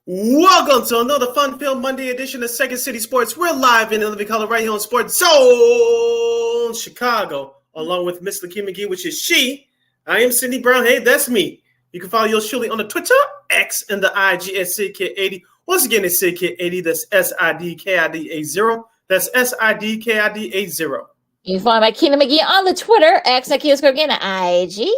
Welcome to another fun-filled Monday edition of Second City Sports. We're live in the living color right here on Sports Zone Chicago, along with Miss Lakeena McGee, which is she. I am Sidney Brown. Hey, that's me. You can follow yours truly on the Twitter, X, and the IG at SidKid80. Once again, it's SidKid80. That's SIDKID80. That's SIDKID80. You can follow Lakeena McGee on the Twitter, X, again, IG.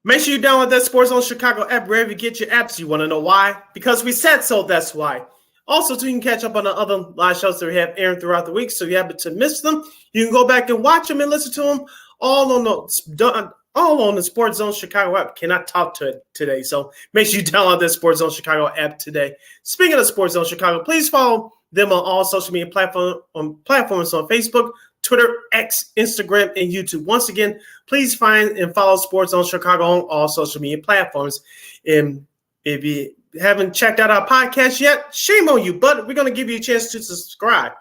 Make sure you download that Sports Zone Chicago app wherever you get your apps. You want to know why? Because we said so, that's why. Also, so you can catch up on the other live shows that we have airing throughout the week. So if you happen to miss them, you can go back and watch them and listen to them all on the Sports Zone Chicago app. Cannot talk to it today. So make sure you download that Sports Zone Chicago app today. Speaking of Sports Zone Chicago, please follow them on all social media platforms on Facebook, Twitter, X, Instagram, and YouTube. Once again, please find and follow Sports Zone Chicago on all social media platforms. And if you haven't checked out our podcast yet, shame on you, but we're going to give you a chance to subscribe.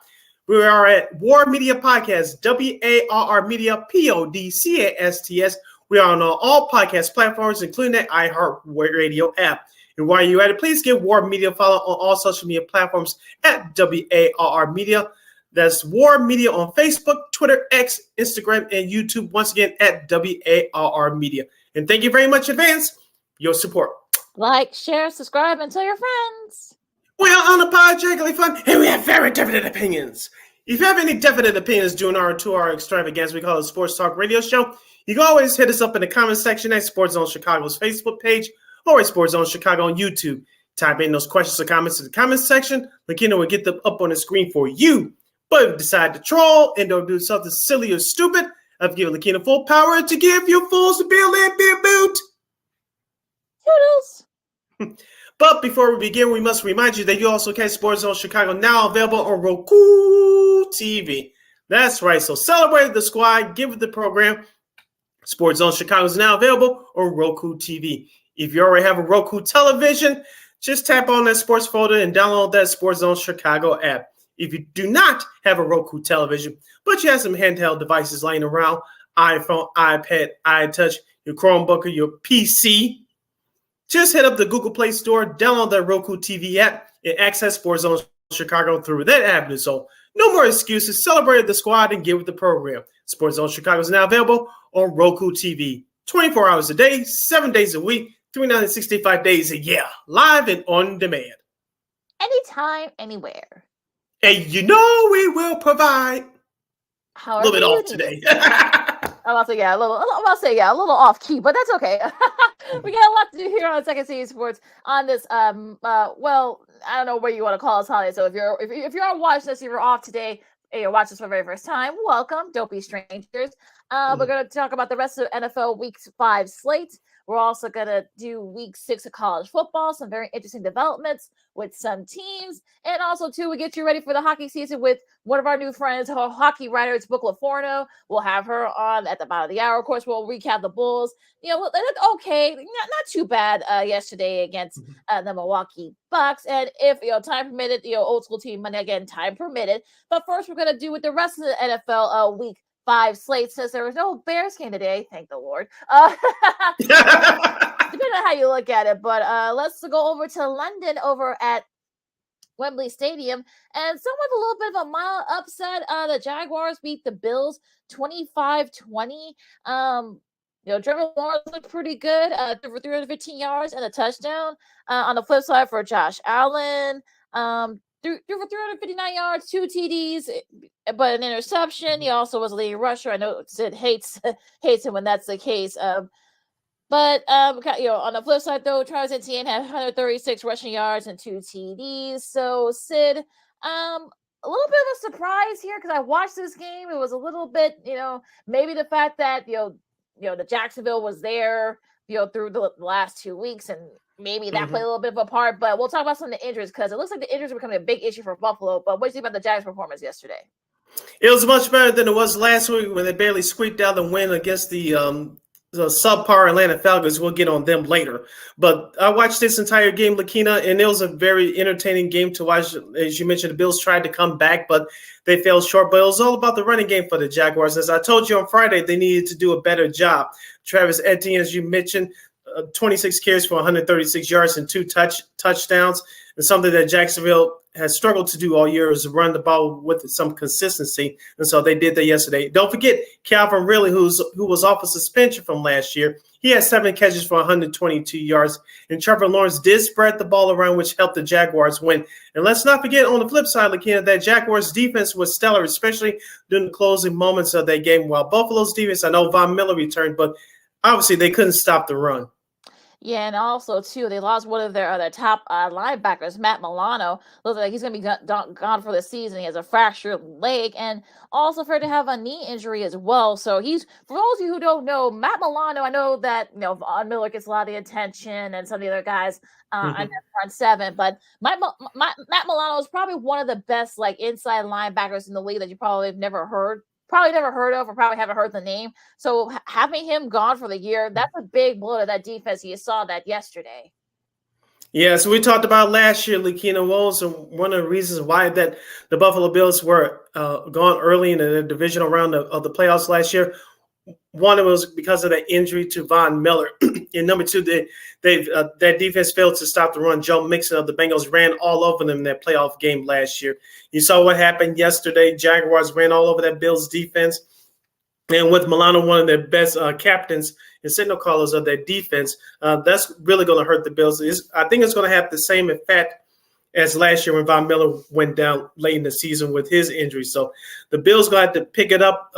We are at War Media Podcast, WARR Media, PODCASTS. We are on all podcast platforms, including the iHeartRadio app. And while you're at it, please give War Media a follow on all social media platforms at WARR Media. That's War Media on Facebook, Twitter, X, Instagram, and YouTube. Once again, at WARR Media. And thank you very much in advance for your support. Like, share, subscribe, and tell your friends. We are unapologetically fun, and we have very definite opinions. If you have any definite opinions during our 2-hour extravaganza, we call it Sports Talk Radio Show, you can always hit us up in the comment section at Sports Zone Chicago's Facebook page or at Sports Zone Chicago on YouTube. Type in those questions or comments in the comment section. Lakeena will get them up on the screen for you. But if you decide to troll and don't do something silly or stupid, I've given Lakeena full power to give you full stability boot. Toodles. But before we begin, we must remind you that you also catch Sports Zone Chicago now available on Roku TV. That's right. So celebrate the squad. Give it the program. Sports Zone Chicago is now available on Roku TV. If you already have a Roku television, just tap on that sports folder and download that Sports Zone Chicago app. If you do not have a Roku television, but you have some handheld devices laying around, iPhone, iPad, iTouch, your Chromebook, or your PC, just hit up the Google Play Store, download that Roku TV app, and access Sports Zone Chicago through that avenue. So no more excuses. Celebrate the squad and get with the program. Sports Zone Chicago is now available on Roku TV. 24 hours a day, 7 days a week, 365 days a year, live and on demand. Anytime, anywhere. And you know we will provide. However, a little bit off today. I'm about to say, a little off key, but that's okay. We got a lot to do here on Second City Sports on this. Well, I don't know what you want to call this holiday. So if you're watching this, if you're off today, and you're watching this for the very first time, welcome. Don't be strangers. We're going to talk about the rest of the NFL Week 5 slate. We're also going to do Week 6 of college football, some very interesting developments with some teams. And also, too, we get you ready for the hockey season with one of our new friends, her hockey writer, it's Book Laforno. We'll have her on at the bottom of the hour. Of course, we'll recap the Bulls. You know, okay, not too bad yesterday against the Milwaukee Bucks. And if, time permitted, old school team Monday, again, time permitted. But first, we're going to do with the rest of the NFL Week 5 slate. Says there was no Bears game today. Thank the Lord. Depending on how you look at it. But let's go over to London over at Wembley Stadium. And somewhat a little bit of a mild upset. The Jaguars beat the Bills 25-20. Trevor Lawrence looked pretty good for 315 yards and a touchdown. On the flip side for Josh Allen, threw for 359 yards, 2 TDs, but an interception. He also was a leading rusher. I know Sid hates him when that's the case. But on the flip side, though, Travis Etienne had 136 rushing yards and 2 TDs. So, Sid, a little bit of a surprise here because I watched this game. It was a little bit, maybe the fact that, the Jacksonville was there, through the last 2 weeks, and maybe that played a little bit of a part. But we'll talk about some of the injuries because it looks like the injuries are becoming a big issue for Buffalo. But what do you think about the Jags' performance yesterday? It was much better than it was last week when they barely squeaked out the win against the subpar Atlanta Falcons. We'll get on them later. But I watched this entire game, Lakeena, and it was a very entertaining game to watch. As you mentioned, the Bills tried to come back, but they fell short. But it was all about the running game for the Jaguars. As I told you on Friday, they needed to do a better job. Travis Etienne, as you mentioned, 26 carries for 136 yards and 2 touchdowns. And something that Jacksonville has struggled to do all year is run the ball with some consistency. And so they did that yesterday. Don't forget Calvin Ridley, who was off a suspension from last year. He had 7 catches for 122 yards. And Trevor Lawrence did spread the ball around, which helped the Jaguars win. And let's not forget on the flip side, Lakeena, that Jaguars defense was stellar, especially during the closing moments of that game. While Buffalo's defense, I know Von Miller returned, but obviously they couldn't stop the run. Yeah, and also too, they lost one of their top linebackers, Matt Milano. Looks like he's going to be gone for the season. He has a fractured leg, and also for to have a knee injury as well. So he's, for those of you who don't know, Matt Milano. I know that Von Miller gets a lot of the attention, and some of the other guys on front seven. But Matt Milano is probably one of the best inside linebackers in the league that you probably have never heard. Probably never heard of, or probably haven't heard the name. So having him gone for the year, that's a big blow to that defense. You saw that yesterday. Yeah, so we talked about last year, Lakeena, was one of the reasons why that the Buffalo Bills were gone early in the divisional round of the playoffs last year. One, it was because of the injury to Von Miller. And number two, that defense failed to stop the run. Joe Mixon of the Bengals ran all over them in that playoff game last year. You saw what happened yesterday. Jaguars ran all over that Bills defense. And with Milano, one of their best captains and signal callers of their defense, that's really going to hurt the Bills. I think it's going to have the same effect as last year when Von Miller went down late in the season with his injury. So the Bills going to have to pick it up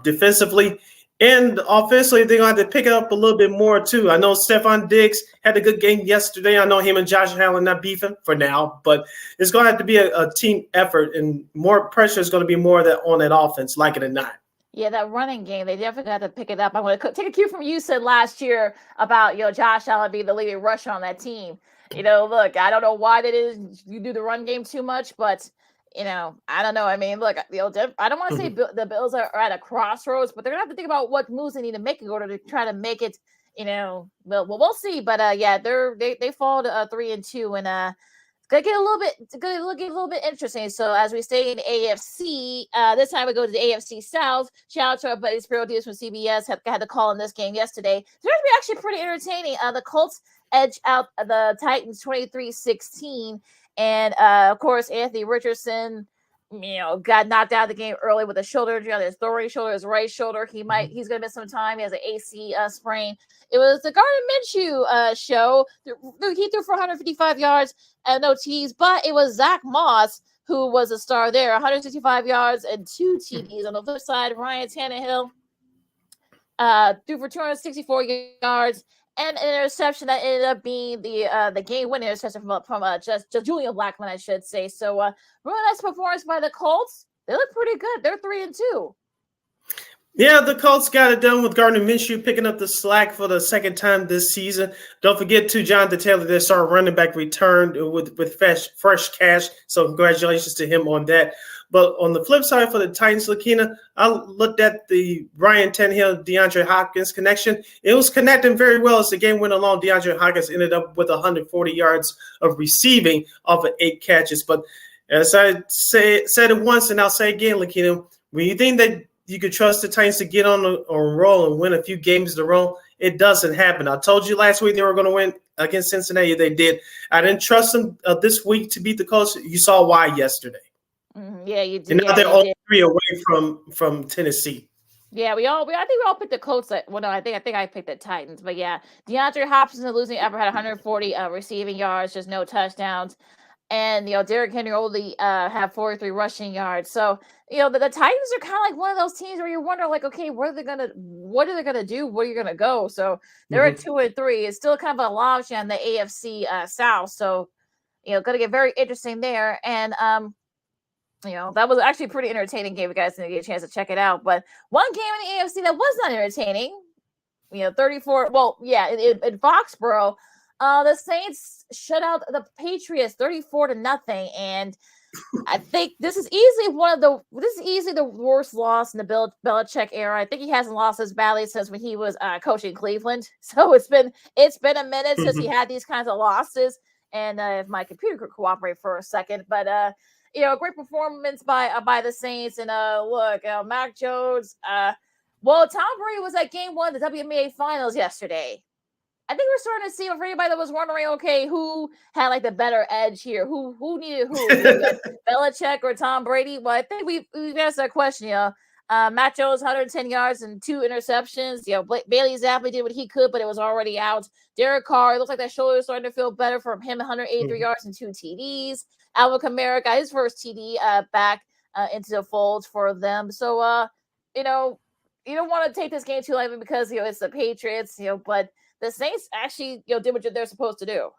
defensively. And offensively, they're going to have to pick it up a little bit more, too. I know Stephon Diggs had a good game yesterday. I know him and Josh Allen not beefing for now, but it's going to have to be a team effort, and more pressure is going to be more on that offense, like it or not. Yeah, that running game, they definitely got to pick it up. I'm going to take a cue from you said last year about, Josh Allen being the leading rusher on that team. Look, I don't know why that is. You do the run game too much, but I don't know. I mean, look, I don't want to say the Bills are at a crossroads, but they're gonna have to think about what moves they need to make in order to try to make it. We'll see. But yeah, they fall to 3-2, and it's gonna get a little bit interesting. So as we stay in AFC, this time we go to the AFC South. Shout out to our buddy Spiro Diaz from CBS had the call in this game yesterday. It's going to be actually pretty entertaining. The Colts edge out the Titans 23-16. And, of course, Anthony Richardson, got knocked out of the game early with a shoulder injury on his throwing shoulder, his right shoulder. He's going to miss some time. He has an AC sprain. It was the Gardner Minshew show. He threw for 155 yards and no TDs, but it was Zach Moss who was a star there, 165 yards and 2 TDs. On the flip side, Ryan Tannehill threw for 264 yards and an interception that ended up being the game-winning interception from just Julian Blackmon, I should say. So, really nice performance by the Colts. They look pretty good. They're 3-2. Yeah, the Colts got it done with Gardner Minshew picking up the slack for the second time this season. Don't forget, too, Jonathan Taylor, their star running back, returned with fresh cash. So, congratulations to him on that. But on the flip side for the Titans, Lakeena, I looked at the Ryan Tannehill, DeAndre Hopkins connection. It was connecting very well as the game went along. DeAndre Hopkins ended up with 140 yards of receiving off of 8 catches. But as I said it once, and I'll say again, Lakeena, when you think that you could trust the Titans to get on a roll and win a few games in a row, it doesn't happen. I told you last week they were going to win against Cincinnati. They did. I didn't trust them this week to beat the Colts. You saw why yesterday. Yeah, you did. And now they're all 3 away from Tennessee. Yeah, I think we all picked the Colts. No, I think I picked the Titans. But yeah, DeAndre Hopkins, the losing ever, had 140 receiving yards, just no touchdowns. And Derrick Henry only had 43 rushing yards. So the Titans are kind of like one of those teams where you wonder, okay, what are they gonna do? Where are you gonna go? So they're at 2-3. It's still kind of a logjam in the AFC South. So gonna get very interesting there. And that was actually a pretty entertaining game. You guys didn't get a chance to check it out. But one game in the AFC that was not entertaining, 34. Well, yeah, in Foxborough, the Saints shut out the Patriots 34-0. And I think this is easily the worst loss in the Bill Belichick era. I think he hasn't lost as badly since when he was coaching Cleveland. So it's been a minute since he had these kinds of losses. And if my computer could cooperate for a second, but great performance by the Saints. And look, Mac Jones. Tom Brady was at game 1 of the WNBA Finals yesterday. I think we're starting to see, for anybody that was wondering, okay, who had like the better edge here, who needed who, Belichick or Tom Brady. Well, I think we've asked that question. Matt Jones, 110 yards and 2 interceptions. Bailey Zappi did what he could, but it was already out. Derek Carr, it looks like that shoulder is starting to feel better from him. 183 yards and 2 TDs. Alvin Kamara got his first TD back into the fold for them. So, you don't want to take this game too lightly because it's the Patriots. But the Saints actually, did what they're supposed to do.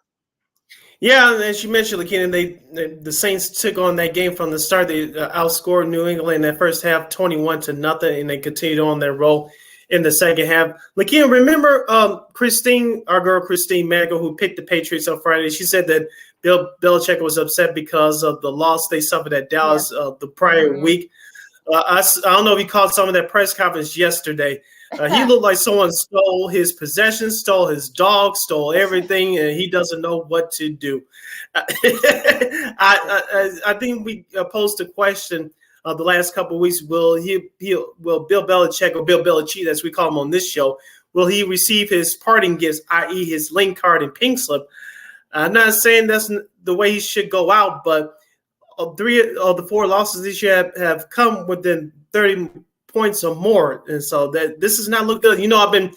Yeah, as you mentioned, Lakeena, the Saints took on that game from the start. They outscored New England in that first half, 21-0, and they continued on their roll in the second half. Lakeena, remember Christine, our girl Christine Manigal, who picked the Patriots on Friday? She said that Bill Belichick was upset because of the loss they suffered at Dallas the prior week. I don't know if he caught some of that press conference yesterday. He looked like someone stole his possessions, stole his dog, stole everything, and he doesn't know what to do. I think we posed a question the last couple of weeks. Will Bill Belichick, or Bill Belichick, as we call him on this show, will he receive his parting gifts, i.e. his link card and pink slip? I'm not saying that's the way he should go out, but 3 of the 4 losses this year have come within 30 points or more, and so that this does not look good. I've been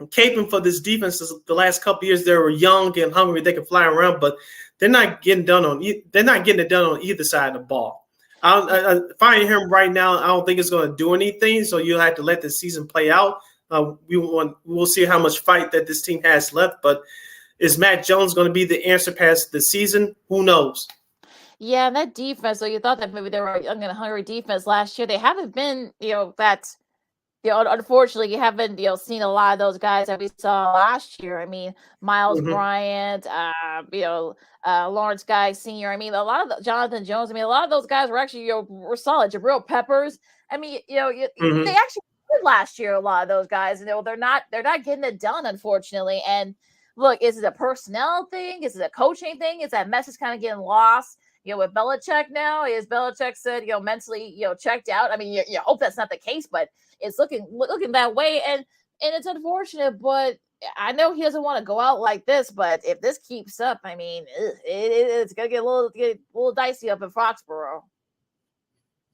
caping for this defense the last couple of years. They were young and hungry; they can fly around, but they're not getting done on. They're not getting it done on either side of the ball. Firing him right now, I don't think it's going to do anything. So you'll have to let the season play out. We'll see how much fight that this team has left. But is Matt Jones going to be the answer past the season? Who knows? Yeah, and that defense. So you thought that maybe they were a young and hungry defense last year. They haven't been, unfortunately, you haven't, seen a lot of those guys that we saw last year. I mean, Miles Bryant, Lawrence Guy Sr. I mean, a lot of Jonathan Jones. I mean, a lot of those guys were actually, were solid. Jabril Peppers. I mean, they actually did last year. A lot of those guys, they're not getting it done, unfortunately. And look, is it a personnel thing? Is it a coaching thing? Is that message kind of getting lost? With Belichick now, is Belichick said, mentally, checked out. I mean, you hope that's not the case, but it's looking that way, and it's unfortunate. But I know he doesn't want to go out like this. But if this keeps up, I mean, it's gonna get a little dicey up in Foxborough.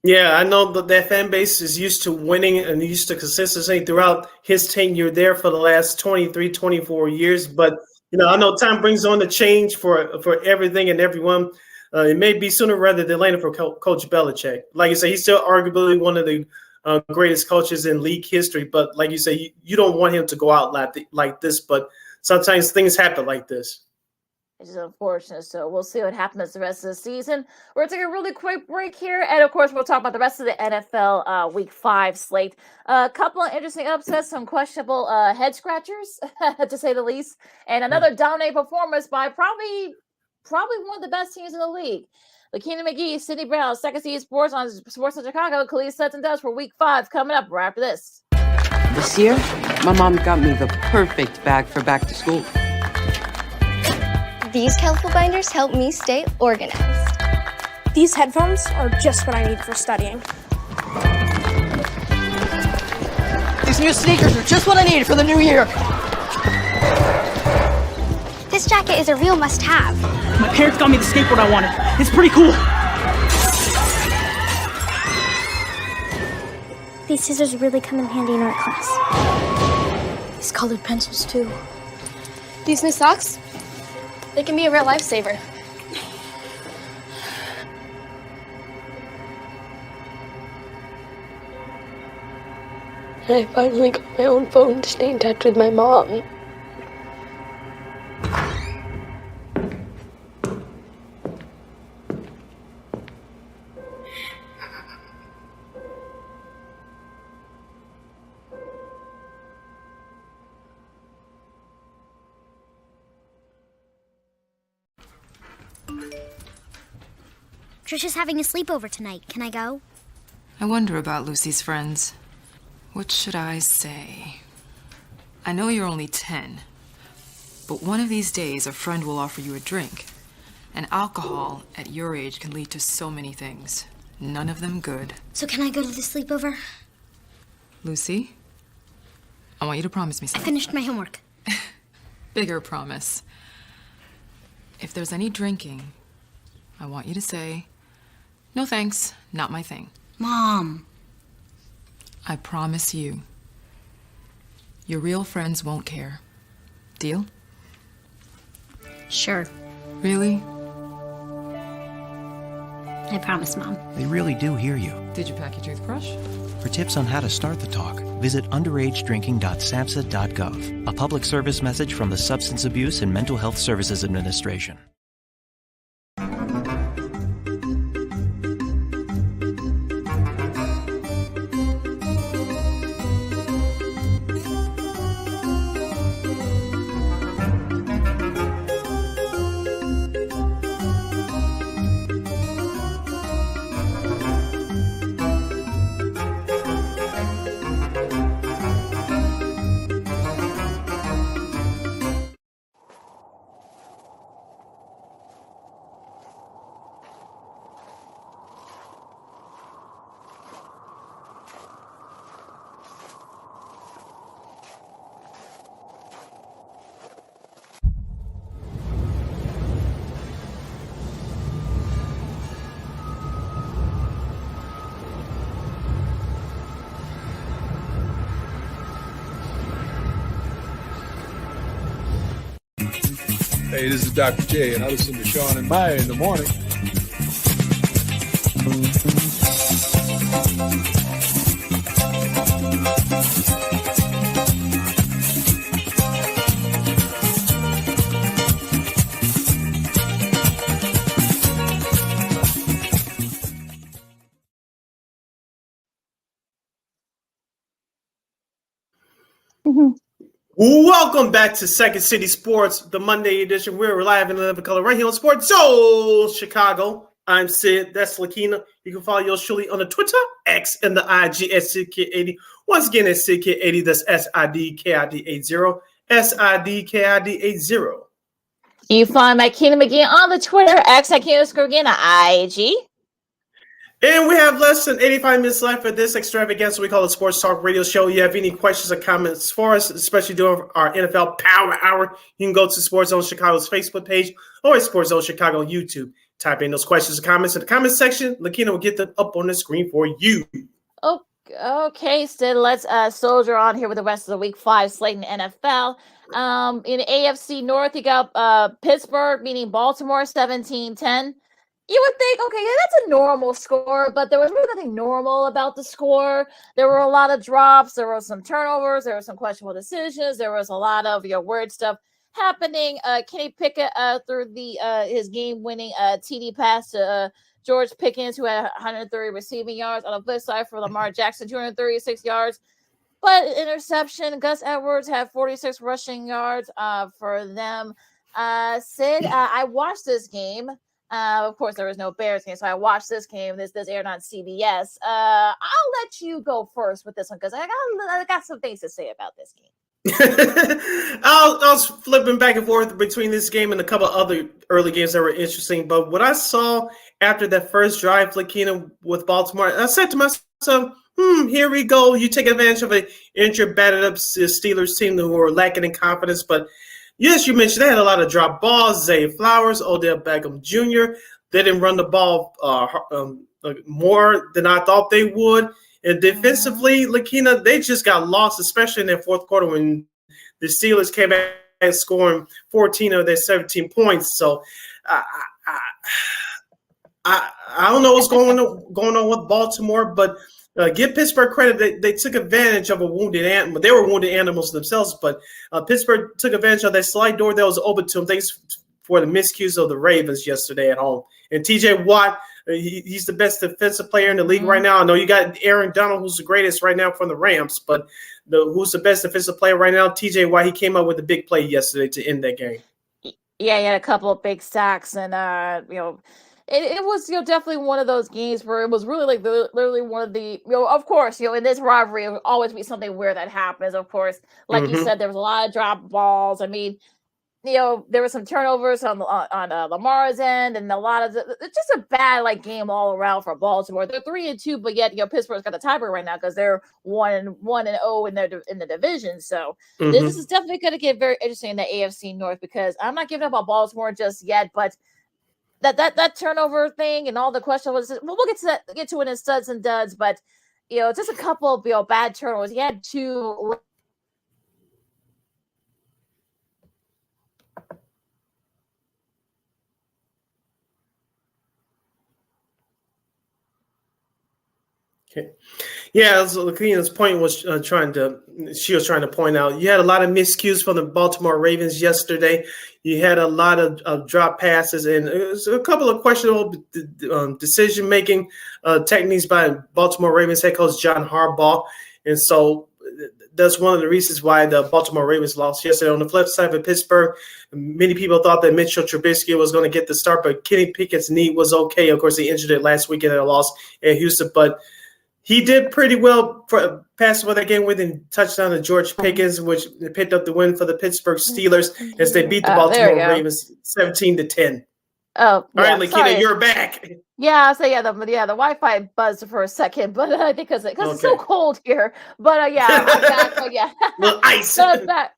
Yeah, I know that fan base is used to winning and used to consistency throughout his tenure there for the last 23, 24 years. But I know time brings on the change for everything and everyone. It may be sooner rather than later for Coach Belichick. Like you say, he's still arguably one of the greatest coaches in league history. But like you say, you don't want him to go out like this. But sometimes things happen like this. It's just unfortunate. So we'll see what happens the rest of the season. We're going to take a really quick break here. And, of course, we'll talk about the rest of the NFL Week 5 slate. A couple of interesting upsets, some questionable head scratchers, to say the least. And another dominating performance by probably one of the best teams in the league. Lakeena McGee, Sidney Brown, Second City Sports on Sports in Chicago. Khalid Sutton does for Week 5 coming up right after this. This year, my mom got me the perfect bag for back to school. These colorful binders help me stay organized. These headphones are just what I need for studying. These new sneakers are just what I need for the new year. This jacket is a real must-have. My parents got me the skateboard I wanted. It's pretty cool. These scissors really come in handy in art class. These colored pencils, too. These new socks, they can be a real lifesaver. I finally got my own phone to stay in touch with my mom. Trisha's having a sleepover tonight. Can I go? I wonder about Lucy's friends. What should I say? I know you're only 10, but one of these days a friend will offer you a drink. And alcohol at your age can lead to so many things. None of them good. So can I go to the sleepover? Lucy? I want you to promise me I something. finished my homework. Bigger promise. If there's any drinking, I want you to say, "No thanks, not my thing." Mom. I promise you. Your real friends won't care. Deal? Sure. Really? I promise, Mom. They really do hear you. Did you pack your toothbrush? For tips on how to start the talk, visit underagedrinking.samhsa.gov. A public service message from the Substance Abuse and Mental Health Services Administration. Hey, this is Dr. J, and I listen to Sean and Maya in the morning. Welcome back to Second City Sports, the Monday edition. We're live in another color right here on Sports Soul Chicago. I'm Sid. That's Lakeena. You can follow yours truly on the Twitter, X, and the IG at SidKid80. Once again, it's SidKid80. That's SIDKID80. SIDKID80. You find Lakeena McGee on the Twitter, X, again, IG. And we have less than 85 minutes left for this extravaganza we call a Sports Talk Radio Show. You have any questions or comments for us, especially during our NFL Power Hour, you can go to Sports Zone Chicago's Facebook page or Sports Zone Chicago on YouTube. Type in those questions or comments in the comment section. Lakeena will get them up on the screen for you. Oh, okay, Sid, let's soldier on here with the rest of the Week 5 slate in the NFL. In the AFC North, you got Pittsburgh beating Baltimore 17-10. You would think, okay, yeah, that's a normal score, but there was really nothing normal about the score. There were a lot of drops. There were some turnovers. There were some questionable decisions. There was a lot of weird stuff happening. Kenny Pickett threw his game-winning TD pass to George Pickens, who had 130 receiving yards. On the flip side for Lamar Jackson, 236 yards. But interception, Gus Edwards had 46 rushing yards for them. Sid, I watched this game. Of course, there was no Bears game, so I watched this game. This aired on CBS. I'll let you go first with this one because I got some things to say about this game. I was flipping back and forth between this game and a couple other early games that were interesting. But what I saw after that first drive, Lakeena, with Baltimore, I said to myself, here we go. You take advantage of an injured, battered up Steelers team who were lacking in confidence, but yes, you mentioned they had a lot of drop balls. Zay Flowers, Odell Beckham Jr. They didn't run the ball more than I thought they would. And defensively, Lakeena, they just got lost, especially in their fourth quarter when the Steelers came back scoring 14 of their 17 points. So I don't know what's going on with Baltimore, but give Pittsburgh credit. They took advantage of a wounded animal. They were wounded animals themselves, but Pittsburgh took advantage of that slide door that was open to them. Thanks for the miscues of the Ravens yesterday at home. And T.J. Watt, he's the best defensive player in the league right now. I know you got Aaron Donald, who's the greatest right now from the Rams, but who's the best defensive player right now? T.J. Watt, he came up with a big play yesterday to end that game. Yeah, he had a couple of big sacks, and It was, definitely one of those games where it was really like literally one of the, of course, in this rivalry, it will always be something weird that happens. Of course, like you said, there was a lot of drop balls. I mean, there were some turnovers on Lamar's end, and a lot of it's just a bad game all around for Baltimore. They're 3-2, but yet Pittsburgh's got the tiebreaker right now because they're 1-0 in the division. So this is definitely going to get very interesting in the AFC North, because I'm not giving up on Baltimore just yet, but that turnover thing and all the questions. We'll get to it in studs and duds, but just a couple of bad turnovers. He had 2. Okay. Yeah, so Lakeena's point was trying to point out, you had a lot of miscues from the Baltimore Ravens yesterday. You had a lot of drop passes, and it was a couple of questionable decision-making techniques by Baltimore Ravens head coach John Harbaugh. And so that's one of the reasons why the Baltimore Ravens lost yesterday. On the flip side of Pittsburgh, many people thought that Mitchell Trubisky was going to get the start, but Kenny Pickett's knee was okay. Of course, he injured it last weekend in a loss at Houston, but he did pretty well for passing for that game with a touchdown to George Pickens, which picked up the win for the Pittsburgh Steelers as they beat the Baltimore Ravens 17-10. Oh, all right, Lakeena, you're back. Yeah, so the Wi-Fi buzzed for a second, but I think because it's so cold here. But I'm back. But little ice. But an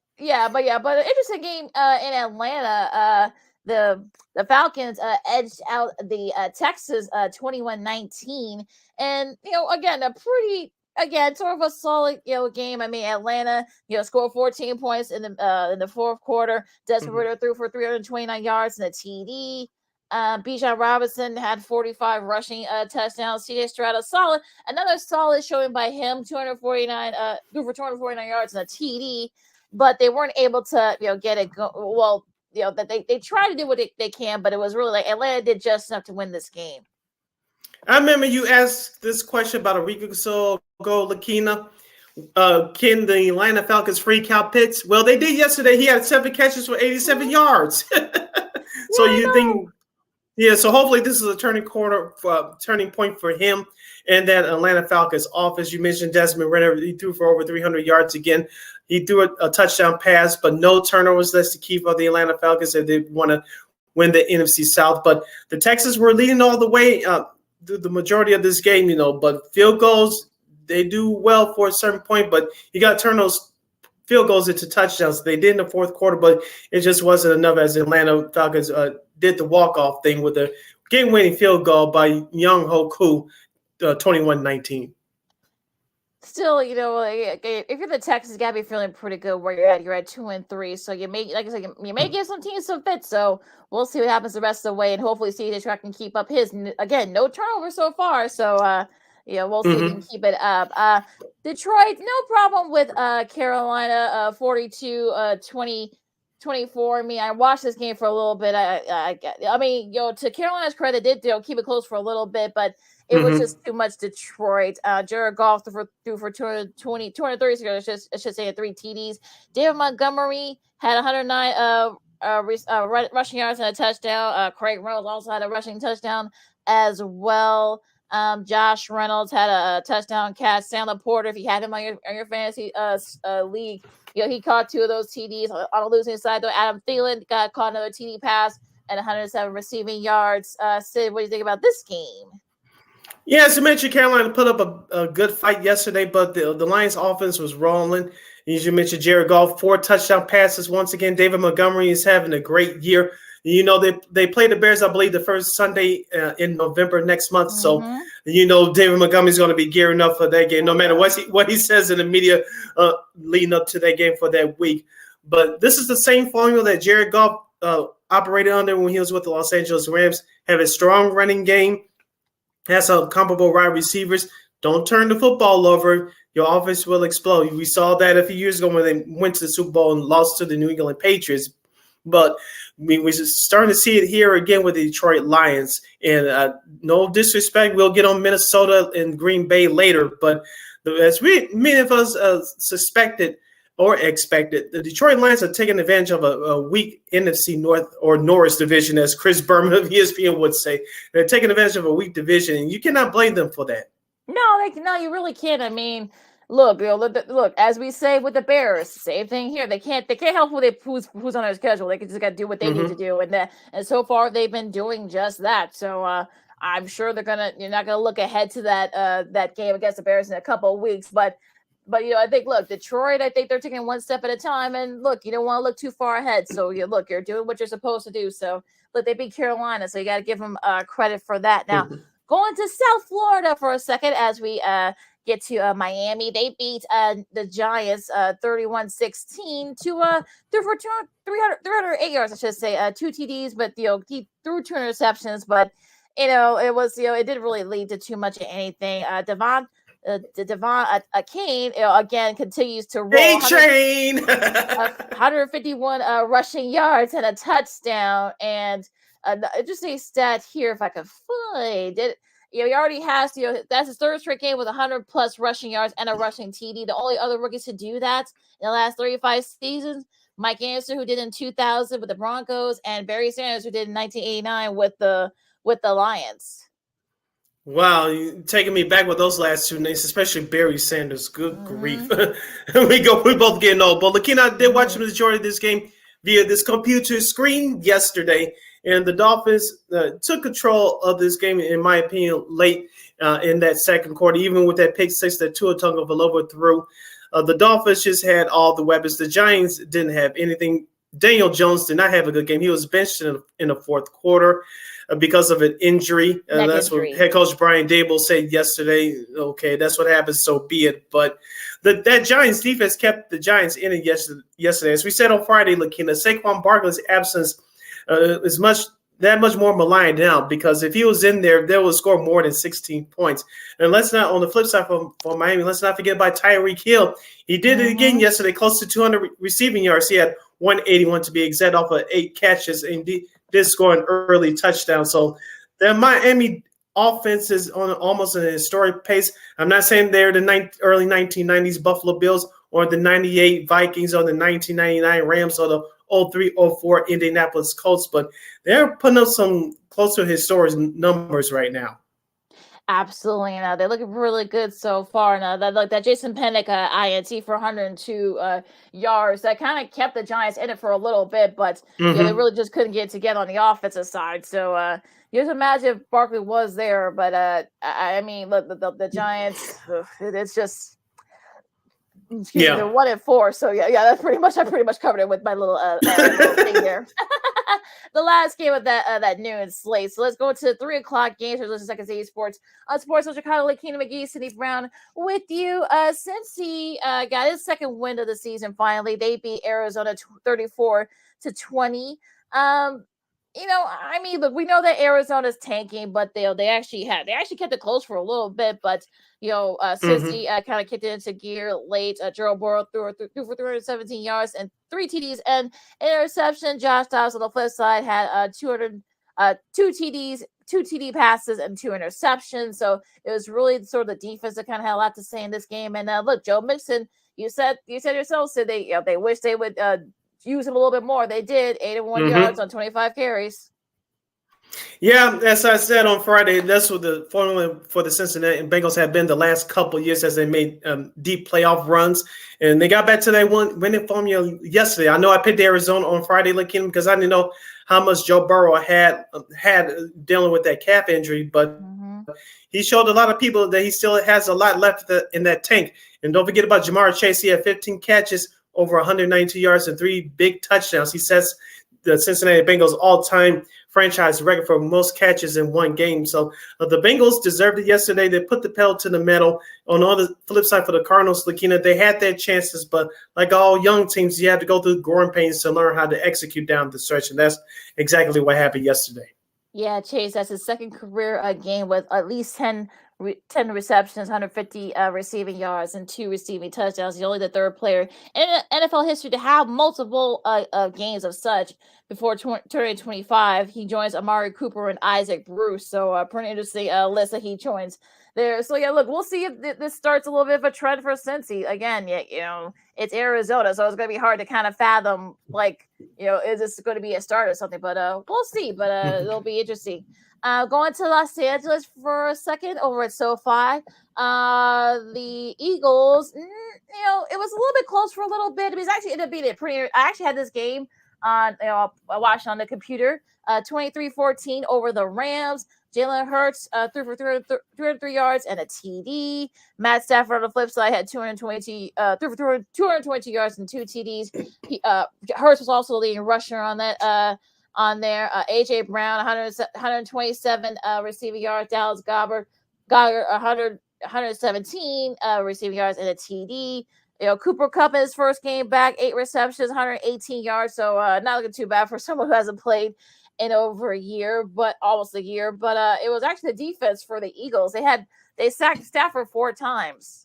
interesting game in Atlanta. The Falcons edged out the Texans 21-19, and again sort of a solid game. I mean, Atlanta scored 14 points in the fourth quarter. Desmond Ridder threw for 329 yards and a TD. Bijan Robinson had 45 rushing touchdowns. C.J. Stroud another solid showing by him, 249 threw for 249 yards and a TD, but they weren't able to get it well. That they try to do what they can, but it was really Atlanta did just enough to win this game. I remember you asked this question about a week or so ago, Lakeena. Can the Atlanta Falcons freak out Pitts? Well, they did yesterday. He had 7 catches for 87 yards. So you think, so hopefully this is a turning point for him and that Atlanta Falcons offense. You mentioned Desmond Ridder. He threw for over 300 yards again. He threw a touchdown pass, but no turnovers. That's the key for the Atlanta Falcons if they want to win the NFC South. But the Texans were leading all the way through the majority of this game, but field goals, they do well for a certain point, but you got to turn those field goals into touchdowns. They did in the fourth quarter, but it just wasn't enough as the Atlanta Falcons did the walk-off thing with the game-winning field goal by Young Ho Koo, 21-19. Still, if you're the Texans, you gotta be feeling pretty good where you're at. You're at 2-3, so you may, like I said, you may give some teams some fits. So we'll see what happens the rest of the way, and hopefully CJ Stroud can keep up his no turnover so far. So we'll see if he can keep it up. Detroit, no problem with Carolina, 42-24. I mean, I watched this game for a little bit. I mean, to Carolina's credit, they did keep it close for a little bit, but it was just too much Detroit. Jared Goff threw for 230, I should say, 3 TDs. David Montgomery had 109 rushing yards and a touchdown. Craig Reynolds also had a rushing touchdown as well. Josh Reynolds had a touchdown catch. Sam Laporta, if you had him on your fantasy league, he caught 2 of those TDs. On a losing side, though, Adam Thielen caught another TD pass and 107 receiving yards. Sid, what do you think about this game? Yeah, as you mentioned, Carolina put up a good fight yesterday, but the Lions offense was rolling. As you mentioned, Jared Goff, 4 touchdown passes. Once again, David Montgomery is having a great year. They play the Bears, I believe, the first Sunday in November next month. So, David Montgomery's going to be gearing up for that game, no matter what he says in the media leading up to that game for that week. But this is the same formula that Jared Goff operated under when he was with the Los Angeles Rams. Have a strong running game. Has some comparable wide receivers. Don't turn the football over. Your offense will explode. We saw that a few years ago when they went to the Super Bowl and lost to the New England Patriots. But we're starting to see it here again with the Detroit Lions. And no disrespect, we'll get on Minnesota and Green Bay later. But as many of us suspected or expected, the Detroit Lions are taking advantage of a weak NFC North or Norris division, as Chris Berman of ESPN would say. They're taking advantage of a weak division, and you cannot blame them for that. No, you really can't. I mean, Look, look. As we say with the Bears, same thing here. They can't help who's on their schedule. They just got to do what they need to do, and so far they've been doing just that. So I'm sure you're not gonna look ahead to that game against the Bears in a couple of weeks, but I think look, Detroit. I think they're taking one step at a time, and look, you don't want to look too far ahead. So you're doing what you're supposed to do. So look, they beat Carolina, so you got to give them credit for that. Now going to South Florida for a second as we get to Miami. They beat the Giants 31-16 to for 308 yards, I should say. 2 TDs, but he threw 2 interceptions, but it was it didn't really lead to too much of anything. Devon Kane again continues to roll. Train 151 rushing yards and a touchdown. And just a stat here if I can find it. He already has, that's his third straight game with 100+ rushing yards and a rushing TD. The only other rookies to do that in the last 35 seasons, Mike Anderson, who did in 2000 with the Broncos, and Barry Sanders, who did in 1989 with the Lions. Wow, you're taking me back with those last 2 names, especially Barry Sanders. Good grief. We both getting old. But Lakeena, I did watch the majority of this game via this computer screen yesterday. And the Dolphins took control of this game, in my opinion, late in that second quarter, even with that pick six that Tua Tagovailoa threw. The Dolphins just had all the weapons. The Giants didn't have anything. Daniel Jones did not have a good game. He was benched in the fourth quarter because of an injury. That's what head coach Brian Dable said yesterday. Okay, that's what happens, so be it. But that Giants defense kept the Giants in it yesterday. As we said on Friday, Lakeena, Saquon Barkley's absence is much more maligned now, because if he was in there, they would score more than 16 points. And let's not, on the flip side for Miami, let's not forget about Tyreek Hill. He did it again yesterday, close to 200 receiving yards. He had 181 to be exact off of 8 catches, and did score an early touchdown. So the Miami offense is on almost an historic pace. I'm not saying they're the early 1990s Buffalo Bills or the 98 Vikings or the 1999 Rams or the 03-04 Indianapolis Colts, but they're putting up some close to historic numbers right now. Absolutely. Now they're looking really good so far. Now that Jason Pennick INT for 102 yards, that kind of kept the Giants in it for a little bit, but they really just couldn't get together on the offensive side. So you just imagine if Barkley was there, but I mean, look, the Giants, it's just. They're 1-4, so I pretty much covered it with my little thing there. The last game of that noon slate. So let's go to 3:00 games for Second City Sports on Sports Chicago. Lakeena McGee, Sidney Brown with you. Since he got his second win of the season, finally they beat Arizona 34-20. I mean, look, we know that Arizona's tanking, but they actually kept it close for a little bit. But since he kind of kicked it into gear late, Gerald Burrow threw for 317 yards and 3 TDs and interception. Josh Dobbs on the flip side had 2 TDs, 2 TD passes, and 2 interceptions. So it was really sort of the defense that kind of had a lot to say in this game. And look, Joe Mixon, you said yourself, said they wish they would use him a little bit more. They did 81 yards on 25 carries. Yeah, as I said on Friday, that's what the formula for the Cincinnati Bengals have been the last couple of years as they made deep playoff runs. And they got back to that winning formula yesterday. I know I picked Arizona on Friday, Lakeena, because I didn't know how much Joe Burrow had dealing with that calf injury. But he showed a lot of people that he still has a lot left in that tank. And don't forget about Jamar Chase. He had 15 catches, over 192 yards, and 3 big touchdowns. He sets the Cincinnati Bengals all-time franchise record for most catches in one game. So the Bengals deserved it yesterday. They put the pedal to the metal. On the flip side for the Cardinals, Lakeena, they had their chances, but like all young teams, you have to go through growing pains to learn how to execute down the stretch, and that's exactly what happened yesterday. Yeah, Chase, that's his second career game with at least 10 receptions, 150 receiving yards, and 2 receiving touchdowns. He's only the third player in NFL history to have multiple games of such. Before 2025, he joins Amari Cooper and Isaac Bruce. So pretty interesting list that he joins there. So yeah, look, we'll see if this starts a little bit of a trend for Cincy. Again, yeah, it's Arizona, so it's going to be hard to kind of fathom, like, is this going to be a start or something? But we'll see. But it'll be interesting. Going to Los Angeles for a second over at SoFi. The Eagles, it was a little bit close for a little bit. It was actually ended up being pretty. I actually had this game on, I watched on the computer. 23-14 over the Rams. Jalen Hurts threw for 303 yards and a TD. Matt Stafford on the flip side had 220 yards and 2 TDs. Hurts was also the leading rusher on that. On there, AJ Brown 127 receiving yards. Dallas Goddard 117 receiving yards and a TD. Cooper Kupp in his first game back, 8 receptions, 118 yards. So not looking too bad for someone who hasn't played in over a year, but almost a year. But it was actually the defense for the Eagles. They sacked Stafford 4 times.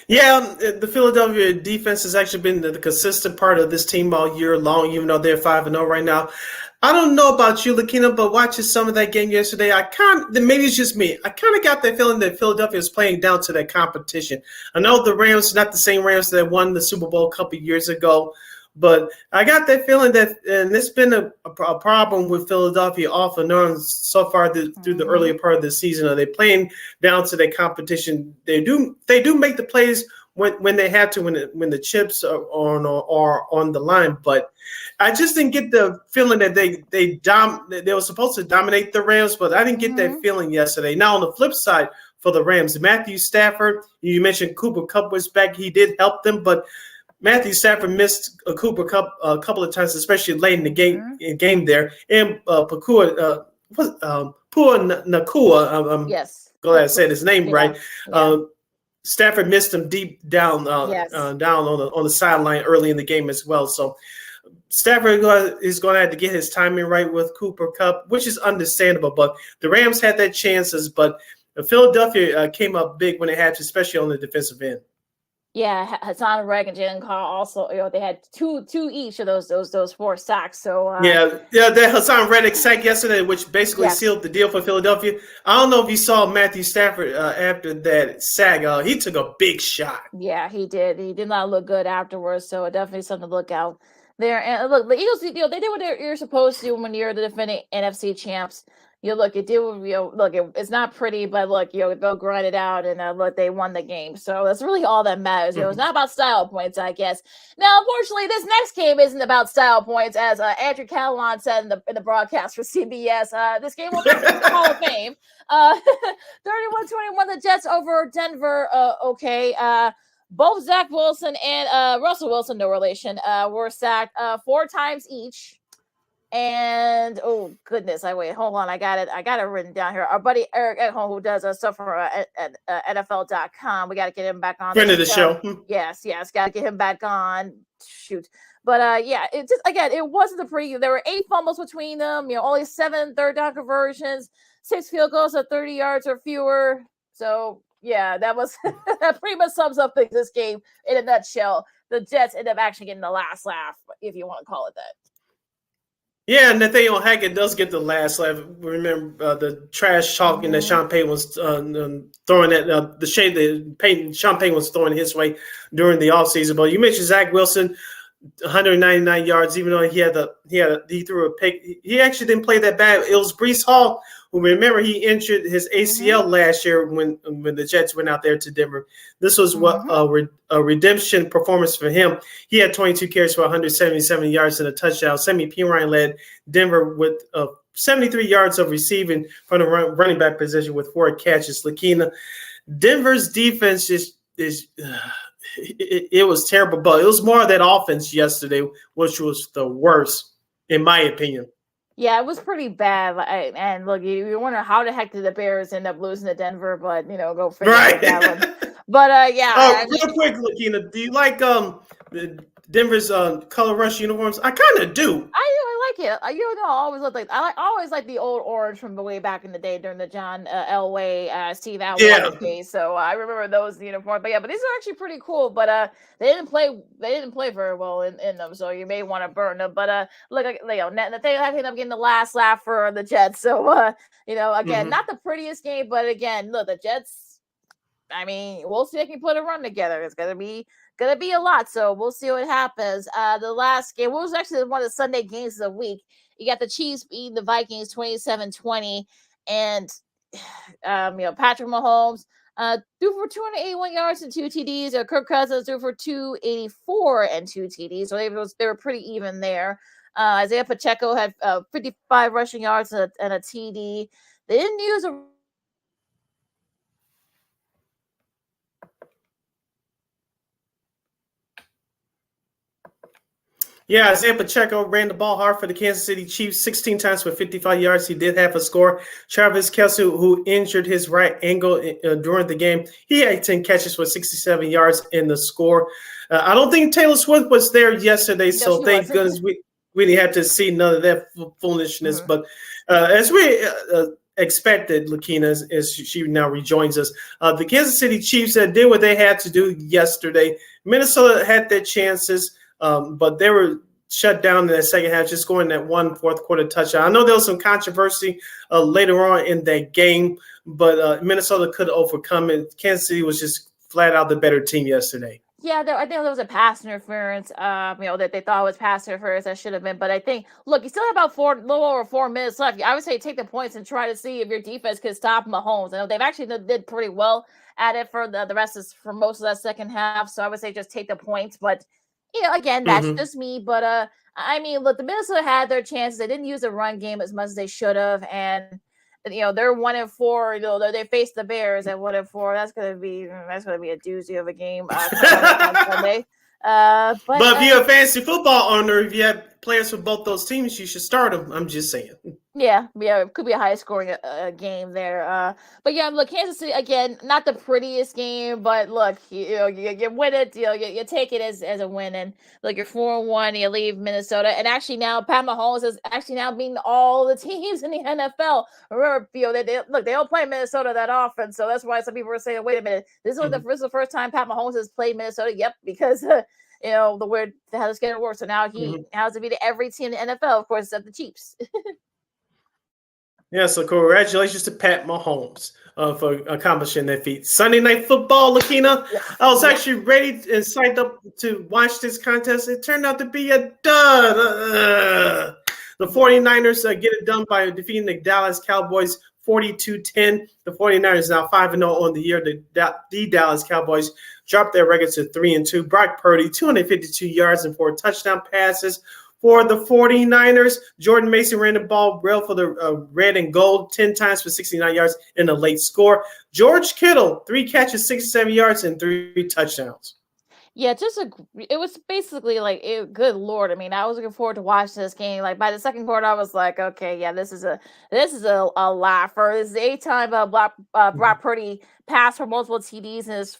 Yeah, the Philadelphia defense has actually been the consistent part of this team all year long, even though they're 5-0 right now. I don't know about you, Lakeena, but watching some of that game yesterday, maybe it's just me. I kind of got that feeling that Philadelphia is playing down to that competition. I know the Rams, not the same Rams that won the Super Bowl a couple of years ago, but I got that feeling that, and it's been a problem with Philadelphia off and on so far through the earlier part of the season. Are they playing down to their competition? They do make the plays when they have to, when the chips are on the line. But I just didn't get the feeling that they were supposed to dominate the Rams, but I didn't get that feeling yesterday. Now on the flip side for the Rams, Matthew Stafford, you mentioned Cooper Kupp was back. He did help them, but Matthew Stafford missed a Cooper Kupp a couple of times, especially late in the game there. And Pua Nakua, yes, glad I said his name right. Yeah. Stafford missed him deep down down on the sideline early in the game as well. So Stafford is going to have to get his timing right with Cooper Kupp, which is understandable. But the Rams had their chances, but Philadelphia came up big when they had to, especially on the defensive end. Yeah, Hassan Reddick and Jalen Carr also, they had two each of those 4 sacks. So that Hassan Reddick sack yesterday, which basically sealed the deal for Philadelphia. I don't know if you saw Matthew Stafford after that sack. He took a big shot. Yeah, he did. He did not look good afterwards. So definitely something to look out there. And look, the Eagles, they did what you're supposed to do when you're the defending NFC champs. It's not pretty, but look, they'll grind it out, and look, they won the game. So that's really all that matters. It's not about style points, I guess. Now, unfortunately, this next game isn't about style points, as Andrew Catalan said in the broadcast for CBS. This game will not be the Hall of Fame. 31-21, the Jets over Denver. Both Zach Wilson and Russell Wilson, no relation, were sacked 4 times each. And oh goodness, hold on, I got it written down here. Our buddy Eric at home, who does stuff for at NFL.com, we got to get him back on. Friend of the show. Yes, got to get him back on. Shoot, but it just it wasn't a pretty. There were 8 fumbles between them. Only 7 third down conversions, 6 field goals at 30 yards or fewer. So that was that pretty much sums up this game in a nutshell. The Jets end up actually getting the last laugh, if you want to call it that. Yeah, Nathaniel Hackett does get the last laugh. Remember the trash talking that Sean Payton was throwing at the shade that Sean Payton was throwing his way during the offseason. But you mentioned Zach Wilson, 199 yards, even though he threw a pick. He actually didn't play that bad. It was Breece Hall, who, remember, he injured his ACL last year when the Jets went out there to Denver. This was a redemption performance for him. He had 22 carries for 177 yards and a touchdown. Sammy Pirine led Denver with 73 yards of receiving from the running back position with 4 catches. Lakeena, Denver's defense it was terrible, but it was more of that offense yesterday, which was the worst, in my opinion. Yeah, it was pretty bad. And look, you wonder how the heck did the Bears end up losing to Denver, but go figure that one. But real quick, Lakeena, do you like Denver's color rush uniforms? I kind of do. I like it. I always look like I always like the old orange from the way back in the day during the John Elway, Steve Allen days. So I remember those uniforms. But these are actually pretty cool. But they didn't play very well in them. So you may want to burn them. But look, Nathaniel ended up getting the last laugh for the Jets. So again, not the prettiest game, but again, look, the Jets. I mean, we'll see if they can put a run together. It's gonna be a lot, so we'll see what happens. The last game, what was actually one of the Sunday games of the week? You got the Chiefs beating the Vikings 27-20, and Patrick Mahomes threw for 281 yards and 2 TDs. Kirk Cousins threw for 284 and 2 TDs, so they were pretty even there. Isaiah Pacheco had 55 rushing yards and a TD. They didn't use a Yeah, Isaiah Pacheco ran the ball hard for the Kansas City Chiefs 16 times for 55 yards. He did have a score. Travis Kelce, who injured his right ankle during the game, he had 10 catches for 67 yards in the score. I don't think Taylor Swift was there yesterday, so thank goodness we didn't have to see none of that foolishness. But as we expected, Lakeena, as she now rejoins us, the Kansas City Chiefs did what they had to do yesterday. Minnesota had their chances. But they were shut down in the second half, just scoring that one fourth quarter touchdown. I know there was some controversy later on in that game, but Minnesota could overcome it. Kansas City was just flat out the better team yesterday. Yeah, I think there was a pass interference. That they thought was pass interference. That should have been. But I think, look, you still have about a little over 4 minutes left. I would say take the points and try to see if your defense could stop Mahomes. I know they've actually did pretty well at it for the rest of for most of that second half. So I would say just take the points, but. Again, that's just me. But look, the Minnesota had their chances. They didn't use the run game as much as they should have, and they're 1-4. They faced the Bears at 1-4. That's gonna be a doozy of a game on Sunday. But if you're a fantasy football owner, if you have players for both those teams, you should start them. I'm just saying. Yeah, it could be a high scoring game there. But look, Kansas City again, not the prettiest game, but look, you win it, you take it as a win, and look, you're 4-1, you leave Minnesota, and actually now Pat Mahomes is actually now beating all the teams in the NFL. Remember, they don't play Minnesota that often, so that's why some people are saying, wait a minute, this is the first time Pat Mahomes has played Minnesota. Yep, because the weird how it's getting worse. So now he has to beat every team in the NFL, of course, except the Chiefs. Yeah, so congratulations to Pat Mahomes for accomplishing that feat. Sunday Night Football, Lakeena. I was actually ready and psyched up to watch this contest. It turned out to be a dud. The 49ers get it done by defeating the Dallas Cowboys 42-10. The 49ers now 5-0 on the year. The Dallas Cowboys dropped their record to 3-2. Brock Purdy, 252 yards and 4 touchdown passes. For the 49ers, Jordan Mason ran the ball well for the red and gold 10 times for 69 yards in a late score. George Kittle, 3 catches, 67 yards, and 3 touchdowns. Yeah, it was basically good Lord. I mean, I was looking forward to watching this game. Like by the second quarter, I was like, okay, yeah, this is a laugher. This is the 8th time Brock Purdy passed for multiple TDs in his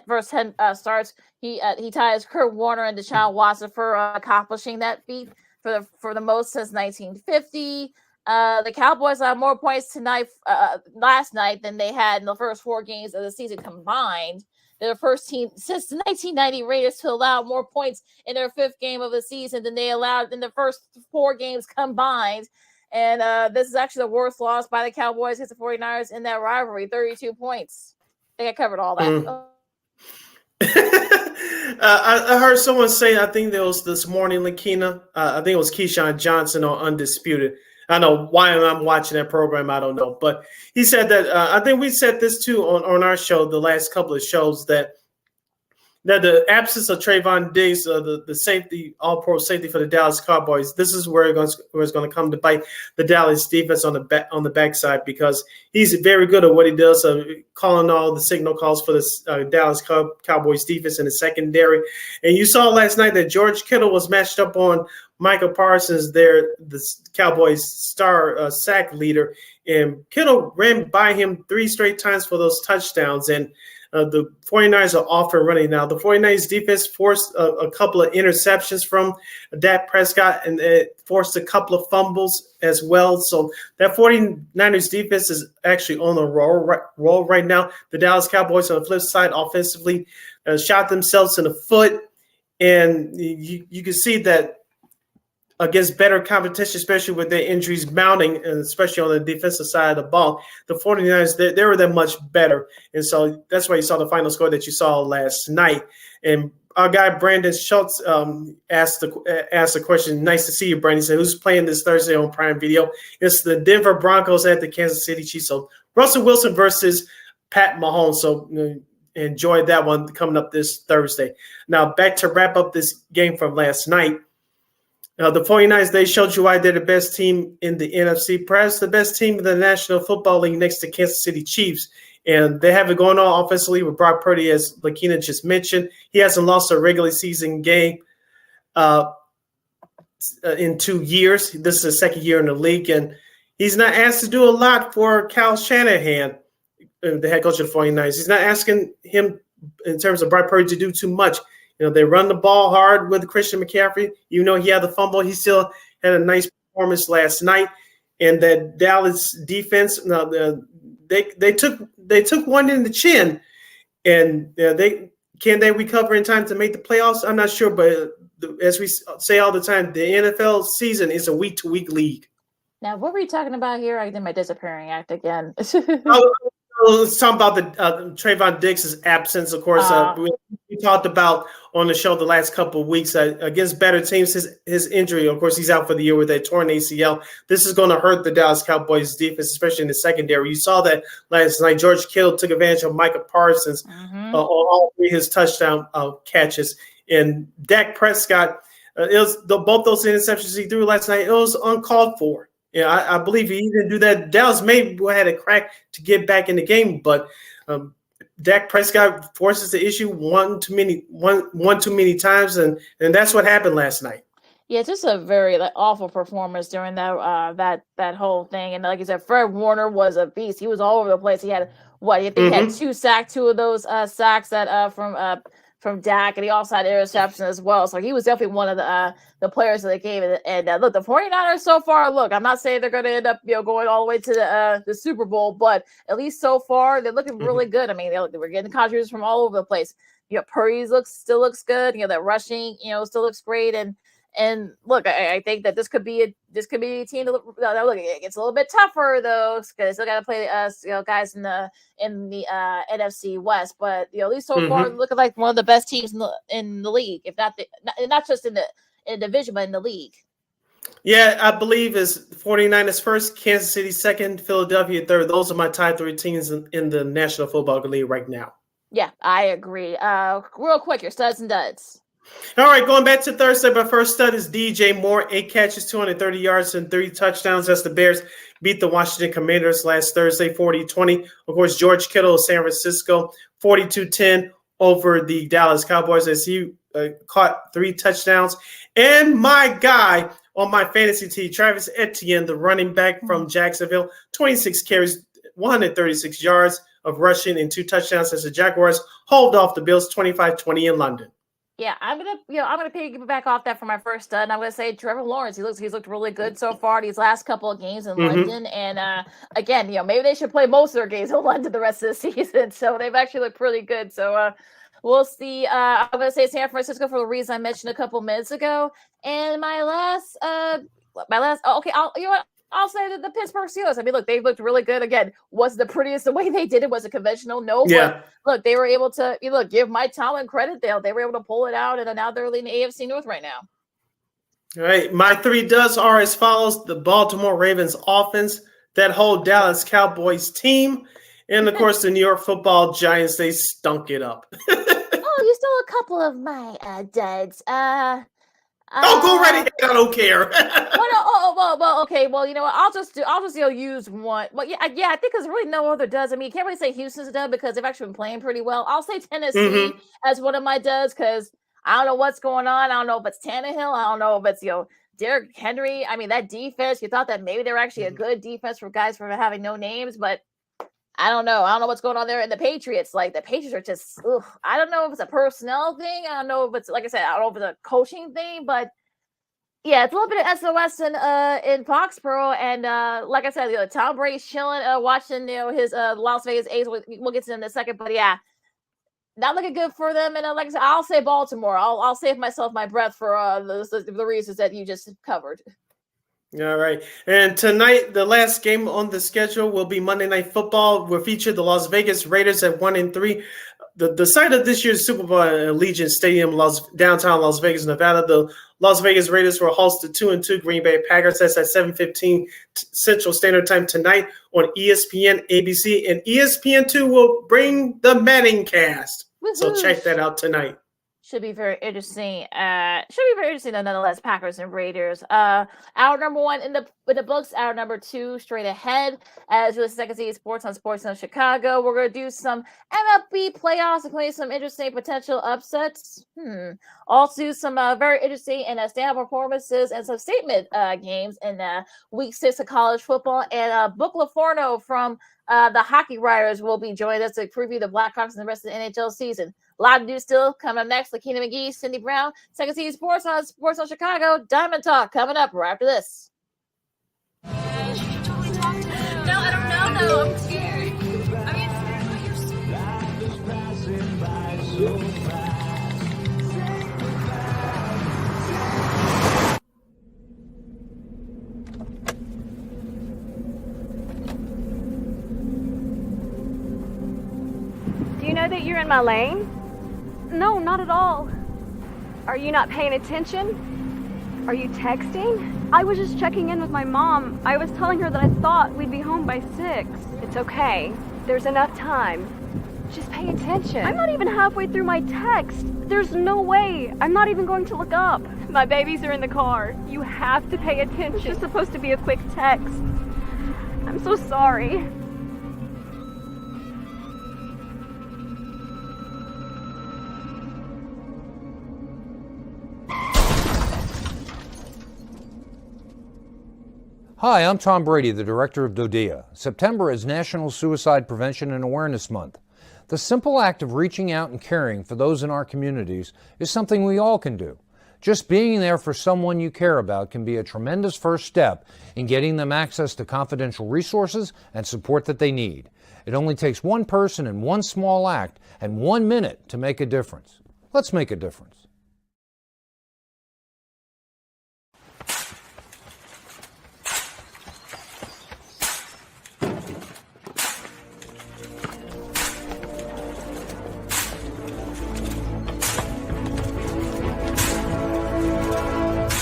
first 10 starts. He ties Kurt Warner and Deshaun Watson for accomplishing that feat for the most since 1950. The Cowboys had more points last night than they had in the first 4 games of the season combined. They're the first team since the 1990 Raiders to allow more points in their 5th game of the season than they allowed in the first 4 games combined. And this is actually the worst loss by the Cowboys against the 49ers in that rivalry, 32 points. I think I covered all that. I heard someone say, I think there was this morning, Lakeena, I think it was Keyshawn Johnson on Undisputed. I know why I'm watching that program, I don't know. But he said that, I think we said this too on our show, the last couple of shows, that the absence of Trayvon Diggs, the safety, all-pro safety for the Dallas Cowboys, this is where it's going to come to bite the Dallas defense on the backside, because he's very good at what he does, calling all the signal calls for the Dallas Cowboys defense in the secondary. And you saw last night that George Kittle was matched up on Michael Parsons, the Cowboys star sack leader, and Kittle ran by him 3 straight times for those touchdowns. And The 49ers are off and running now. The 49ers defense forced a couple of interceptions from Dak Prescott, and it forced a couple of fumbles as well. So that 49ers defense is actually on a roll right now. The Dallas Cowboys on the flip side offensively shot themselves in the foot, and you can see that against better competition, especially with their injuries mounting, and especially on the defensive side of the ball, the 49ers, they were that much better. And so that's why you saw the final score that you saw last night. And our guy, Brandon Schultz, asked the question, nice to see you, Brandon. He said, who's playing this Thursday on Prime Video? It's the Denver Broncos at the Kansas City Chiefs. So Russell Wilson versus Pat Mahomes. So enjoy that one coming up this Thursday. Now, back to wrap up this game from last night. The 49ers, they showed you why they're the best team in the NFC, perhaps the best team in the National Football League next to Kansas City Chiefs. And they have it going on offensively with Brock Purdy, as Lakeena just mentioned. He hasn't lost a regular season game in 2 years. This is his second year in the league, and he's not asked to do a lot for Kyle Shanahan, the head coach of the 49ers. He's not asking him, in terms of Brock Purdy, to do too much. They run the ball hard with Christian McCaffrey. Even though he had the fumble, he still had a nice performance last night. And that Dallas defense, they took one in the chin, and can they recover in time to make the playoffs? I'm not sure, but as we say all the time, the NFL season is a week-to-week league. Now, what were you talking about here? I did my disappearing act again. Let's talk about the Trayvon Diggs' absence. Of course, we talked about on the show the last couple of weeks against better teams. His injury, of course, he's out for the year with that torn ACL. This is going to hurt the Dallas Cowboys defense, especially in the secondary. You saw that last night. George Kittle took advantage of Micah Parsons on all three of his touchdown catches. And Dak Prescott, both those interceptions he threw last night, it was uncalled for. Yeah, I believe he didn't do that. Dallas may have had a crack to get back in the game, but Dak Prescott forces the issue one too many times, and that's what happened last night. Yeah, just a very awful performance during that whole thing. And like you said, Fred Warner was a beast. He was all over the place. He had he had 2 sacks, 2 of those sacks that from Dak, and he also had interception as well. So he was definitely one of the players of the game. And look, the 49ers so far, look, I'm not saying they're going to end up going all the way to the Super Bowl, but at least so far they're looking really good. I mean, they were getting contributions from all over the place. Purdy still looks good. That rushing, still looks great. And look, I think that this could be a team. Look, it gets a little bit tougher though, because they still got to play guys in the NFC West. But at least so far, looking like one of the best teams in the league, if not just in the division, but in the league. Yeah, I believe is 49ers first, Kansas City second, Philadelphia third. Those are my top 3 teams in the National Football League right now. Yeah, I agree. Real quick, your studs and duds. All right, going back to Thursday, my first stud is DJ Moore, 8 catches, 230 yards, and 3 touchdowns as the Bears beat the Washington Commanders last Thursday, 40-20. Of course, George Kittle of San Francisco, 42-10 over the Dallas Cowboys as he caught 3 touchdowns. And my guy on my fantasy team, Travis Etienne, the running back from Jacksonville, 26 carries, 136 yards of rushing and 2 touchdowns as the Jaguars hold off the Bills 25-20 in London. Yeah, I'm gonna piggyback off that for my first stud. And I'm gonna say Trevor Lawrence. He's looked really good so far these last couple of games in London. And again, maybe they should play most of their games in London the rest of the season. So they've actually looked pretty good. So we'll see. I'm gonna say San Francisco for the reason I mentioned a couple minutes ago. And my last. Okay, I'll say that the Pittsburgh Steelers. I mean, look, they've looked really good. Again, was the prettiest the way they did it? Was it conventional? No. Yeah. But look, they were able to give Mike Tomlin credit. They were able to pull it out, and now they're leading the AFC North right now. All right, my 3 duds are as follows: the Baltimore Ravens offense, that whole Dallas Cowboys team, and of course the New York Football Giants. They stunk it up. You stole a couple of my duds. Go right ahead. I don't care. Well, okay. Well, you know what? I'll just use one. Well, yeah. I think there's really no other duds. I mean, you can't really say Houston's a dud because they've actually been playing pretty well. I'll say Tennessee as one of my duds because I don't know what's going on. I don't know if it's Tannehill. I don't know if it's Derrick Henry. I mean, that defense. You thought that maybe they're actually a good defense for guys for having no names, but I don't know. I don't know what's going on there in the Patriots. Like the Patriots are just, ugh, I don't know if it's a personnel thing. I don't know if it's, like I said, I don't know if it's a coaching thing, but yeah, it's a little bit of SOS in Foxborough. And like I said, Tom Brady's chilling, watching his Las Vegas A's. We'll get to them in a second, but yeah, not looking good for them. And like I said, I'll say Baltimore. I'll save myself my breath for the reasons that you just covered. All right. And tonight, the last game on the schedule will be Monday Night Football. We'll feature the Las Vegas Raiders at 1-3. The site of this year's Super Bowl at Allegiant Stadium, downtown Las Vegas, Nevada. The Las Vegas Raiders will host the 2-2 Green Bay Packers. That's at 7:15 Central Standard Time tonight on ESPN, ABC, and ESPN2 will bring the Manning cast. Woo-hoo. So check that out tonight. Should be very interesting. Nonetheless. Packers and Raiders. Hour number 1 in the books. Hour number 2 straight ahead. As you're listening to Second City Sports on Chicago, we're gonna do some MLB playoffs, including some interesting potential upsets. Also do some very interesting and standout performances and some statement games in Week 6 of college football. And Book Laforno from the Hockey Writers will be joining us to preview the Blackhawks and the rest of the NHL season. A lot to do still. Coming up next, Lakeena McGee, Sidney Brown, Second City Sports on Chicago. Diamond Talk coming up right after this. No, I don't know though. I'm scared. I mean, Do you know that you're in my lane? No, not at all. Are you not paying attention? Are you texting? I was just checking in with my mom. I was telling her that I thought we'd be home by 6. It's okay. There's enough time. Just pay attention. I'm not even halfway through my text. There's no way. I'm not even going to look up. My babies are in the car. You have to pay attention. It's just supposed to be a quick text. I'm so sorry. Hi, I'm Tom Brady, the director of DODEA. September is National Suicide Prevention and Awareness Month. The simple act of reaching out and caring for those in our communities is something we all can do. Just being there for someone you care about can be a tremendous first step in getting them access to confidential resources and support that they need. It only takes one person and one small act and 1 minute to make a difference. Let's make a difference.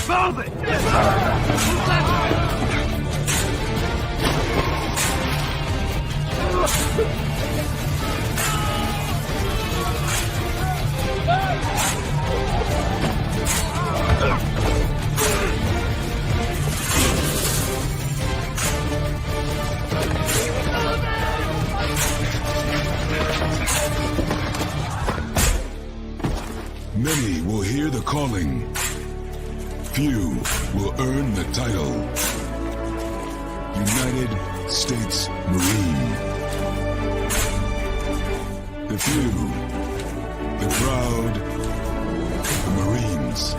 Move it! Many will hear the calling. Few will earn the title. United States Marine. The few, the proud, the Marines.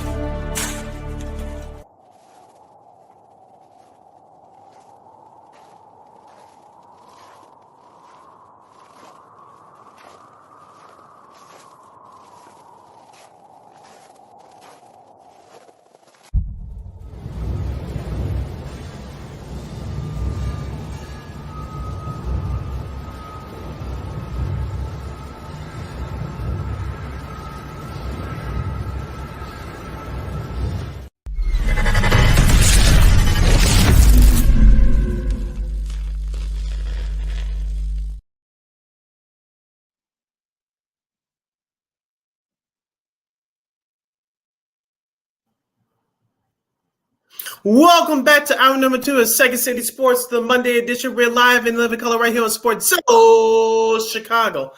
Welcome back to hour number 2 of Second City Sports, the Monday edition. We're live in living color right here on Sports Zone Chicago.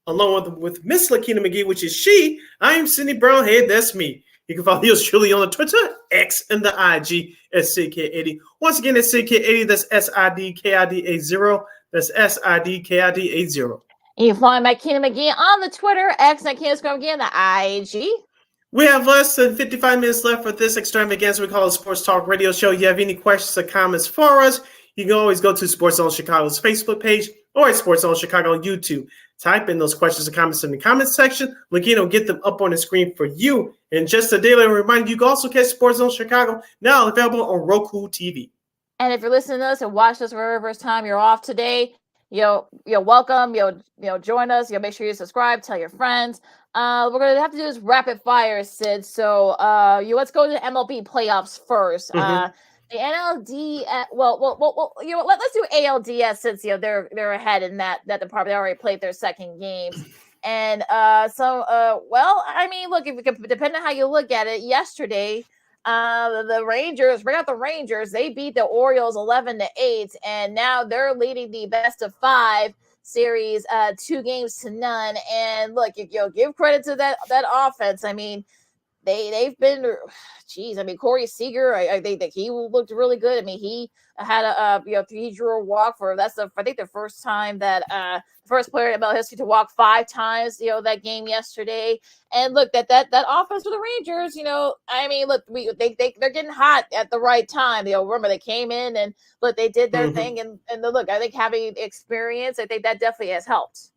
Along with Miss Lakeena McGee, which is she, I am Sidney Brown. Hey, that's me. You can follow yours truly on the Twitter, X, and the IG at SidK80. Once again, it's SidK80. That's SidKID80. That's SIDKID80. You can find Lakeena McGee on the Twitter, X, Lakeena McGee on the IG. We have less than 55 minutes left for this extravaganza we call a Sports Talk Radio Show. You have any questions or comments for us, you can always go to Sports Zone Chicago's Facebook page or at Sports Zone Chicago on YouTube. Type in those questions or comments in the comments section. Lakeena will get them up on the screen for you. And just a daily reminder, you can also catch Sports Zone Chicago now available on Roku TV. And if you're listening to us and watch us for the very first time, you're off today. You're welcome. Join us. Make sure you subscribe. Tell your friends. We're gonna have to do this rapid fire, Sid. So let's go to the MLB playoffs first. The NLD, let's do ALDS since they're ahead in that department. They already played their second games, and look, if we could, depending on how you look at it, yesterday. The Rangers, bring out the Rangers. They beat the Orioles 11-8, and now they're leading the best of 5 series, 2-0. And look, give credit to that offense. I mean, they've been, Corey Seager, I think that he looked really good. I mean, he had he drew a walk I think the first time that first player in MLB history to walk 5 times, that game yesterday. And look, that offense for the Rangers, they're getting hot at the right time. Remember they came in and look, they did their thing, and look, I think having experience, I think that definitely has helped.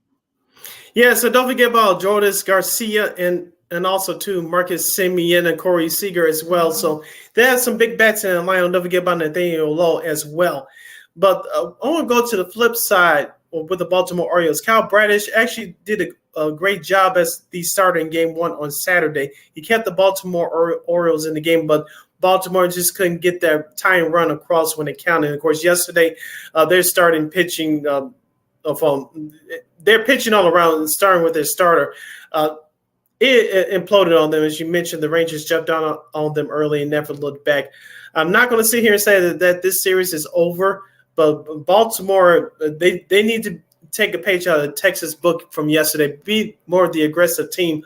Yeah, so don't forget about Jordis Garcia and also too Marcus Semien and Corey Seager as well. So they have some big bats in the line. Don't forget about Nathaniel Lowe as well. But I want to go to the flip side with the Baltimore Orioles. Kyle Bradish actually did a great job as the starter in Game 1 on Saturday. He kept the Baltimore Orioles in the game, but Baltimore just couldn't get their tying run across when it counted. And of course, yesterday they're starting pitching. They're pitching all around, starting with their starter. It imploded on them. As you mentioned, the Rangers jumped on them early and never looked back. I'm not going to sit here and say that this series is over, but Baltimore, they need to take a page out of Texas book from yesterday, be more of the aggressive team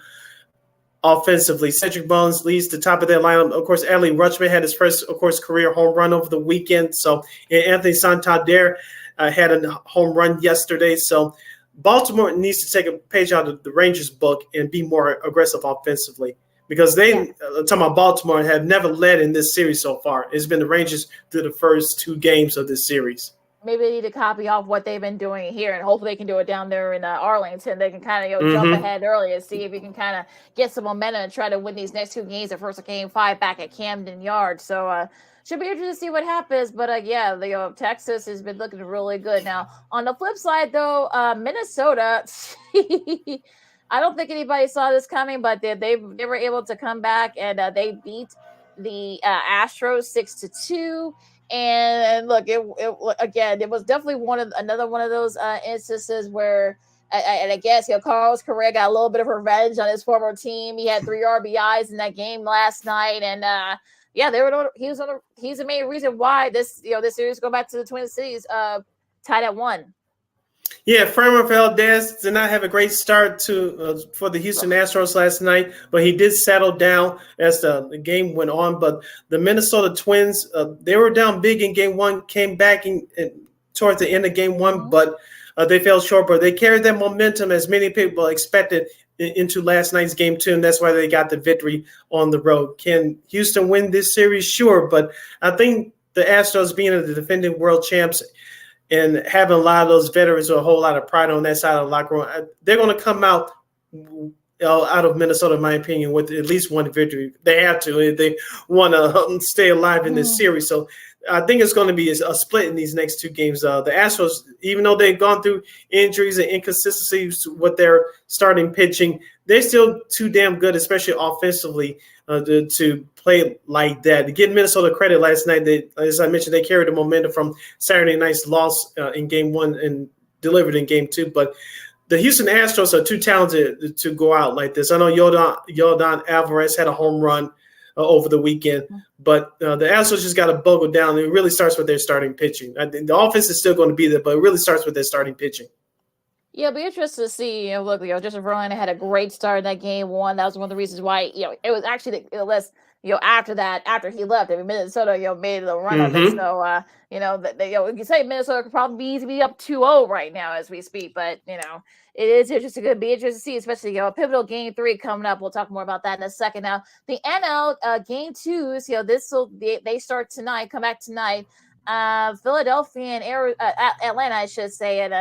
offensively. Cedric Bones leads the top of their lineup. Of course, Adley Rutschman had his first, career home run over the weekend. So Anthony Santander had a home run yesterday. So Baltimore needs to take a page out of the Rangers book and be more aggressive offensively, because talking about Baltimore, have never led in this series so far. It's been the Rangers through the first 2 games of this series. Maybe they need to copy off what they've been doing here, and hopefully they can do it down there in Arlington. They can kind of jump ahead early and see if you can kind of get some momentum and try to win these next 2 games. The first Game 5 back at Camden Yards. So should be interesting to see what happens. But Texas has been looking really good. Now on the flip side, though, Minnesota. I don't think anybody saw this coming, but they were able to come back and they beat the Astros 6-2. And look, it was definitely another one of those instances where, and I guess Carlos Correa got a little bit of revenge on his former team. He had 3 RBIs in that game last night, and he's the main reason why this series go back to the Twin Cities tied at 1. Yeah, Framber Valdez did not have a great start for the Houston Astros last night, but he did settle down as the game went on. But the Minnesota Twins, they were down big in Game 1, came back towards the end of Game 1, but they fell short. But they carried that momentum, as many people expected, into last night's Game 2, and that's why they got the victory on the road. Can Houston win this series? Sure, but I think the Astros, being the defending world champs, and having a lot of those veterans with a whole lot of pride on that side of the locker room, they're going to come out of Minnesota, in my opinion, with at least one victory. They have to if they want to stay alive in this series. So I think it's going to be a split in these next 2 games. The Astros, even though they've gone through injuries and inconsistencies with their starting pitching, they're still too damn good, especially offensively, to play like that. To give Minnesota credit last night, as I mentioned, they carried the momentum from Saturday night's loss in Game 1 and delivered in Game 2. But the Houston Astros are too talented to go out like this. I know Yordan Alvarez had a home run over the weekend, but the Astros just got to buckle down. It really starts with their starting pitching. I think the offense is still going to be there, but it really starts with their starting pitching. Yeah, it'll be interesting to see. Justin Verlander had a great start in that Game 1. That was one of the reasons why it was actually after he left, Minnesota, made the run of it. So, you can say Minnesota could probably be up 2-0 right now as we speak, but it is interesting. Going to be interesting to see, especially a pivotal game 3 coming up. We'll talk more about that in a second. Now, the NL game 2s, they start tonight. Come back tonight. Philadelphia and Atlanta, I should say, and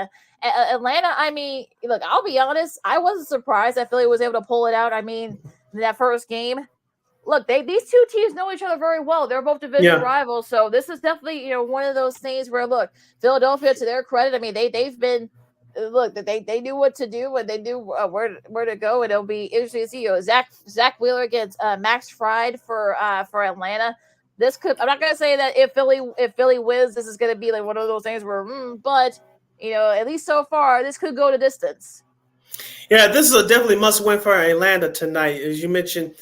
Atlanta. I mean, look, I'll be honest. I wasn't surprised that Philly was able to pull it out. I mean, in that first game. Look, these two teams know each other very well. They're both division rivals, so this is definitely one of those things where, look, Philadelphia, to their credit, I mean they've been they knew what to do and they knew where to go, and it'll be interesting to see Zach Wheeler against Max Fried for Atlanta. I'm not gonna say that if Philly wins, this is gonna be like one of those things where, but at least so far, this could go the distance. Yeah, this is a definitely must win for Atlanta tonight, as you mentioned.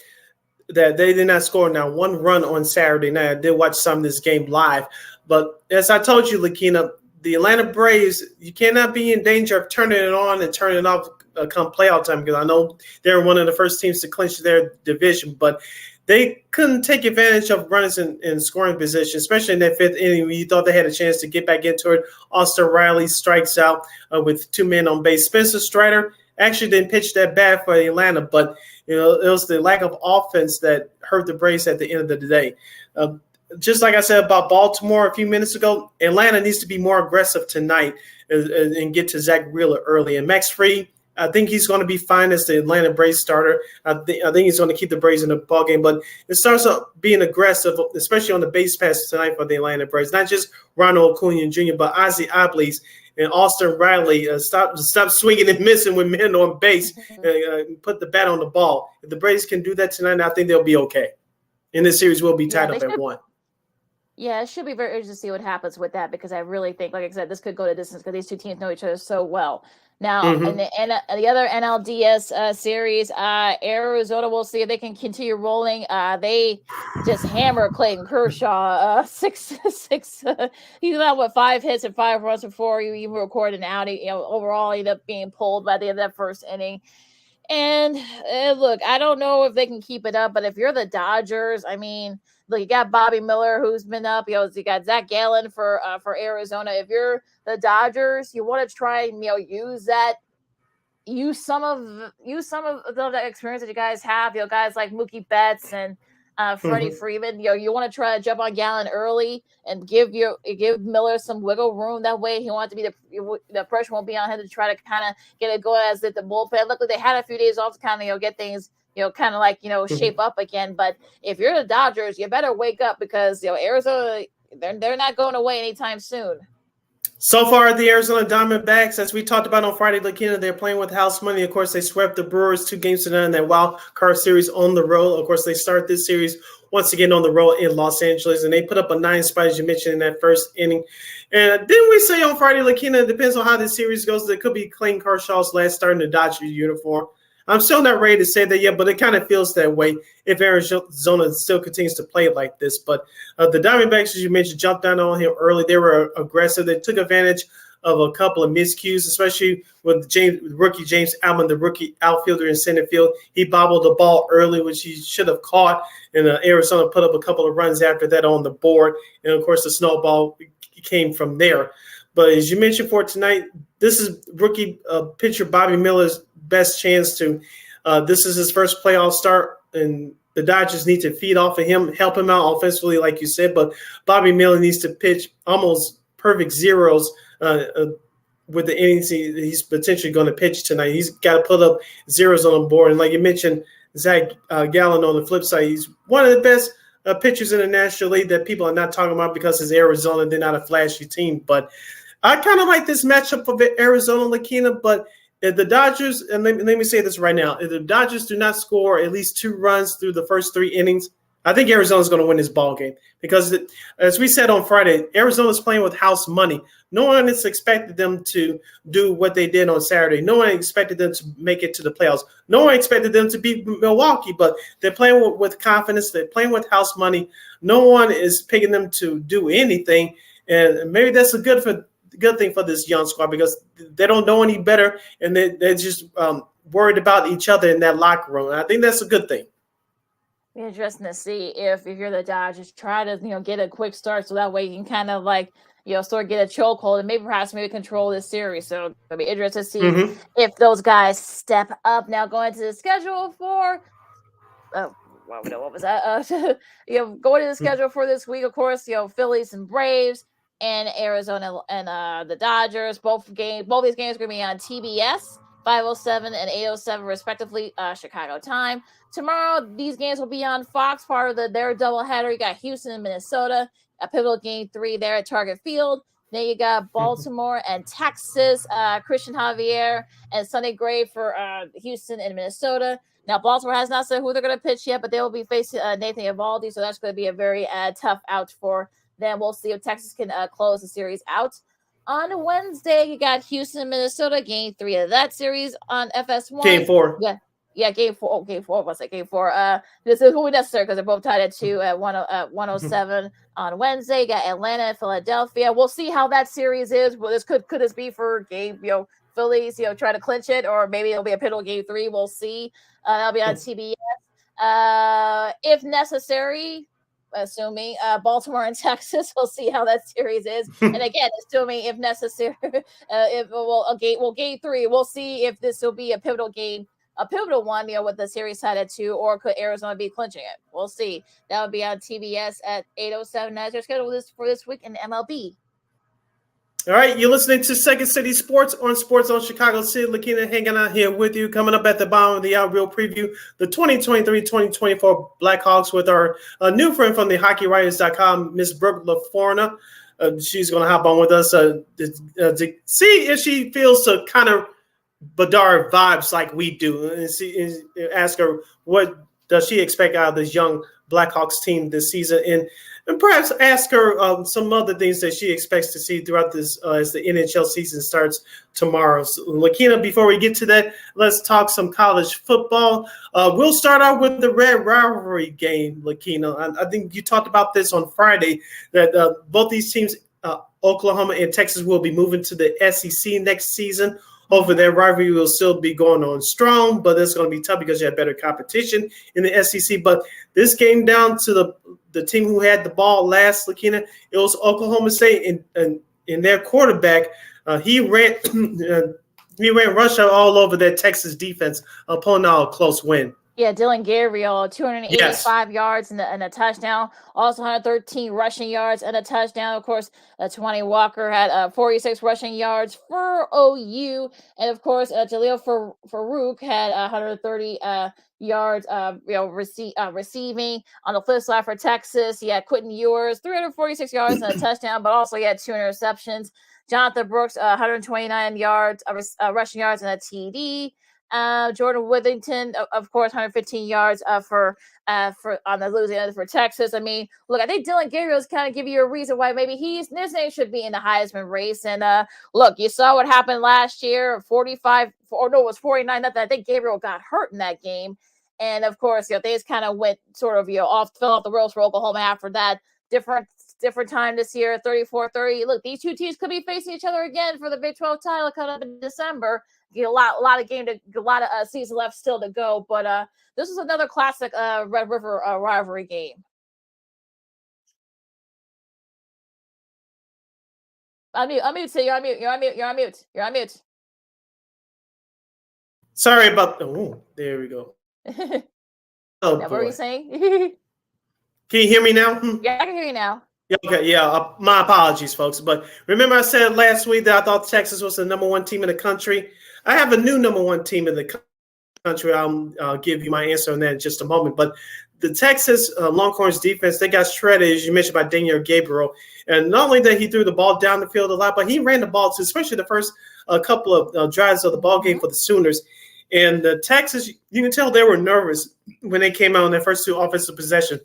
That they did not score now one run on Saturday night. I did watch some of this game live. But as I told you, Lakeena, the Atlanta Braves, you cannot be in danger of turning it on and turning it off come playoff time, because I know they're one of the first teams to clinch their division. But they couldn't take advantage of runners in scoring position, especially in that 5th inning when you thought they had a chance to get back into it. Austin Riley strikes out with 2 men on base. Spencer Strider actually didn't pitch that bad for Atlanta, but it was the lack of offense that hurt the Braves at the end of the day. Just like I said about Baltimore a few minutes ago, Atlanta needs to be more aggressive tonight and get to Zach Wheeler early. And Max Fried, I think he's going to be fine as the Atlanta Braves starter. I think he's going to keep the Braves in the ballgame. But it starts up being aggressive, especially on the base pass tonight for the Atlanta Braves. Not just Ronald Acuna Jr., but Ozzie Albies and Austin Riley. Stop swinging and missing with men on base. Put the bat on the ball. If the Braves can do that tonight, I think they'll be okay. And this series will be tied up at 1. Yeah, it should be very interesting to see what happens with that, because I really think, like I said, this could go to distance because these two teams know each other so well. Now, in the other NLDS series, Arizona, we'll see if they can continue rolling. They just hammered Clayton Kershaw 6-6. He's got 5 hits and 5 runs before you even recorded an outing. Overall, he ended up being pulled by the end of that first inning. And look, I don't know if they can keep it up, but if you're the Dodgers, I mean, look, you got Bobby Miller, who's been up. You got Zach Gallen for Arizona. If you're the Dodgers, you want to try and use some of the experience that you guys have. Guys like Mookie Betts and Freddie Freeman. You want to try to jump on Gallen early and give Miller some wiggle room. That way, he wants to be the pressure won't be on him to try to kind of get it going as the bullpen. Luckily, they had a few days off to kind of get things shape up again. But if you're the Dodgers, you better wake up, because Arizona, they're not going away anytime soon. So far, the Arizona Diamondbacks, as we talked about on Friday, Lakeena, they're playing with house money. Of course, they swept the Brewers 2-0 in that wild card series on the road. Of course, they start this series once again on the road in Los Angeles, and they put up a 9 spot, as you mentioned, in that first inning. And didn't we say on Friday, Lakeena, it depends on how this series goes, it could be Clayton Kershaw's last start in the Dodgers uniform. I'm still not ready to say that yet, but it kind of feels that way if Arizona still continues to play it like this. But the Diamondbacks, as you mentioned, jumped down on him early. They were aggressive. They took advantage of a couple of miscues, especially with rookie James Allen, the rookie outfielder in center field. He bobbled the ball early, which he should have caught, and Arizona put up a couple of runs after that on the board. And, of course, the snowball came from there. But as you mentioned for tonight, this is rookie pitcher Bobby Miller's best chance to this is his first playoff start, and the Dodgers need to feed off of him, help him out offensively, like you said. But Bobby Miller needs to pitch almost perfect zeros with the innings he's potentially going to pitch tonight. He's got to put up zeros on the board. And like you mentioned, Zach Gallen on the flip side, he's one of the best pitchers in the National League that people are not talking about because it's Arizona. They're not a flashy team. But I kind of like this matchup for Arizona, Lakeena, but if the Dodgers, and let me say this right now, if the Dodgers do not score at least 2 runs through the first 3 innings, I think Arizona's going to win this ball game because, as we said on Friday, Arizona's playing with house money. No one has expected them to do what they did on Saturday. No one expected them to make it to the playoffs. No one expected them to beat Milwaukee, but they're playing with confidence. They're playing with house money. No one is picking them to do anything, and maybe that's a good thing for this young squad because they don't know any better, and they're just worried about each other in that locker room. And I think that's a good thing. Be interesting to see if you're the Dodgers, try to get a quick start so that way you can kind of like sort of get a chokehold and perhaps control this series. So it'll be interesting to see if those guys step up. Now going to the schedule for what was that? Going to the schedule for this week, of course, Phillies and Braves and Arizona and the Dodgers. Both these games are going to be on TBS. 5:07 and 8:07 respectively, Chicago time. Tomorrow, these games will be on Fox, part of their doubleheader. You got Houston and Minnesota, a pivotal game 3 there at Target Field. Then you got Baltimore and Texas, Christian Javier and Sonny Gray for Houston and Minnesota. Now, Baltimore has not said who they're going to pitch yet, but they will be facing Nathan Eovaldi, so that's going to be a very tough out for them. We'll see if Texas can close the series out. On Wednesday, you got Houston, Minnesota, game 3 of that series on FS1. Game 4. Yeah, game 4. Oh, game 4. What's it? Game 4. This is who necessary because they're both tied at 2 at 107 on Wednesday. You got Atlanta and Philadelphia. We'll see how that series is. Well, could this be for game, Phillies, try to clinch it, or maybe it'll be a pivotal game 3. We'll see. That'll be on TBS. If necessary, assuming Baltimore and Texas, we'll see how that series is. And again, assuming if necessary, game 3, we'll see if this will be a pivotal game, a pivotal one, with the series tied at 2, or could Arizona be clinching it? We'll see. That would be on TBS at 8:07 as your schedule for this week in MLB. All right, you're listening to Second City Sports on Sports on Chicago. Sid Lakeena hanging out here with you. Coming up at the bottom of the hour, we'll preview the 2023-2024 Blackhawks with our new friend from the HockeyWriters.com, Miss Brooke LaForna. She's going to hop on with us to see if she feels the kind of Bedard vibes like we do, and ask her what does she expect out of this young Blackhawks team this season, and perhaps ask her some other things that she expects to see throughout this as the NHL season starts tomorrow. So, Lakeena, before we get to that, let's talk some college football. We'll start out with the Red Rivalry game, Lakeena. I think you talked about this on Friday, that both these teams, Oklahoma and Texas, will be moving to the SEC next season. Hopefully their rivalry will still be going on strong, but it's going to be tough because you have better competition in the SEC. But this came down to the team who had the ball last, Lakeena. It was Oklahoma State, and their quarterback, he ran rush all over that Texas defense, pulling out a close win. Yeah, Dylan Gabriel, 285 yards and a touchdown. Also 113 rushing yards and a touchdown. Of course, 20 Walker had 46 rushing yards for OU. And, of course, Jaleel Farouk had 130 yards receiving. On the flip side for Texas, he had Quentin Ewers, 346 yards and a touchdown, but also he had 2 interceptions. Jonathan Brooks, 129 yards, rushing yards and a TD. Jordan Withington, of course, 115 yards for on the losing end for Texas. I mean, look, I think Dylan Gabriel's kind of give you a reason why maybe his name should be in the Heisman race. And look, you saw what happened last year, 45, or no, it was 49. Nothing. I think Gabriel got hurt in that game, and of course, things kind of went sort of fell off the rails for Oklahoma after that. Different time this year, 34-30. Look, these two teams could be facing each other again for the Big 12 title coming up in December. A lot of season left still to go, but this is another classic Red River rivalry game. Unmute. So you're on mute. Sorry about there we go. What were you saying? Can you hear me now? Yeah, I can hear you now. Okay, yeah. My apologies, folks. But remember I said last week that I thought Texas was the number 1 team in the country. I have a new number 1 team in the country. I'll give you my answer on that in just a moment. But the Texas Longhorns defense, they got shredded, as you mentioned, by Daniel Gabriel. And not only that he threw the ball down the field a lot, but he ran the ball too, especially the first couple of drives of the ball game for the Sooners. And the Texas, you can tell they were nervous when they came out on their first 2 offensive possessions.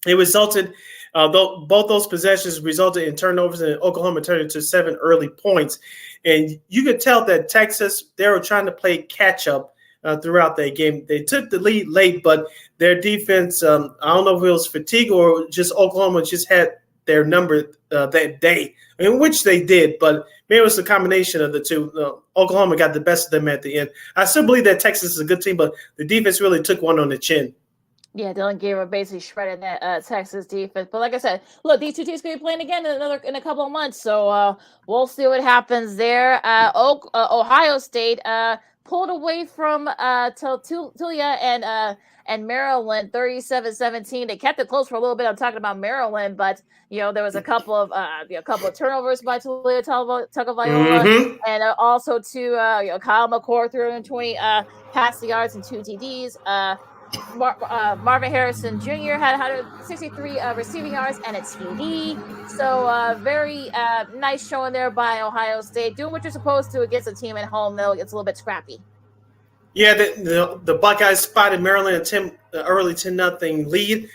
It resulted, both those possessions resulted in turnovers, and Oklahoma turned into 7 early points. And you could tell that Texas, they were trying to play catch up throughout that game. They took the lead late, but their defense, I don't know if it was fatigue or just Oklahoma just had their number that day, in which they did, but maybe it was a combination of the two. Oklahoma got the best of them at the end. I still believe that Texas is a good team, but the defense really took one on the chin. Yeah, Dylan Gabriel basically shredded that Texas defense. But like I said, look, these two teams could be playing again in a couple of months. So we'll see what happens there. Ohio State pulled away from Tulia and Maryland 37-17. They kept it close for a little bit. I'm talking about Maryland, but there was a couple of turnovers by Tulia Tagovailoa, and also Kyle McCord 320 passing yards and 2 TDs. Marvin Harrison Jr. had 163 receiving yards and a TD. So very nice showing there by Ohio State, doing what you're supposed to against a team at home, though it's a little bit scrappy. Yeah, the Buckeyes spotted Maryland early 10-0 lead.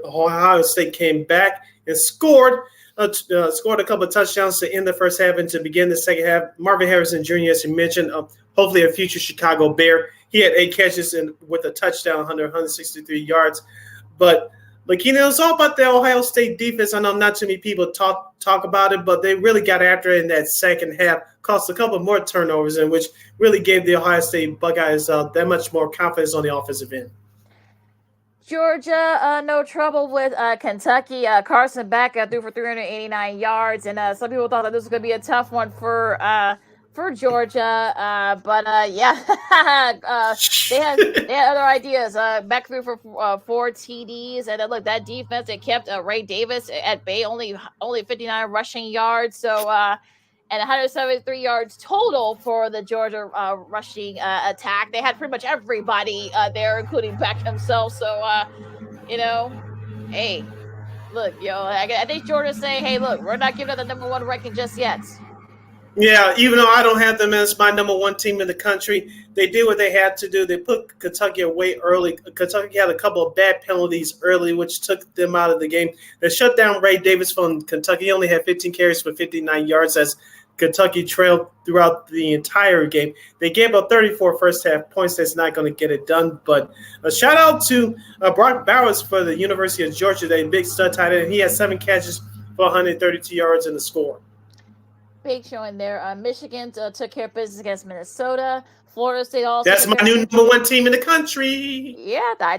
Ohio State came back and scored a couple of touchdowns to end the first half and to begin the second half. Marvin Harrison Jr., as you mentioned, hopefully a future Chicago Bear. He had 8 catches with a touchdown, 163 yards. But Lakeena, it's all about the Ohio State defense. I know not too many people talk about it, but they really got after it in that second half, caused a couple more turnovers, in which really gave the Ohio State Buckeyes that much more confidence on the offensive end. Georgia, no trouble with Kentucky. Carson Beck threw for 389 yards, and some people thought that this was going to be a tough one for Georgia, but they had other ideas. Beck threw for 4 TDs, and then look, that defense, they kept Ray Davis at bay, only 59 rushing yards. So and 173 yards total for the Georgia rushing attack. They had pretty much everybody there, including Beck himself. So, hey, look, I think Georgia's saying, hey, look, we're not giving up the number 1 ranking just yet. Yeah, even though I don't have them as my number 1 team in the country, they did what they had to do. They put Kentucky away early. Kentucky had a couple of bad penalties early, which took them out of the game. They shut down Ray Davis from Kentucky. He only had 15 carries for 59 yards as Kentucky trailed throughout the entire game. They gave up 34 first half points. That's not going to get it done. But a shout out to Brock Bowers for the University of Georgia, that big stud tight end. He had 7 catches for 132 yards in the score. Big showing there. Michigan took care of business against Minnesota. Florida State also. That's my new number 1 team in the country. Yeah, I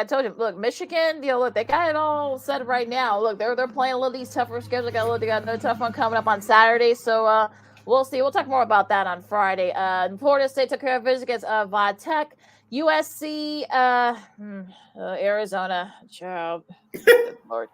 told you. Look, Michigan. Look, they got it all set right now. Look, they're playing a little of these tougher schedules. They got another tough one coming up on Saturday. So we'll see. We'll talk more about that on Friday. Florida State took care of business against Va Tech. USC, Arizona. Child, Lord.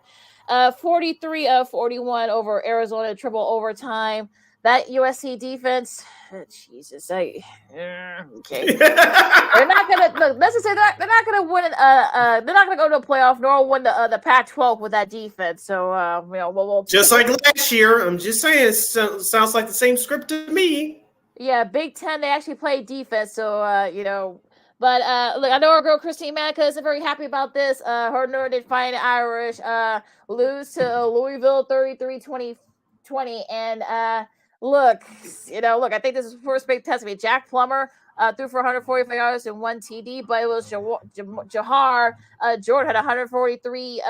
43-41 over Arizona, triple overtime. That USC defense, Jesus, okay. They're not gonna look. Let's just say they're not gonna win. They're not gonna go to a playoff nor win the Pac-12 with that defense. So we'll just like last year. I'm just saying, it sounds like the same script to me. Yeah, Big Ten, they actually play defense. So But look, I know our girl Christine Manica isn't very happy about this. Her Notre Dame Fighting Irish lose to Louisville 33-20, and look, I think this is the first big test. Jack Plummer threw for 145 yards and 1 TD, but it was Jahar Jordan had 143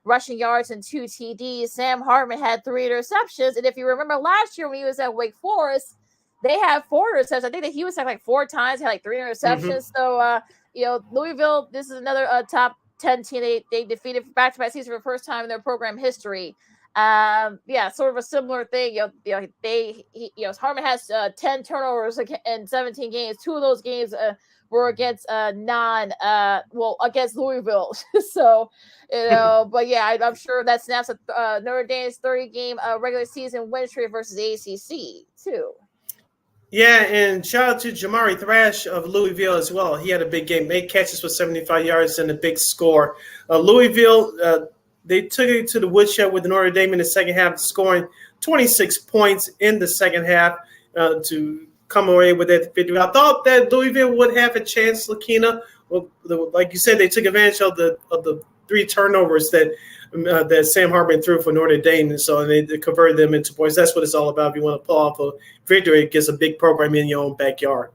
rushing yards and 2 TDs. Sam Hartman had 3 interceptions, and if you remember last year when he was at Wake Forest, they had 4 interceptions. I think that he was like 4 times, had 3 interceptions. So, Louisville, this is another top 10 team. They defeated back-to-back season for the first time in their program history. Sort of a similar thing. Hartman has 10 turnovers in 17 games. 2 of those games were against against Louisville. So, but yeah, I'm sure that snaps Notre Dame's 30-game regular season win streak versus the ACC too. Yeah, and shout out to Jamari Thrash of Louisville as well. He had a big game, 8 catches for 75 yards and a big score. Louisville, they took it to the woodshed with Notre Dame in the second half, scoring 26 points in the second half to come away with that 50. I thought that Louisville would have a chance, Lakeena. Well, like you said, they took advantage of the 3 turnovers that Sam Hartman threw for Notre Dame, and so they converted them into points. That's what it's all about. If you want to pull off a victory against a big program in your own backyard.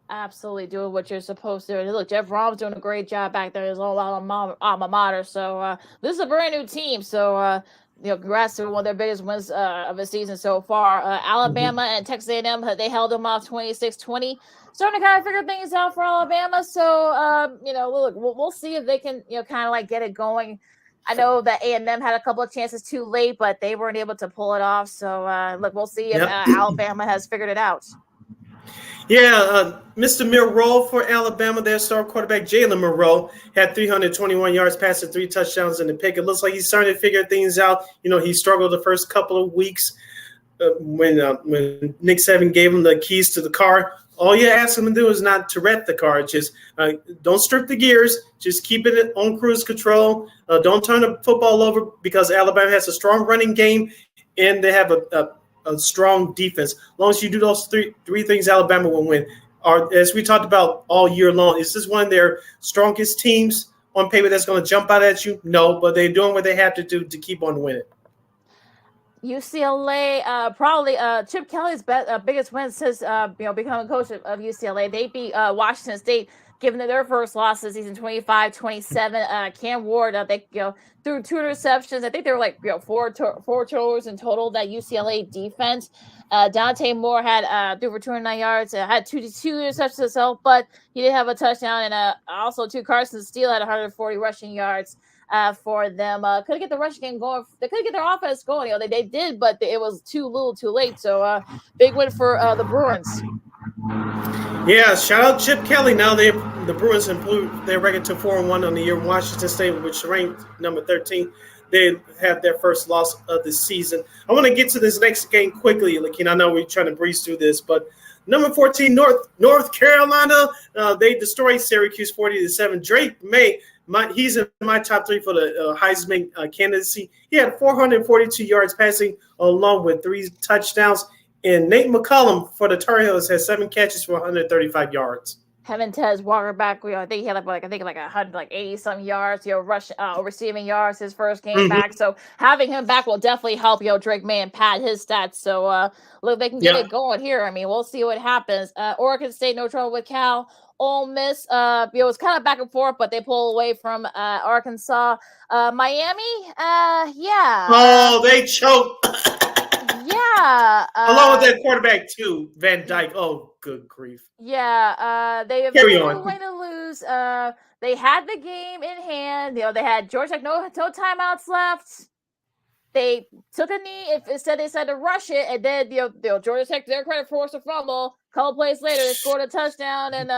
Absolutely doing what you're supposed to. And look, Jeff Rom's doing a great job back there. There's all alma mater. So this is a brand new team. So congrats to one of their biggest wins of the season so far. Alabama and Texas A&M, they held them off 26-20. Starting to kind of figure things out for Alabama. So, look, we'll see if they can, kind of like get it going. I know that A&M had a couple of chances too late, but they weren't able to pull it off. So, look, we'll see if Alabama has figured it out. Yeah, Mr. Monroe for Alabama, their star quarterback Jalen Monroe had 321 yards passing, 3 touchdowns in the pick. It looks like he's starting to figure things out. He struggled the first couple of weeks when Nick Saban gave him the keys to the car. All you ask him to do is not to wreck the car. Just don't strip the gears. Just keep it on cruise control. Don't turn the football over because Alabama has a strong running game and they have a strong defense. As long as you do those three things, Alabama will win. As we talked about all year long, is this one of their strongest teams on paper that's going to jump out at you? No, but they're doing what they have to do to keep on winning. UCLA, probably Chip Kelly's biggest win since becoming coach of UCLA. They beat Washington State, given their first loss this season, 25-27. Cam Ward, they threw 2 interceptions. I think there were like 4 turnovers in total. That UCLA defense. Dante Moore had threw for 209 yards. Had two interceptions himself, but he did have a touchdown, and also Carson Steele had 140 rushing yards. For them, couldn't get the rush game going. They couldn't get their offense going. They did, but it was too late. So big win for the Bruins. Yeah, shout out Chip Kelly. Now the Bruins improved their record to 4-1 on the year. Washington State, which ranked number 13, they have their first loss of the season. I want to get to this next game quickly, Lakeena. I know we're trying to breeze through this, but number 14, North Carolina, they destroyed Syracuse 40-7. Drake May. He's in my top 3 for the Heisman candidacy. He had 442 yards passing along with 3 touchdowns. And Nate McCollum for the Tar Heels has 7 catches for 135 yards. Having Tez Walker back, I think he had like 180 some yards, receiving yards his first game back. So having him back will definitely help Drake May and pad his stats. So look, they can get it going here. I mean, we'll see what happens. Oregon State, no trouble with Cal. Ole Miss, it was kind of back and forth, but they pull away from Arkansas. Miami, yeah. Oh, they choked. Yeah. Along with their quarterback, too, Van Dyke. Oh, good grief. Yeah. They have no way to lose. They had the game in hand. They had Georgia Tech, no timeouts left. They took a knee. Instead, they said to rush it, and then Georgia Tech, their credit, forced a fumble. A couple plays later, they scored a touchdown, and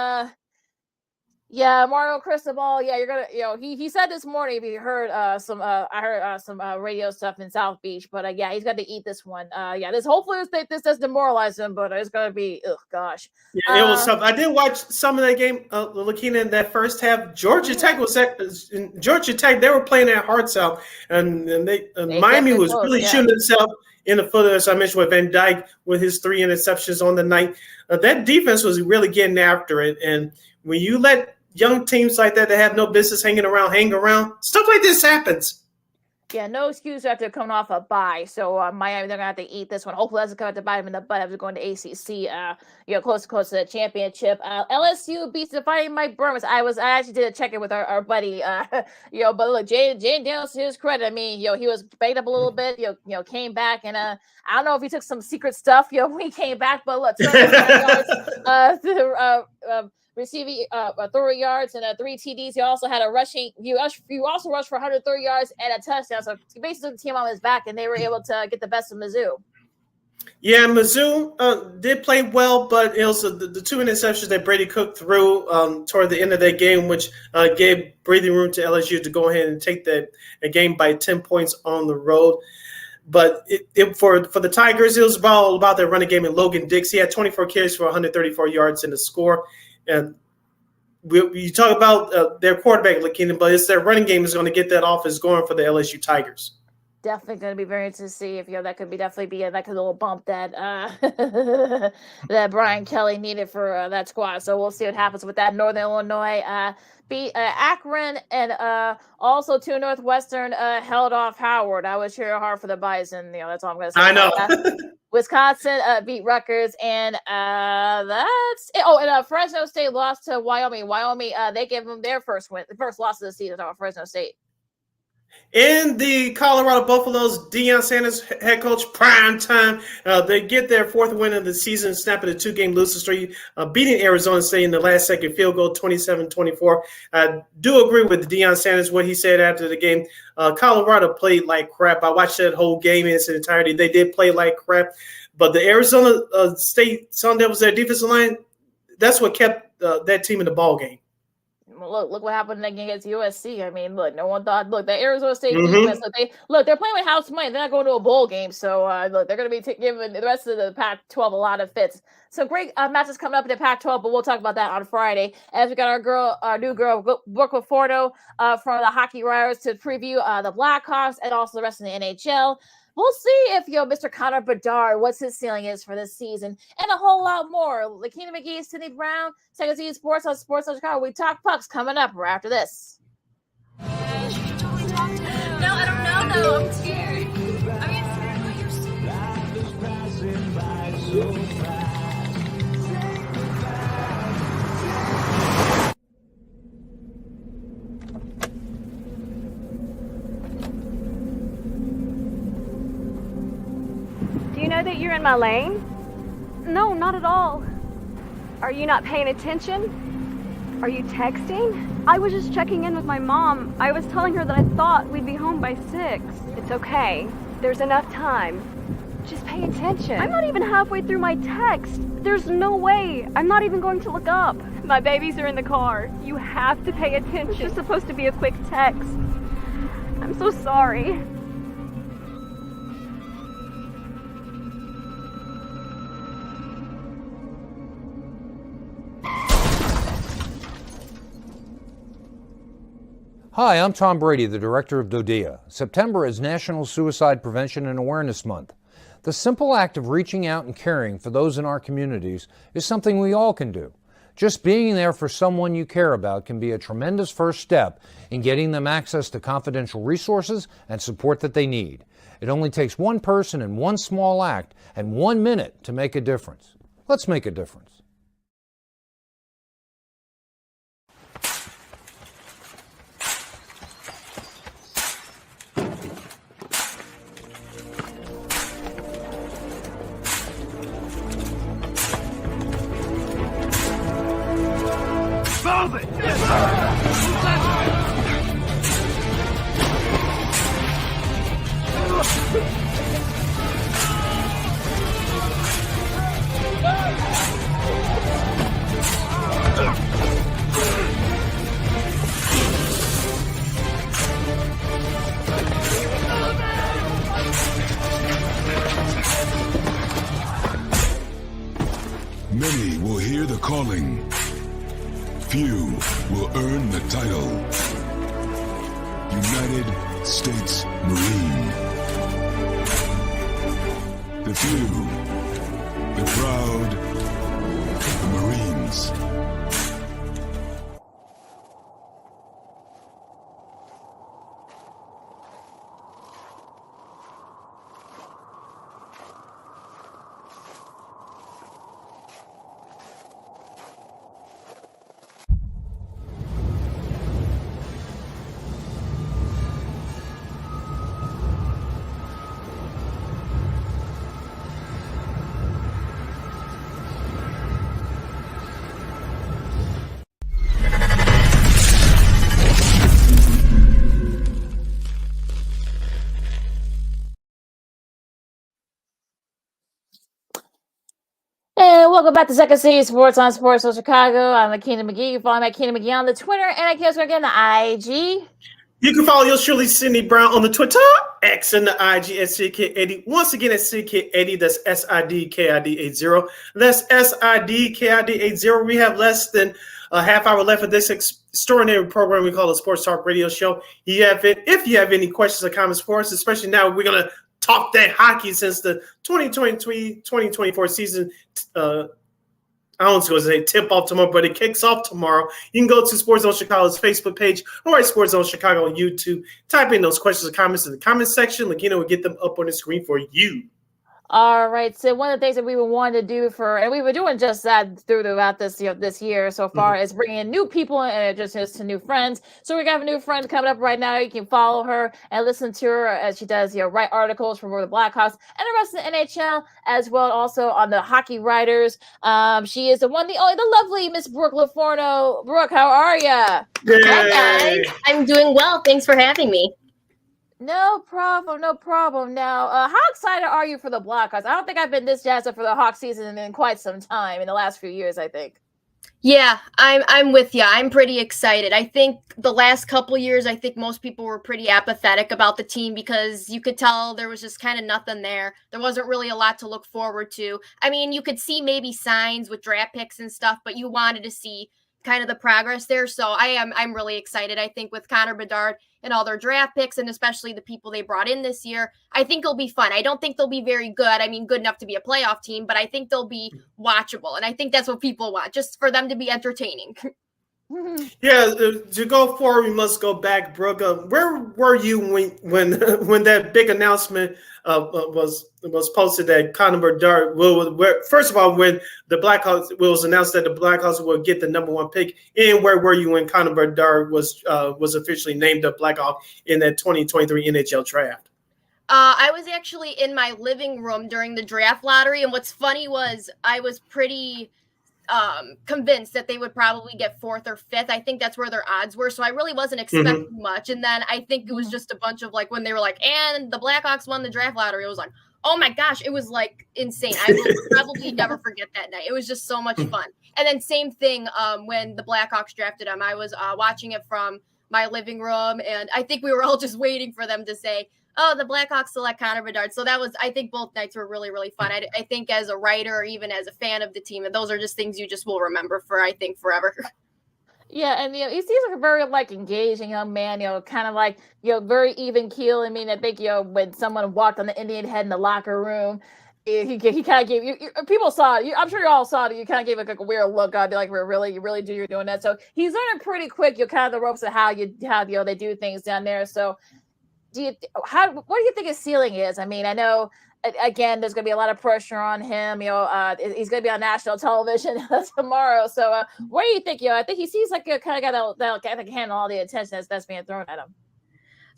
Mario Cristobal. Yeah, you're gonna. He said this morning. He heard I heard some radio stuff in South Beach, but he's got to eat this one. Hopefully this does demoralize him, but it's gonna be gosh. Yeah, it was tough. I did watch some of that game, Lakeena, in that first half. Georgia Tech they were playing their hearts out, and Miami was really shooting itself in the foot, as I mentioned, with Van Dyke with his 3 interceptions on the night. That defense was really getting after it, and when you let young teams like that have no business hang around, stuff like this happens. Yeah, no excuse after coming off a bye. So Miami, they're gonna have to eat this one. Hopefully, that's going to bite them in the butt after going to ACC. Close to the championship. LSU beats the Fighting Mike Burns. I actually did a check-in with our buddy. But look, Jane Daniels, to his credit, I mean, he was banged up a little bit. Came back, and I don't know if he took some secret stuff. When he came back, but look, 200 yards. Receiving 30 yards and 3 TDs. He also had a rushing. You also rushed for 130 yards and a touchdown. So he basically took the team on his back, and they were able to get the best of Mizzou. Yeah, Mizzou did play well, but it was the 2 interceptions that Brady Cook threw toward the end of that game, which gave breathing room to LSU to go ahead and take that game by 10 points on the road. But for the Tigers, it was all about their running game. And Logan Dix, he had 24 carries for 134 yards in the score. And you talk about their quarterback, Lakeena, but it's their running game is going to get that offense going for the LSU Tigers. Definitely going to be very interesting to see if that could definitely be like a little bump that that Brian Kelly needed for that squad. So we'll see what happens with that. Northern Illinois beat Akron, and also to Northwestern held off Howard. I was cheering hard for the Bison. That's all I'm going to say. I know. Wisconsin beat Rutgers, and that's it. Oh, and Fresno State lost to Wyoming. Wyoming, they gave them their first loss of the season. Fresno State. In the Colorado Buffaloes, Deion Sanders, head coach, prime time. They get their fourth win of the season, snapping a 2-game losing streak, beating Arizona State in the last second field goal, 27-24. I do agree with Deion Sanders, what he said after the game. Colorado played like crap. I watched that whole game in its entirety. They did play like crap. But the Arizona State Sun Devils, their defensive line, that's what kept that team in the ball game. Look what happened against USC. I mean, look, no one thought. Look, the Arizona State defense. They're playing with house money. They're not going to a bowl game, so look, they're going to be giving the rest of the Pac-12 a lot of fits. So great matches coming up in the Pac-12, but we'll talk about that on Friday. As we got our new girl, Brooke Conforto from the Hockey Writers to preview the Blackhawks and also the rest of the NHL. We'll see if Mr. Connor Bedard, what's his ceiling is for this season, and a whole lot more. Lakeena McGee, Sidney Brown, Second City Sports on Chicago. We talk pucks coming up right after this. No, I don't know though. I'm scared. I mean, Do you know that you're in my lane? No, not at all. Are you not paying attention? Are you texting? I was just checking in with my mom. I was telling her that I thought we'd be home by 6. It's okay. There's enough time. Just pay attention. I'm not even halfway through my text. There's no way. I'm not even going to look up. My babies are in the car. You have to pay attention. It's just supposed to be a quick text. I'm so sorry. Hi, I'm Tom Brady, the director of DODEA. September is National Suicide Prevention and Awareness Month. The simple act of reaching out and caring for those in our communities is something we all can do. Just being there for someone you care about can be a tremendous first step in getting them access to confidential resources and support that they need. It only takes one person and one small act and 1 minute to make a difference. Let's make a difference. Many will hear the calling. Few will earn the title. United States Marine. The few, the proud, the Marines. And welcome back to Second City Sports on Sports of Chicago. I'm Lakeena McGee. You follow me at Lakeena McGee on the Twitter, and I can't again the IG. You can follow yours truly, Sidney Brown, on the Twitter, X, and the IG at CK80. Once again, at CK80, that's SIDKID80. That's SIDKID80. We have less than a half hour left of this extraordinary program we call the Sports Talk Radio Show. If you have any questions or comments for us, especially now, we're going to talk that hockey since the 2023-2024 season. I don't want to say tip off tomorrow, but it kicks off tomorrow. You can go to Sports Zone Chicago's Facebook page or write Sports Zone Chicago on YouTube. Type in those questions or comments in the comment section. Lakeena will get them up on the screen for you. All right. So one of the things that we wanted to do and we were doing just that throughout this this year so far, is bringing in new people and just new friends. So we got a new friend coming up right now. You can follow her and listen to her as she does write articles for the Blackhawks and the rest of the NHL as well. Also on the hockey writers. She is the one, the only, the lovely Miss Brooke Laforno. Brooke, how are you? Hi guys, I'm doing well. Thanks for having me. No problem, no problem. Now, how excited are you for the Blackhawks? I don't think I've been this jazzed up for the Hawk season in quite some time, in the last few years, I think. Yeah, I'm with you. I'm pretty excited. I think the last couple years, I think most people were pretty apathetic about the team because you could tell there was just kind of nothing there. There wasn't really a lot to look forward to. I mean, you could see maybe signs with draft picks and stuff, but you wanted to see kind of the progress there. So I'm really excited. I think with Connor Bedard and all their draft picks, and especially the people they brought in this year, I think it'll be fun. I don't think they'll be very good. I mean, good enough to be a playoff team, but I think they'll be watchable. And I think that's what people want, just for them to be entertaining. Yeah, to go forward, we must go back, Brooke. Where were you when that big announcement was posted that Connor Bedard first of all, when the Blackhawks was announced that the Blackhawks would get the #1 pick, and where were you when Connor Bedard was officially named a Blackhawk in that 2023 NHL draft? I was actually in my living room during the draft lottery, and what's funny was I was pretty convinced that they would probably get 4th or 5th. I think that's where their odds were. So I really wasn't expecting much. And then I think it was just a bunch of when they were like, and the Blackhawks won the draft lottery, it was like, oh my gosh, it was insane. I will probably never forget that night. It was just so much fun. And then same thing when the Blackhawks drafted him. I was watching it from my living room, and I think we were all just waiting for them to say, oh, the Blackhawks select Connor Bedard. So I think both nights were really, really fun. I think as a writer or even as a fan of the team, those are just things you just will remember for, I think, forever. Yeah, and he seems like a very engaging young man, kind of very even keel. I mean, I think when someone walked on the Indian head in the locker room, he kind of gave you people saw it. I'm sure you all saw it. You kind of gave a weird look. I'd be like, you're doing that. So he's learning pretty quick. Kind of the ropes of how they do things down there. So what do you think his ceiling is? I mean, I know again there's going to be a lot of pressure on him. He's going to be on national television tomorrow. So what do you think? I think he seems like kind of got that'll handle all the attention that's being thrown at him.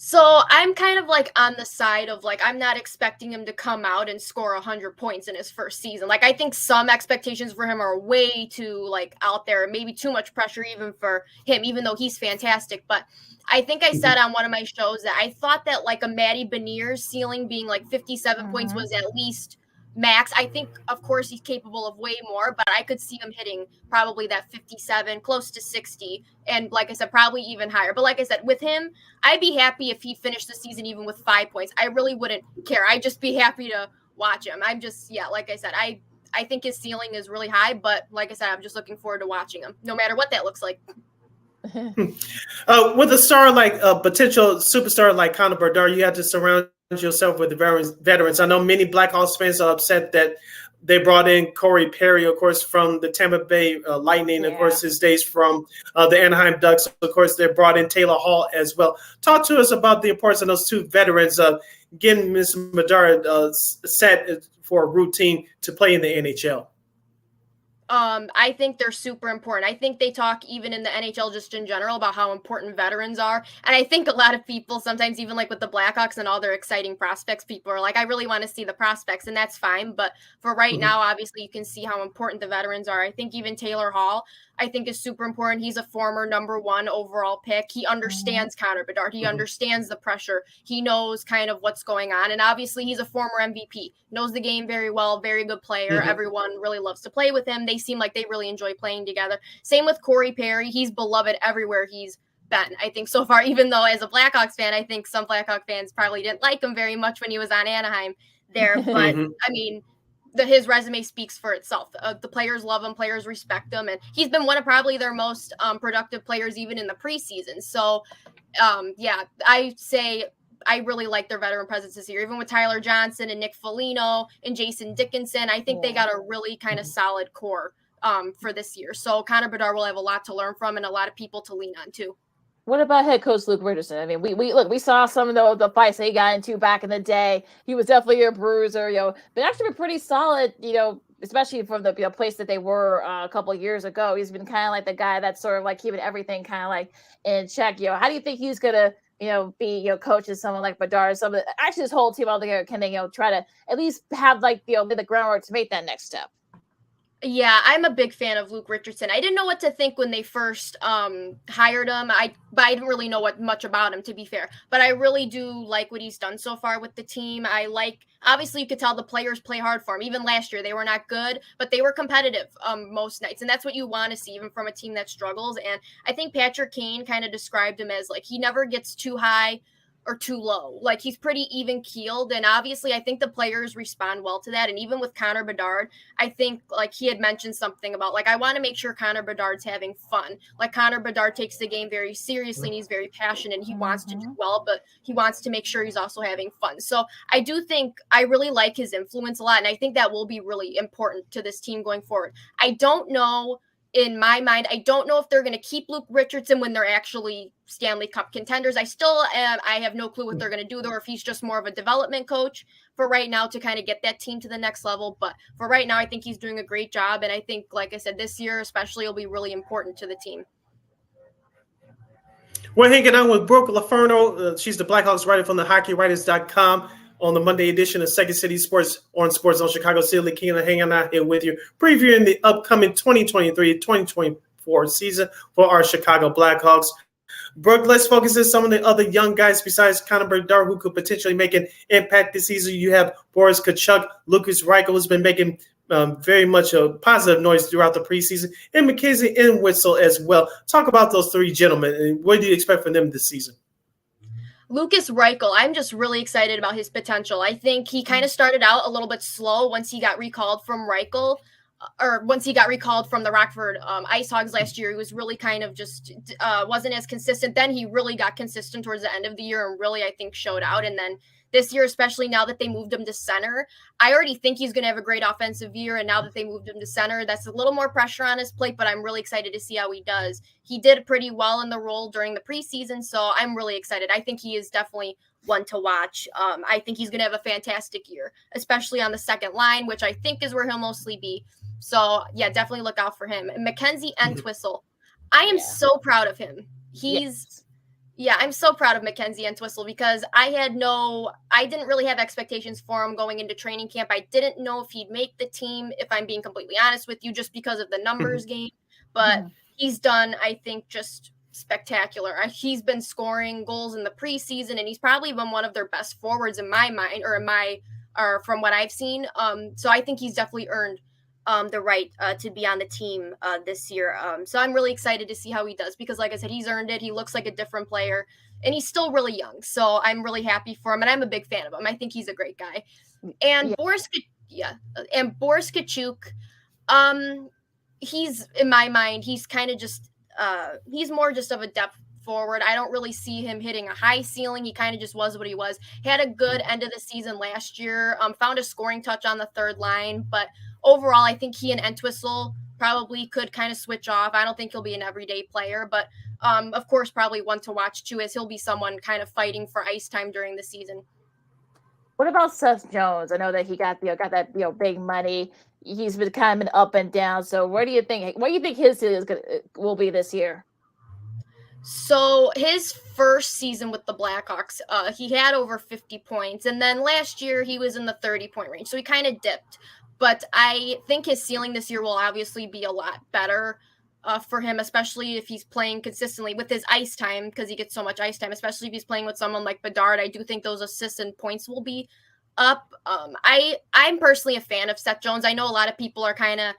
So I'm kind of on the side of I'm not expecting him to come out and score 100 points in his first season. I think some expectations for him are way too out there, maybe too much pressure even for him, even though he's fantastic. But I think I said on one of my shows that I thought that a Matty Beniers ceiling being 57 points was at least max. I think, of course, he's capable of way more, but I could see him hitting probably that 57, close to 60, and like I said, probably even higher. But like I said, with him, I'd be happy if he finished the season even with 5 points. I really wouldn't care. I'd just be happy to watch him. I'm just, like I said, I think his ceiling is really high, but like I said, I'm just looking forward to watching him, no matter what that looks like. With a star potential superstar like Connor Bedard, you have to surround yourself with the veterans. I know many Blackhawks fans are upset that they brought in Corey Perry, of course, from the Tampa Bay Lightning, of course, his days from the Anaheim Ducks. Of course, they brought in Taylor Hall as well. Talk to us about the importance of those two veterans getting Ms. Bedard set for a routine to play in the NHL. I think they're super important. I think they talk even in the NHL just in general about how important veterans are. And I think a lot of people sometimes even with the Blackhawks and all their exciting prospects, people are I really want to see the prospects, and that's fine. But for right now, obviously you can see how important the veterans are. I think even Taylor Hall, I think is super important. He's a former #1 overall pick. He understands Connor Bedard. He understands the pressure. He knows kind of what's going on. And obviously he's a former MVP, knows the game very well, very good player. Everyone really loves to play with him. They seem like they really enjoy playing together. Same with Corey Perry. He's beloved everywhere he's been, I think, so far, even though as a Blackhawks fan, I think some Blackhawk fans probably didn't like him very much when he was on Anaheim there. But I mean, his resume speaks for itself. The players love him, players respect him, and he's been one of probably their most productive players even in the preseason. So I say I really like their veteran presence this year, even with Tyler Johnson and Nick Foligno and Jason Dickinson. I think they got a really kind of solid core for this year. So Connor Bedard will have a lot to learn from and a lot of people to lean on too. What about head coach Luke Richardson? I mean, we saw some of the fights they got into back in the day. He was definitely a bruiser, but actually been pretty solid, especially from the place that they were a couple of years ago. He's been kind of like the guy that's sort of like keeping everything kind of like in check. How do you think he's gonna be coaching someone like Bedard? Actually, this whole team all together, can they try to at least have like the groundwork to make that next step? Yeah, I'm a big fan of Luke Richardson. I didn't know what to think when they first hired him. But I didn't really know much about him, to be fair. But I really do like what he's done so far with the team. Obviously, you could tell the players play hard for him. Even last year, they were not good, but they were competitive most nights. And that's what you want to see, even from a team that struggles. And I think Patrick Kane kind of described him as like he never gets too high or too low. Like he's pretty even keeled. And obviously I think the players respond well to that. And even with Connor Bedard, I think like he had mentioned something about like, I want to make sure Connor Bedard's having fun. Like Connor Bedard takes the game very seriously and he's very passionate and he wants to do well, but he wants to make sure he's also having fun. So I do think I really like his influence a lot. And I think that will be really important to this team going forward. I don't know, in my mind, I don't know if they're going to keep Luke Richardson when they're actually Stanley Cup contenders. I have no clue what they're going to do, though, or if he's just more of a development coach for right now to kind of get that team to the next level. But for right now, I think he's doing a great job. And I think, like I said, this year especially will be really important to the team. We're hanging out with Brooke LaFerno. She's the Blackhawks writer from the HockeyWriters.com. On the Monday edition of Second City Sports on Sports on Chicago. Sidney Lakeena hanging out here with you, previewing the upcoming 2023-2024 season for our Chicago Blackhawks. Brooke, let's focus on some of the other young guys besides Connor Bedard who could potentially make an impact this season. You have Boris Tkachuk, Lucas Reichel has been making very much a positive noise throughout the preseason, and Mackenzie Entwistle as well. Talk about those three gentlemen, and what do you expect from them this season? Lucas Reichel, I'm just really excited about his potential. I think he kind of started out a little bit slow once he got recalled from once he got recalled from the Rockford Ice Hogs last year. He was really kind of just wasn't as consistent. Then he really got consistent towards the end of the year and really, I think, showed out. And then this year, especially now that they moved him to center, I already think he's going to have a great offensive year. And now that they moved him to center, that's a little more pressure on his plate, but I'm really excited to see how he does. He did pretty well in the role during the preseason, so I'm really excited. I think he is definitely one to watch. I think he's going to have a fantastic year, especially on the second line, which I think is where he'll mostly be. So, yeah, definitely look out for him. And Mackenzie Entwistle, I am so proud of him. I'm so proud of Mackenzie Entwistle because I didn't really have expectations for him going into training camp. I didn't know if he'd make the team, if I'm being completely honest with you, just because of the numbers game. But he's done, I think, just spectacular. He's been scoring goals in the preseason, and he's probably been one of their best forwards in my mind, or from what I've seen. So I think he's definitely earned the right to be on the team this year. So I'm really excited to see how he does because, like I said, he's earned it. He looks like a different player, and he's still really young. So I'm really happy for him, and I'm a big fan of him. I think he's a great guy. And Boris Tkachuk, he's, in my mind, he's kind of just he's more just of a depth forward. I don't really see him hitting a high ceiling. He kind of just was what he was. He had a good end of the season last year, found a scoring touch on the third line, but overall, I think he and Entwistle probably could kind of switch off. I don't think he'll be an everyday player, but of course, probably one to watch too, as he'll be someone kind of fighting for ice time during the season. What about Seth Jones? I know that he got that big money. He's been kind of up and down. So what do you think his will be this year? So his first season with the Blackhawks, he had over 50 points, and then last year he was in the 30-point range. So he kind of dipped. But I think his ceiling this year will obviously be a lot better for him, especially if he's playing consistently with his ice time, because he gets so much ice time, especially if he's playing with someone like Bedard. I do think those assists and points will be up. I'm personally a fan of Seth Jones. I know a lot of people are kind of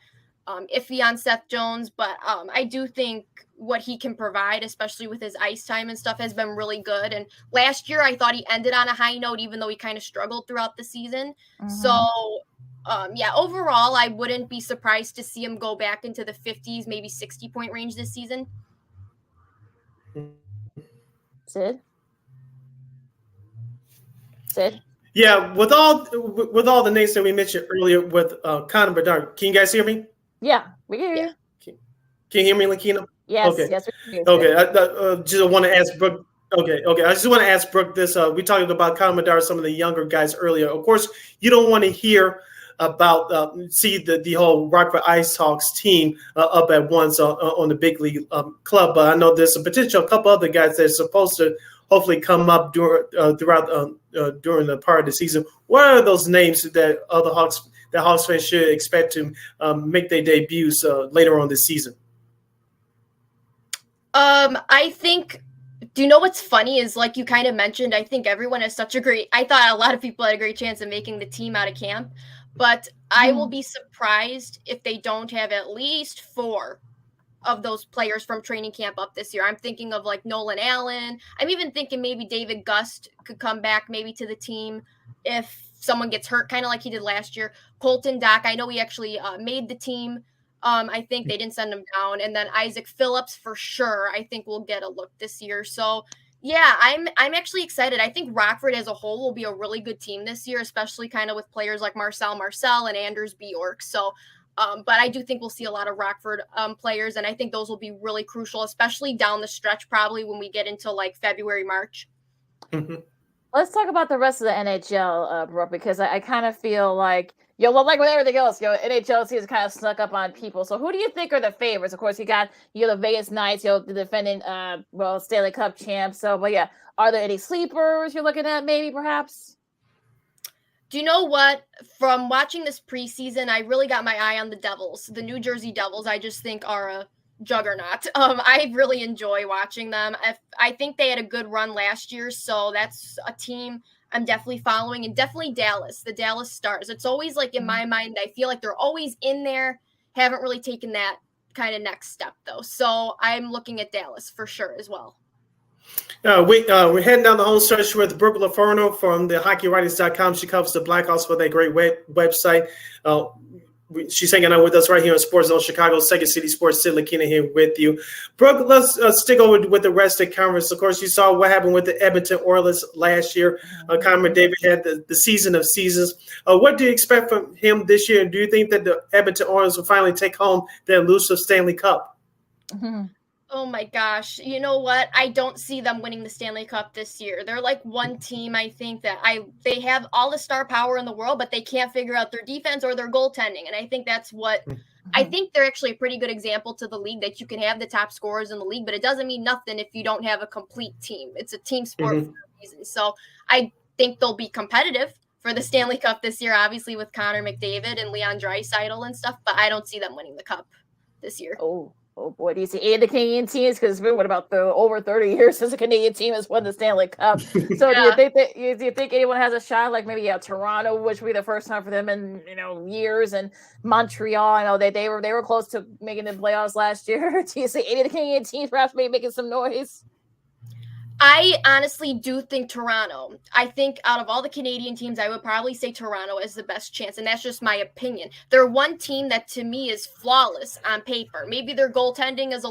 iffy on Seth Jones, but I do think what he can provide, especially with his ice time and stuff, has been really good. And last year, I thought he ended on a high note, even though he kind of struggled throughout the season. So overall, I wouldn't be surprised to see him go back into the 50s, maybe 60-point range this season. Sid? Yeah, with all the names that we mentioned earlier with Connor Bedard, can you guys hear me? Yeah, we hear you. Can you hear me, Lakeena? Yes, Okay. yes. Okay. I just want to ask Brooke. Okay. I just want to ask Brooke this. We talked about Commodore, some of the younger guys earlier. Of course, you don't want to hear about see the whole Rockford Ice Hawks team up at once on the big league club. But I know there's a potential couple other guys that are supposed to hopefully come up during the part of the season. What are those names that Hawks fans should expect to make their debuts later on this season? I think, do you know what's funny is, like you kind of mentioned, I think everyone has I thought a lot of people had a great chance of making the team out of camp, but I will be surprised if they don't have at least 4 of those players from training camp up this year. I'm thinking of like Nolan Allen. I'm even thinking maybe David Gust could come back maybe to the team if someone gets hurt, kind of like he did last year. Colton Dock, I know he actually made the team. I think they didn't send him down. And then Isaac Phillips for sure, I think will get a look this year. So yeah, I'm actually excited. I think Rockford as a whole will be a really good team this year, especially kind of with players like Marcel and Anders Bjork. So but I do think we'll see a lot of Rockford players, and I think those will be really crucial, especially down the stretch, probably when we get into like February, March. Mm-hmm. Let's talk about the rest of the NHL, Brooke, because I kind of feel like, like with everything else, NHL season kind of snuck up on people. So who do you think are the favorites? Of course, you got the Vegas Knights, the defending Stanley Cup champs. So, but yeah, are there any sleepers you're looking at? Maybe, perhaps. Do you know what? From watching this preseason, I really got my eye on the Devils. The New Jersey Devils, I just think are a juggernaut. I really enjoy watching them. I think they had a good run last year, so that's a team I'm definitely following, and definitely Dallas, the Dallas Stars. It's always like in my mind, I feel like they're always in there, haven't really taken that kind of next step though. So I'm looking at Dallas for sure as well. We're heading down the home stretch with Brooke LaForno from the HockeyWriters.com. She covers the Blackhawks for that great website. She's hanging out with us right here on Sports Zone Chicago, Second City Sports. Sidney Lakeena here with you. Brooke, let's stick over with the rest of the conference. Of course, you saw what happened with the Edmonton Oilers last year. Connor McDavid had the season of seasons. What do you expect from him this year? And do you think that the Edmonton Oilers will finally take home their elusive Stanley Cup? Mm-hmm. Oh my gosh. You know what? I don't see them winning the Stanley Cup this year. They're like one team, I think, that they have all the star power in the world, but they can't figure out their defense or their goaltending. And I think that's what I think they're actually a pretty good example to the league, that you can have the top scorers in the league, but it doesn't mean nothing if you don't have a complete team. It's a team sport for a reason. So I think they'll be competitive for the Stanley Cup this year, obviously with Connor McDavid and Leon Draisaitl and stuff, but I don't see them winning the cup this year. Oh boy, do you see any of the Canadian teams? Because it's been about over 30 years since a Canadian team has won the Stanley Cup. So do you think anyone has a shot? Like maybe Toronto, which would be the first time for them in years, and Montreal. I know they were close to making the playoffs last year. Do you see any of the Canadian teams perhaps maybe making some noise? I honestly do think Toronto. I think out of all the Canadian teams, I would probably say Toronto is the best chance, and that's just my opinion. They're one team that to me is flawless on paper. Maybe their goaltending is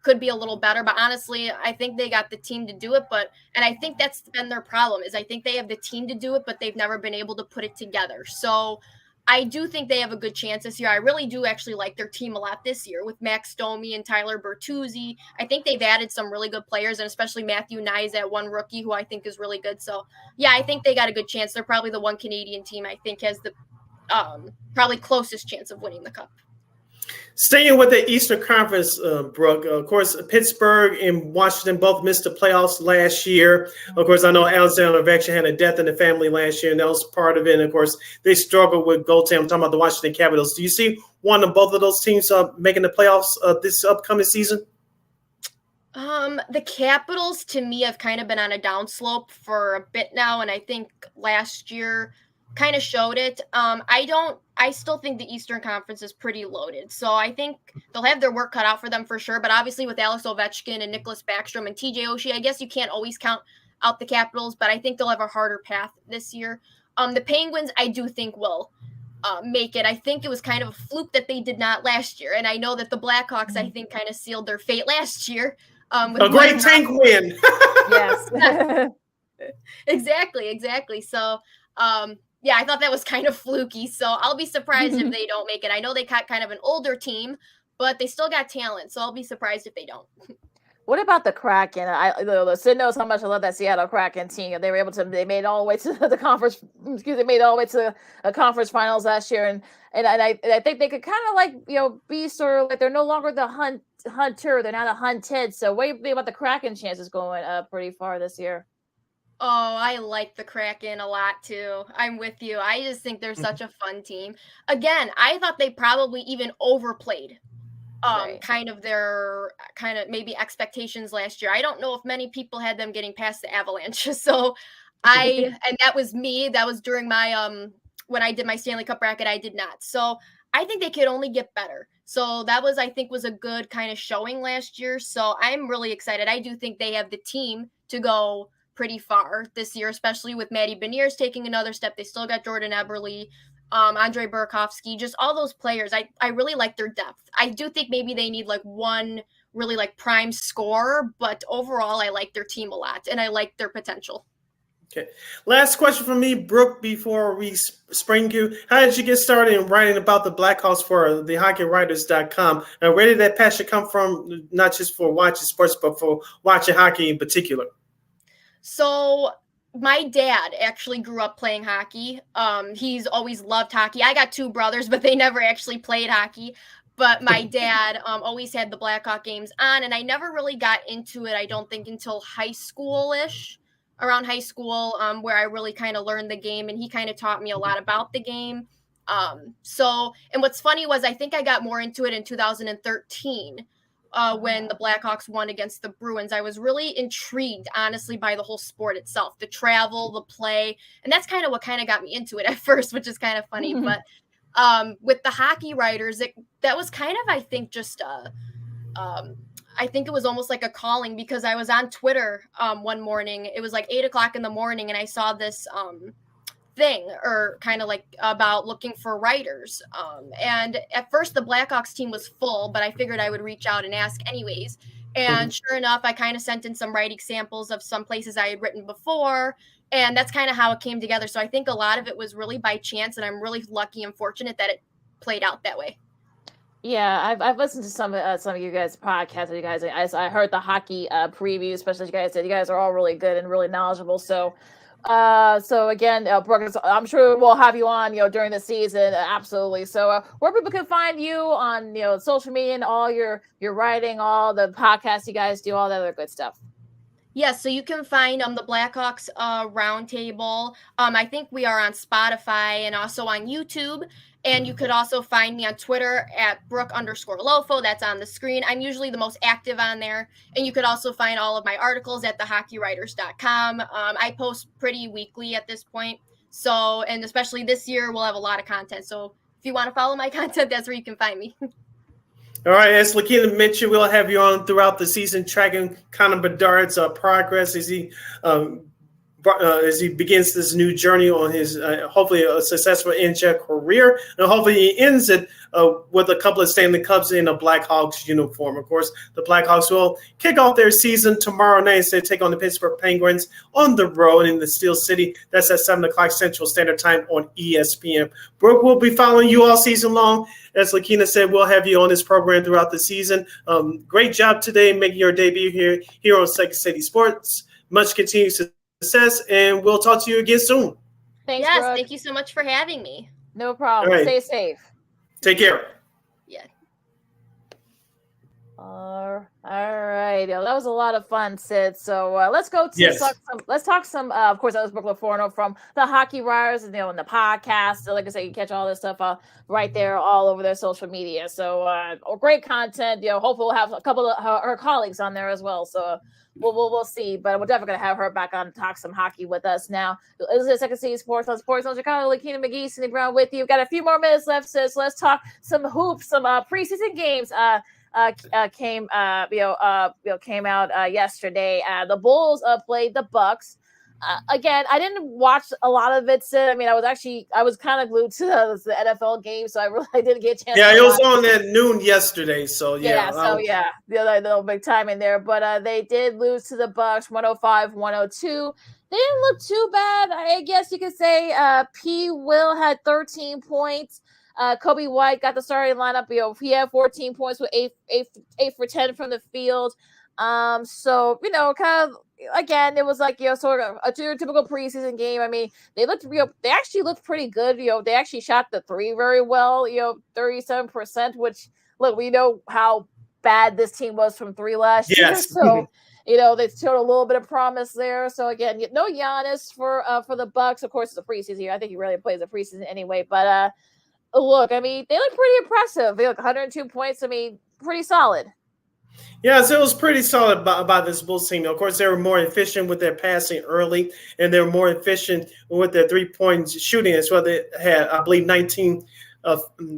could be a little better, but honestly, I think they got the team to do it. And I think that's been their problem, is I think they have the team to do it, but they've never been able to put it together. So I do think they have a good chance this year. I really do actually like their team a lot this year with Max Domi and Tyler Bertuzzi. I think they've added some really good players, and especially Matthew Nyes, that one rookie who I think is really good. So, yeah, I think they got a good chance. They're probably the one Canadian team I think has the probably closest chance of winning the cup. Staying with the Eastern Conference, Brooke, of course, Pittsburgh and Washington both missed the playoffs last year. Of course, I know Alexander Ovechkin had a death in the family last year, and that was part of it. And, of course, they struggled with goaltending. I'm talking about the Washington Capitals. Do you see one of both of those teams making the playoffs this upcoming season? The Capitals, to me, have kind of been on a downslope for a bit now, and I think last year kind of showed it. I still think the Eastern Conference is pretty loaded. So I think they'll have their work cut out for them for sure. But obviously with Alex Ovechkin and Nicholas Backstrom and TJ Oshie, I guess you can't always count out the Capitals, but I think they'll have a harder path this year. The Penguins, I do think will make it. I think it was kind of a fluke that they did not last year. And I know that the Blackhawks, I think, kind of sealed their fate last year. With a great tank win. Yes. Exactly. So, yeah, I thought that was kind of fluky, so I'll be surprised if they don't make it. I know they got kind of an older team, but they still got talent, so I'll be surprised if they don't. What about the Kraken? Sid knows how much I love that Seattle Kraken team. They were able to. They made it all the way to the conference. Excuse me, made it all the way to the conference finals last year, and I think they could kind of be sort of like they're no longer the hunter. They're now the hunted. So what do you think about the Kraken chances going pretty far this year? Oh, I like the Kraken a lot too. I'm with you. I just think they're such a fun team. Again, I thought they probably even overplayed kind of their maybe expectations last year. I don't know if many people had them getting past the Avalanche. So and that was me. That was during my when I did my Stanley Cup bracket, I did not. So I think they could only get better. So that was, I think, was a good kind of showing last year. So I'm really excited. I do think they have the team to go pretty far this year, especially with Matty Beniers taking another step. They still got Jordan Eberle, Andre Burakovsky, just all those players. I really like their depth. I do think maybe they need like one really like prime scorer, but overall I like their team a lot and I like their potential. Okay. Last question from me, Brooke, before we spring you. How did you get started in writing about the Blackhawks for the hockeywriters.com? And where did that passion come from, not just for watching sports, but for watching hockey in particular? So my dad actually grew up playing hockey. He's always loved hockey. I got two brothers, but they never actually played hockey. But my dad always had the Blackhawk games on, and I never really got into it, I don't think, until high school-ish, around high school, where I really kind of learned the game, and he kind of taught me a lot about the game. And what's funny was I think I got more into it in 2013, when the Blackhawks won against the Bruins. I was really intrigued, honestly, by the whole sport itself, the travel, the play. And that's kind of what kind of got me into it at first, which is kind of funny. But with the hockey writers, that was kind of, I think, just I think it was almost like a calling, because I was on Twitter one morning. It was like 8:00 in the morning, and I saw this thing, or kind of like about looking for writers. And at first the Blackhawks team was full, but I figured I would reach out and ask anyways. And sure enough, I kind of sent in some writing samples of some places I had written before. And that's kind of how it came together. So I think a lot of it was really by chance, and I'm really lucky and fortunate that it played out that way. Yeah, I've listened to some of you guys' podcasts. You guys, I heard the hockey preview, especially as you guys said. You guys are all really good and really knowledgeable. So again, Brooke, I'm sure we'll have you on, during the season. Absolutely. So where people can find you on, social media and all your writing, all the podcasts you guys do, all that other good stuff. Yes, so you can find the Blackhawks Roundtable. I think we are on Spotify and also on YouTube. And you could also find me on Twitter at Brooke_Lofo. That's on the screen. I'm usually the most active on there. And you could also find all of my articles at thehockeywriters.com. I post pretty weekly at this point. So, and especially this year, we'll have a lot of content. So if you want to follow my content, that's where you can find me. All right, as Lakeena mentioned, we'll have you on throughout the season, tracking Connor Bedard's progress as he begins this new journey on his hopefully a successful NHL career, and hopefully he ends it with a couple of Stanley Cups in a Blackhawks uniform. Of course, the Blackhawks will kick off their season tomorrow night as they take on the Pittsburgh Penguins on the road in the Steel City. That's at 7:00 Central Standard Time on ESPN. Brooke will be following you all season long. As Lakeena said, we'll have you on this program throughout the season. Great job today making your debut here on Second City Sports. Much continued success, and we'll talk to you again soon. Thanks, yes, Brooke. thank you so much for having me. No problem. Right. Stay safe. Take care. Yeah. All right. That was a lot of fun, Sid. So let's go to Yes. let's talk some. Of course, that was Brooke Laforno from the Hockey Writers, and in the podcast. So, like I said, you can catch all this stuff right there, all over their social media. So great content. Hopefully, we'll have a couple of her colleagues on there as well. So. We'll see, but we're definitely gonna have her back on to talk some hockey with us now. This is the Second City Sports on Chicago. Lakeena McGee, Sidney Brown with you. Got a few more minutes left, so let's talk some hoops, some preseason games. Came out yesterday. The Bulls played the Bucks. Again, I didn't watch a lot of it, Sid. I mean, I was kind of glued to the NFL game, so I really didn't get a chance. Yeah, it was on at noon yesterday, so yeah. The big time in there. But they did lose to the Bucks, 105-102. They didn't look too bad, I guess you could say. P. Will had 13 points. Kobe White got the starting lineup. He had 14 points with 8 for 10 from the field. So kind of again, it was like sort of a typical preseason game. I mean, they actually looked pretty good. They actually shot the three very well. 37%, which look, we know how bad this team was from three last year. So they showed a little bit of promise there. So again, no Giannis for the Bucks. Of course, it's a preseason year. I think he really plays a preseason anyway. But look, I mean, they look pretty impressive. They look 102 points. I mean, pretty solid. Yes, it was pretty solid by this Bulls team. Of course, they were more efficient with their passing early, and they were more efficient with their three-point shooting as well. They had, I believe, 19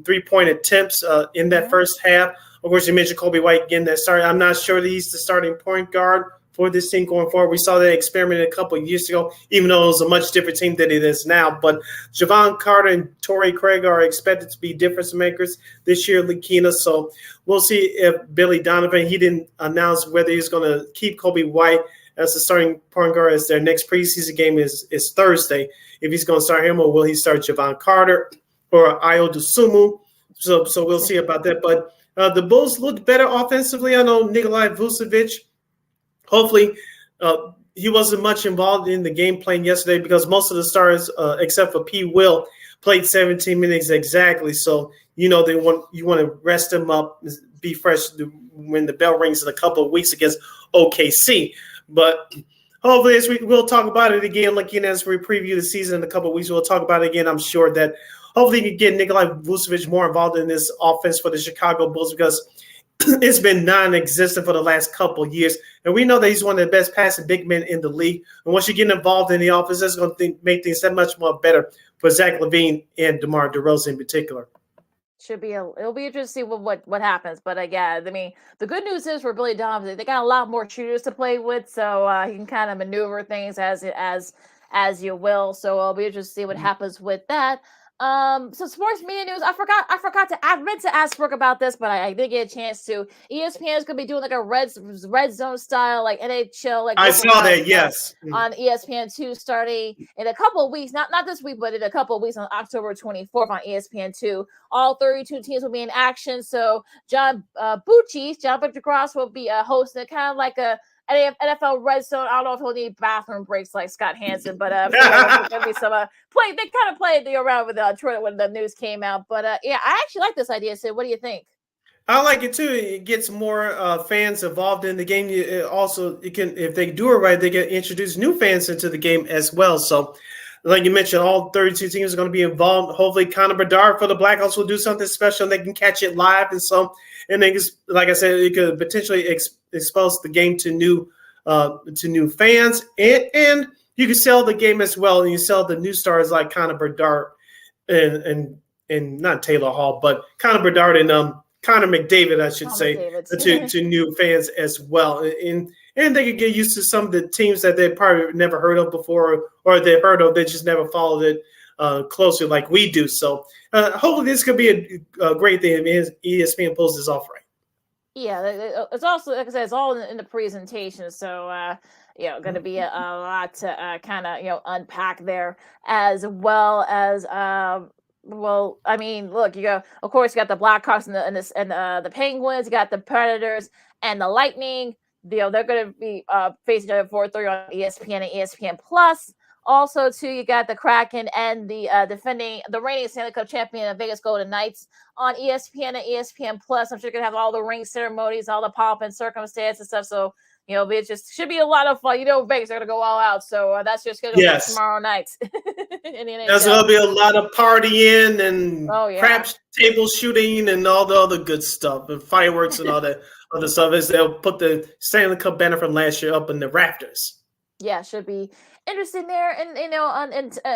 three-point attempts in that first half. Of course, you mentioned Kobe White getting that start. I'm not sure that he's the starting point guard for this team going forward. We saw that experiment a couple of years ago, even though it was a much different team than it is now. But Javon Carter and Torrey Craig are expected to be difference makers this year, Lakeena. So we'll see if Billy Donovan, he didn't announce whether he's going to keep Kobe White as the starting point guard as their next preseason game is Thursday. If he's going to start him, or will he start Javon Carter or Ayo Dosunmu? So we'll see about that. But the Bulls looked better offensively. I know Nikolai Vucevic, hopefully, he wasn't much involved in the game playing yesterday because most of the stars, except for P. Will, played 17 minutes exactly. So you want to rest him up, be fresh when the bell rings in a couple of weeks against OKC. But hopefully, as we'll talk about it again, as we preview the season in a couple of weeks, we'll talk about it again. I'm sure that hopefully you can get Nikolai Vucevic more involved in this offense for the Chicago Bulls because it's been non-existent for the last couple of years. And we know that he's one of the best passing big men in the league. And once you get involved in the offense, that's going to make things that much more better for Zach LaVine and DeMar DeRozan in particular. It'll be interesting to see what happens. But again, I mean, the good news is for Billy Donovan, they got a lot more shooters to play with, so he can kind of maneuver things as you will. So it'll be interesting to see what happens with that. So sports media news. I meant to ask Brooke about this, but I didn't get a chance to. ESPN is going to be doing like a red zone style, like NHL. Like I saw that, yes, on ESPN2 starting in a couple of weeks. Not this week, but in a couple of weeks on October 24th on ESPN2. All 32 teams will be in action. So John Victor Cross will be hosting kind of like a NFL red zone. I don't know if he'll need bathroom breaks like Scott Hansen, but there'll be some play. They kind of played around with Twitter when the news came out. But I actually like this idea. Sid, what do you think? I like it too. It gets more fans involved in the game. If they do it right, they can introduce new fans into the game as well. So, like you mentioned, all 32 teams are going to be involved. Hopefully, Connor Bedard for the Blackhawks will do something special, and they can catch it live. And then, like I said, it could potentially expose the game to new fans, and you can sell the game as well. And you sell the new stars like Connor Bedard and not Taylor Hall, but Connor Bedard and Connor McDavid, I should say, to new fans as well. And they could get used to some of the teams that they probably never heard of before, or they've heard of, they just never followed it closely like we do. So hopefully this could be a great thing. ESPN pulls this off right. Yeah, it's also, like I said, it's all in the presentation. So, going to be a lot to kind of, unpack there, as well as, well, I mean, look, of course, you got the Blackhawks and the Penguins, you got the Predators and the Lightning. They're going to be facing each other 4:30 on ESPN and ESPN Plus. Also, too, you got the Kraken and the reigning Stanley Cup champion of Vegas Golden Knights on ESPN and ESPN Plus. I'm sure you're gonna have all the ring ceremonies, all the pomp and circumstance and stuff. So it just should be a lot of fun. Vegas are gonna go all out. So that's your schedule for tomorrow night. There's gonna be a lot of partying and crap table shooting and all the other good stuff and fireworks and all that other stuff. As they'll put the Stanley Cup banner from last year up in the rafters. Yeah, should be interesting there. And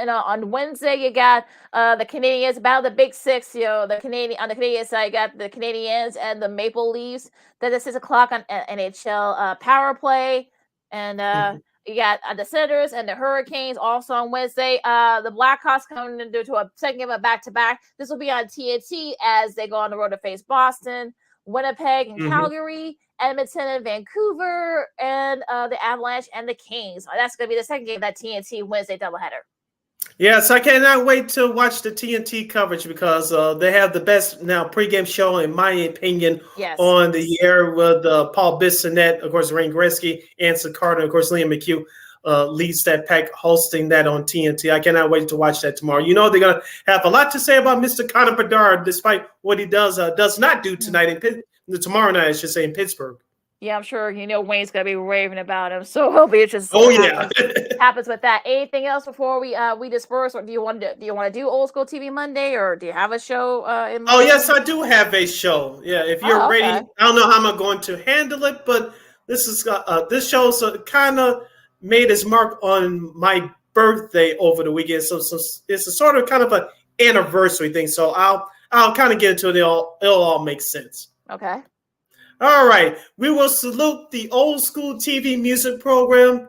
on Wednesday you got the Canadiens, about the Big Six. On the Canadian side, you got the Canadiens and the Maple Leafs. Then at 6 o'clock on NHL Power Play, and you got the Senators and the Hurricanes also on Wednesday. The Blackhawks coming into a second game of back-to-back. This will be on TNT as they go on the road to face Boston, Winnipeg, and Calgary, Edmonton and Vancouver, and the Avalanche and the Kings. That's going to be the second game of that TNT Wednesday doubleheader. Yes, I cannot wait to watch the TNT coverage because they have the best now pregame show, in my opinion, Yes. on the air with Paul Bissonnette, of course, Rain Gretzky, Anson Carter, of course, Liam McHugh leads that pack hosting that on TNT. I cannot wait to watch that tomorrow. You know they're going to have a lot to say about Mr. Connor Bedard, despite what he does not do tonight tomorrow night, I should say, in Pittsburgh. Yeah, I'm sure Wayne's gonna be raving about him, so it'll be interesting. Oh yeah, happens with that. Anything else before we disperse, or do you want to do Old School TV Monday, or do you have a show in? Oh yes, I do have a show. Yeah, if you're ready, I don't know how I'm going to handle it, but this is this show kind of made its mark on my birthday over the weekend, so it's a sort of kind of an anniversary thing. So I'll kind of get into it. It'll all make sense. Okay. All right, we will salute the Old School TV music program. All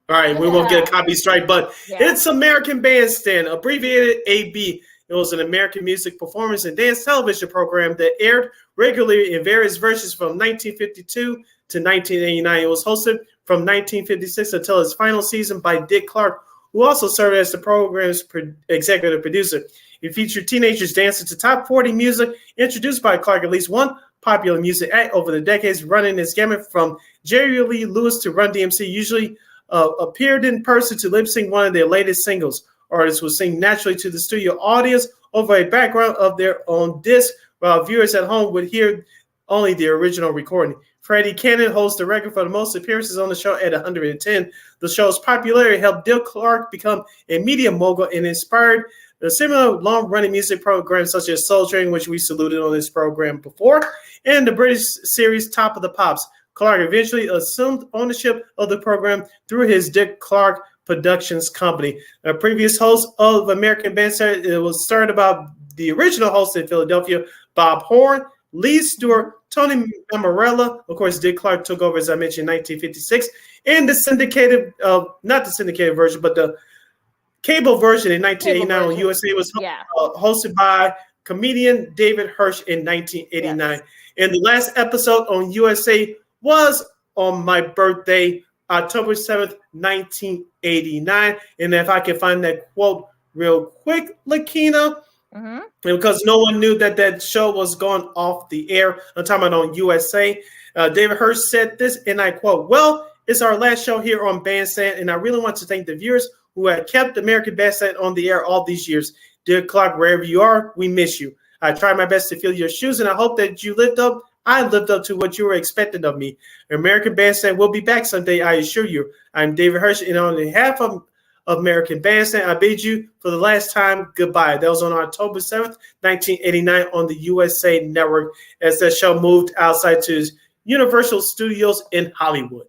right, we won't get a copy strike, but it's American Bandstand, abbreviated AB. It was an American music performance and dance television program that aired regularly in various versions from 1952 to 1989. It was hosted from 1956 until its final season by Dick Clark, who also served as the program's executive producer. It featured teenagers dancing to top 40 music introduced by Clark, at least one popular music act over the decades, running its gamut from Jerry Lee Lewis to Run DMC, usually appeared in person to lip sync one of their latest singles. Artists would sing naturally to the studio audience over a background of their own disc, while viewers at home would hear only the original recording. Freddie Cannon holds the record for the most appearances on the show at 110. The show's popularity helped Dick Clark become a media mogul and inspired a similar long-running music programs such as Soul Train, which we saluted on this program before, and the British series Top of the Pops. Clark eventually assumed ownership of the program through his Dick Clark Productions company. A previous host of American Bandstand, it was started by the original host in Philadelphia, Bob Horn, Lee Stewart, Tony Amarella. Of course, Dick Clark took over, as I mentioned, in 1956, and the syndicated, not the syndicated version, but the cable version in 1989 on USA was hosted by comedian David Hirsch in 1989. Yes. And the last episode on USA was on my birthday, October 7th, 1989. And if I can find that quote real quick, Lakeena, because no one knew that show was gone off the air. I'm talking about on USA. David Hirsch said this, and I quote, "Well, it's our last show here on Bandstand, and I really want to thank the viewers who have kept American Bandstand on the air all these years. Dear Clark, wherever you are, we miss you. I try my best to fill your shoes, and I hope that I lived up to what you were expecting of me. American Bandstand will be back someday, I assure you. I'm David Hirsch, and on behalf of American Bandstand, I bid you for the last time goodbye." That was on October 7th, 1989 on the USA Network, as that show moved outside to Universal Studios in Hollywood.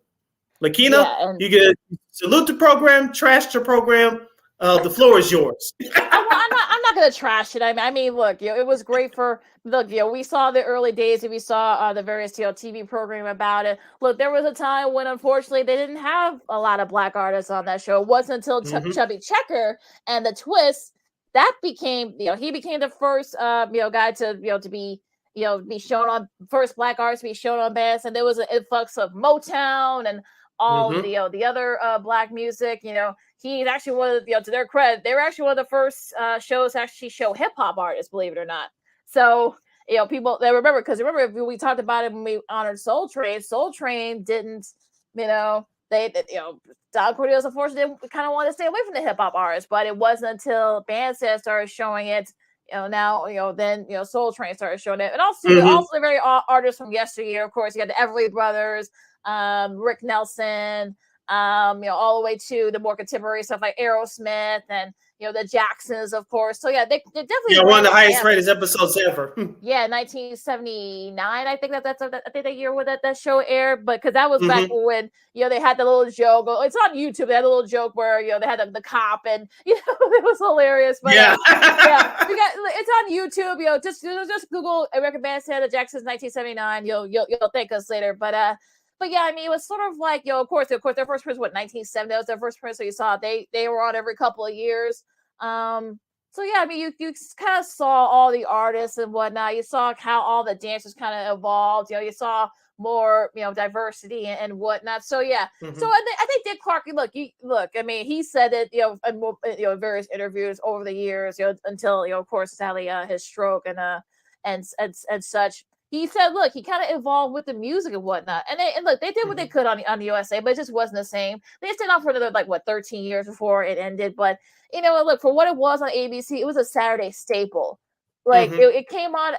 Lakeena, you get salute the program, trash the program. The floor is yours. I'm not gonna trash it. I mean, look, it was great for we saw the early days, and we saw the various TV program about it. Look, there was a time when unfortunately they didn't have a lot of black artists on that show. It wasn't until Chubby Checker and the Twist that became he became the first guy to be shown on, first black artist to be shown on Bass, and there was an influx of Motown and all the other black music. He's actually one of to their credit, they were actually one of the first shows to actually show hip hop artists, believe it or not. So people they remember, because remember we talked about it when we honored Soul Train. Soul Train didn't Don Cornelius unfortunately kind of wanted to stay away from the hip hop artists, but it wasn't until Bandstand started showing it. Then Soul Train started showing it, and also the very artists from yesteryear. Of course, you had the Everly Brothers, Rick Nelson, all the way to the more contemporary stuff like Aerosmith and the Jacksons, of course. So they definitely one of the highest rated episodes ever. 1979. I think that's the year when that show aired, but because that was back when they had the little joke. It's on YouTube. They had a little joke where they had the cop, and it was hilarious. But it's on YouTube. Just Google American Bandstand, the Jacksons, 1979. You'll thank us later. But yeah, I mean, it was sort of like, of course, their first prince was 1970. That was their first prince. So you saw they were on every couple of years. So yeah, I mean, you kind of saw all the artists and whatnot. You saw how all the dancers kind of evolved. You saw more, diversity and whatnot. So yeah, so I think Dick Clark. Look. I mean, he said it, in various interviews over the years, until of course, sadly, his stroke and such. He said, look, he kind of evolved with the music and whatnot. And look, they did what they could on the USA, but it just wasn't the same. They stayed on for another 13 years before it ended. But look, for what it was on ABC, it was a Saturday staple. It came on,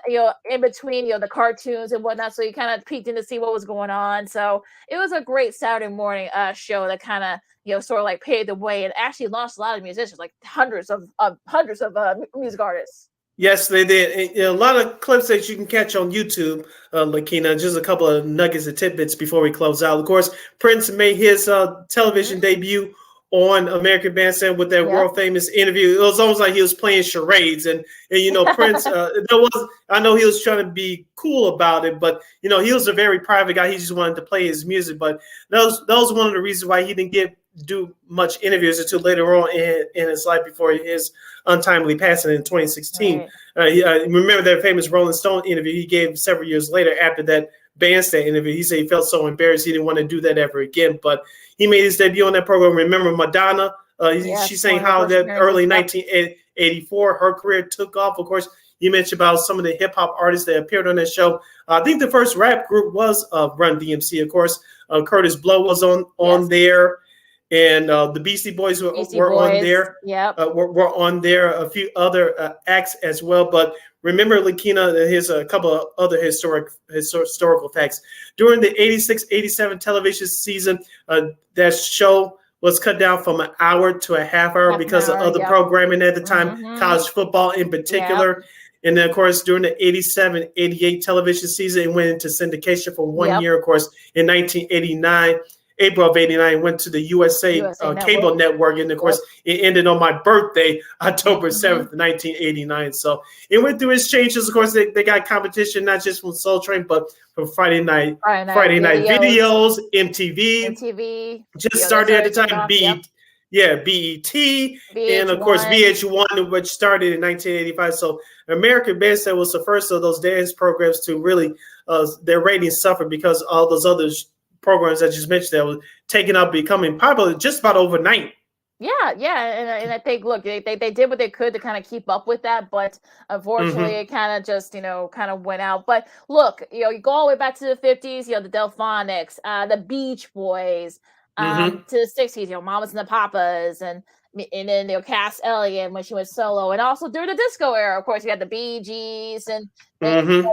in between, the cartoons and whatnot. So you kind of peeked in to see what was going on. So it was a great Saturday morning show that kind of, sort of paved the way and actually launched a lot of musicians, hundreds of music artists. Yes, they did. A lot of clips that you can catch on YouTube, Lakeena. Just a couple of nuggets and tidbits before we close out. Of course, Prince made his television debut on American Bandstand with that world famous interview. It was almost like he was playing charades, and Prince. I know he was trying to be cool about it, but he was a very private guy. He just wanted to play his music. But that was one of the reasons why he didn't do much interviews until later on in his life before his untimely passing in 2016. Remember that famous Rolling Stone interview he gave several years later after that Bandstand interview. He said he felt so embarrassed he didn't want to do that ever again. But he made his debut on that program. Remember Madonna? She sang how that early 1984 her career took off. Of course, you mentioned about some of the hip hop artists that appeared on that show. I think the first rap group was Run DMC. Of course, Curtis Blow was on there. And the Beastie Boys were on there. Were on there. A few other acts as well. But remember, Lakeena, here's a couple of other historical facts. During the 86-87 television season, that show was cut down from an hour to a half hour because of other programming at the time, college football in particular. And then, of course, during the 87-88 television season, it went into syndication for 1 year, of course, in 1989. April of 89, went to the USA cable network. And of course, it ended on my birthday, October 7th, 1989. So it went through its changes. Of course, they got competition, not just from Soul Train, but from Friday night videos, MTV. Just started at the time, BET. And of course, VH1, which started in 1985. So American Bandstand was the first of those dance programs to really, their ratings suffered because all those other programs I just mentioned that was taken up, becoming popular just about overnight. And I think, look, they did what they could to kind of keep up with that, but unfortunately, it kind of just kind of went out. But look, you go all the way back to the 50s, the Delphonics, the Beach Boys, to the 60s, Mamas and the Papas, and then Cass Elliot when she went solo, and also during the disco era, of course, you had the Bee Gees and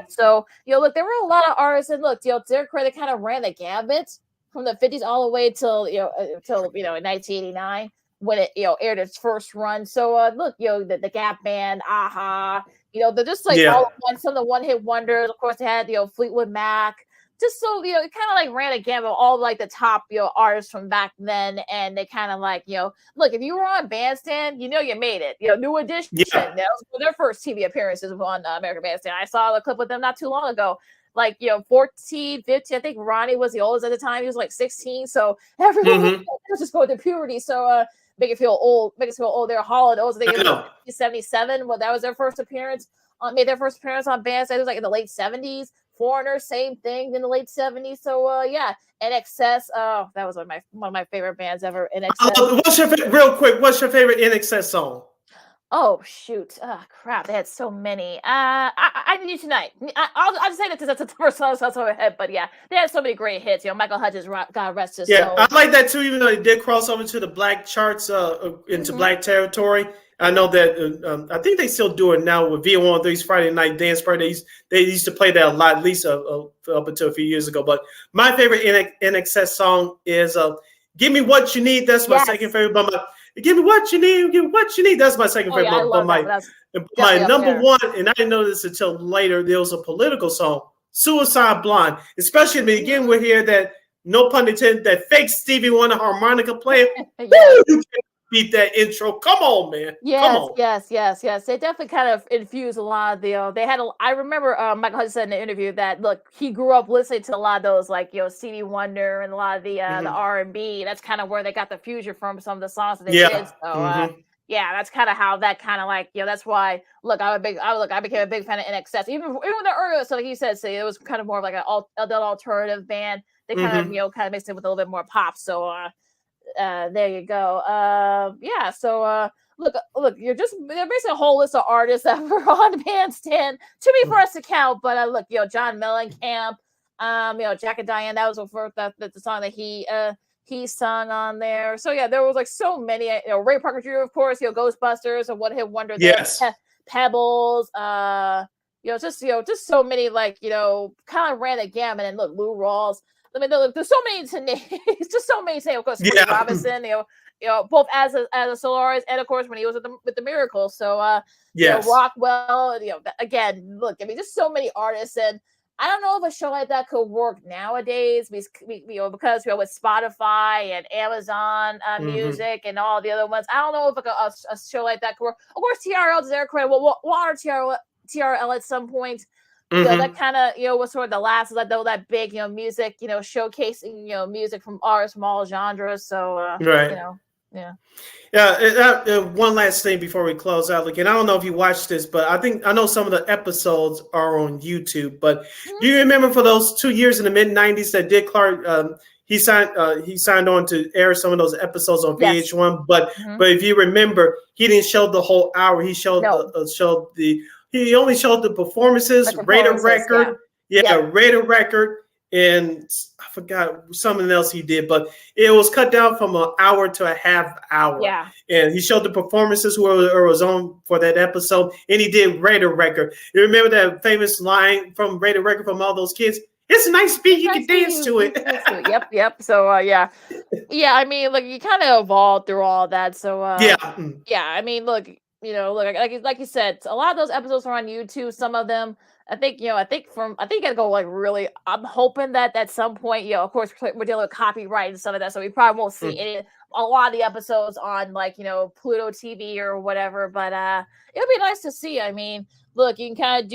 so look, there were a lot of artists, and look, their credit kind of ran the gambit from the 50s all the way till in 1989 when it aired its first run. So look, the Gap Band, AHA, they're just all some of the one-hit wonders. Of course, they had Fleetwood Mac. Just so it kind of ran a gamut of all the top artists from back then, and they kind of look, if you were on Bandstand, you made it. New Edition, that was their first TV appearances on American Bandstand. I saw a clip with them not too long ago. 14, 15. I think Ronnie was the oldest at the time. He was 16. So everyone was just going through puberty. So make it feel old. They're Hall & Oates, I think it was 77. Well, that was their first appearance. Made their first appearance on Bandstand. It was in the late 70s. Foreigner, same thing in the late 70s. So NXS. Oh, that was one of my favorite bands ever. NXS. Real quick, what's your favorite NXS song? Oh shoot! Oh crap! They had so many. I Need You Tonight. I'll just say that because that's the first song that's on my head. But yeah, they had so many great hits. Michael Hutchins, God rest his soul. I like that too. Even though they did cross over to the black charts, into black territory. I know that I think they still do it now with VO1-3's Friday Night Dance Parties. They used to play that a lot, at least up until a few years ago. But my favorite NXS song is "Give Me What You Need." That's my second favorite. But "Give Me What You Need," "Give Me What You Need." That's my second favorite. But my number one, and I didn't know this until later, there was a political song, "Suicide Blonde." Especially at the beginning, we hear that, no pun intended, that fake Stevie Wonder harmonica player. You beat that intro. Come on, man. Yes. They definitely kind of infused a lot of I remember Michael Hutchins said in the interview that, look, he grew up listening to a lot of those Stevie Wonder and a lot of the R&B. That's kind of where they got the fusion from some of the songs that they did. So yeah, that's kind of how that kind of like, that's why. Look, I became a big fan of NXS, even the earlier. So like you said, it was kind of more of like an adult alternative band. They kind of kind of mixed it with a little bit more pop. So there you go. Yeah. So look, they're basically a whole list of artists that were on Bandstand to be for us to count. But look, John Mellencamp, Jack and Diane. That was the song that he sung on there. So yeah, there was like so many. Ray Parker Jr. of course. Ghostbusters, a one hit wonder. Yes. Pebbles. Just so many like kind of ran the gamut. And look, Lou Rawls. I mean, there's so many to name. Just so many to name. Of course, Smokey Robinson. Both as a solo artist and of course when he was with the Miracles. So yes. Rockwell. Again, look. I mean, just so many artists, and I don't know if a show like that could work nowadays because with Spotify and Amazon Music and all the other ones. I don't know if a show like that could work. Of course, TRL deserves credit. We'll honor TRL at some point. That kind of was sort of the last that big music showcasing music from artists from all genres. So right. Yeah. One last thing before we close out. Like, and I don't know if you watched this, but I know some of the episodes are on YouTube. But do you remember for those 2 years in the mid '90s that Dick Clark he signed on to air some of those episodes on VH1? But if you remember, he didn't show the whole hour. He showed he only showed the performances, rated record, rated record. And I forgot something else he did, but it was cut down from an hour to a half hour. Yeah. And he showed the performances who was on for that episode, and he did rated record. You remember that famous line from rated record from all those kids? It's a nice beat. You can dance to it. Yep. So yeah. I mean, look, you kind of evolved through all that. So yeah. I mean, look, like you said, a lot of those episodes are on YouTube. Some of them. I think you gotta go like really. I'm hoping that at some point, of course, we're dealing with copyright and stuff like that, so we probably won't see a lot of the episodes on like Pluto TV or whatever. But it'll be nice to see. I mean, look, you can kind of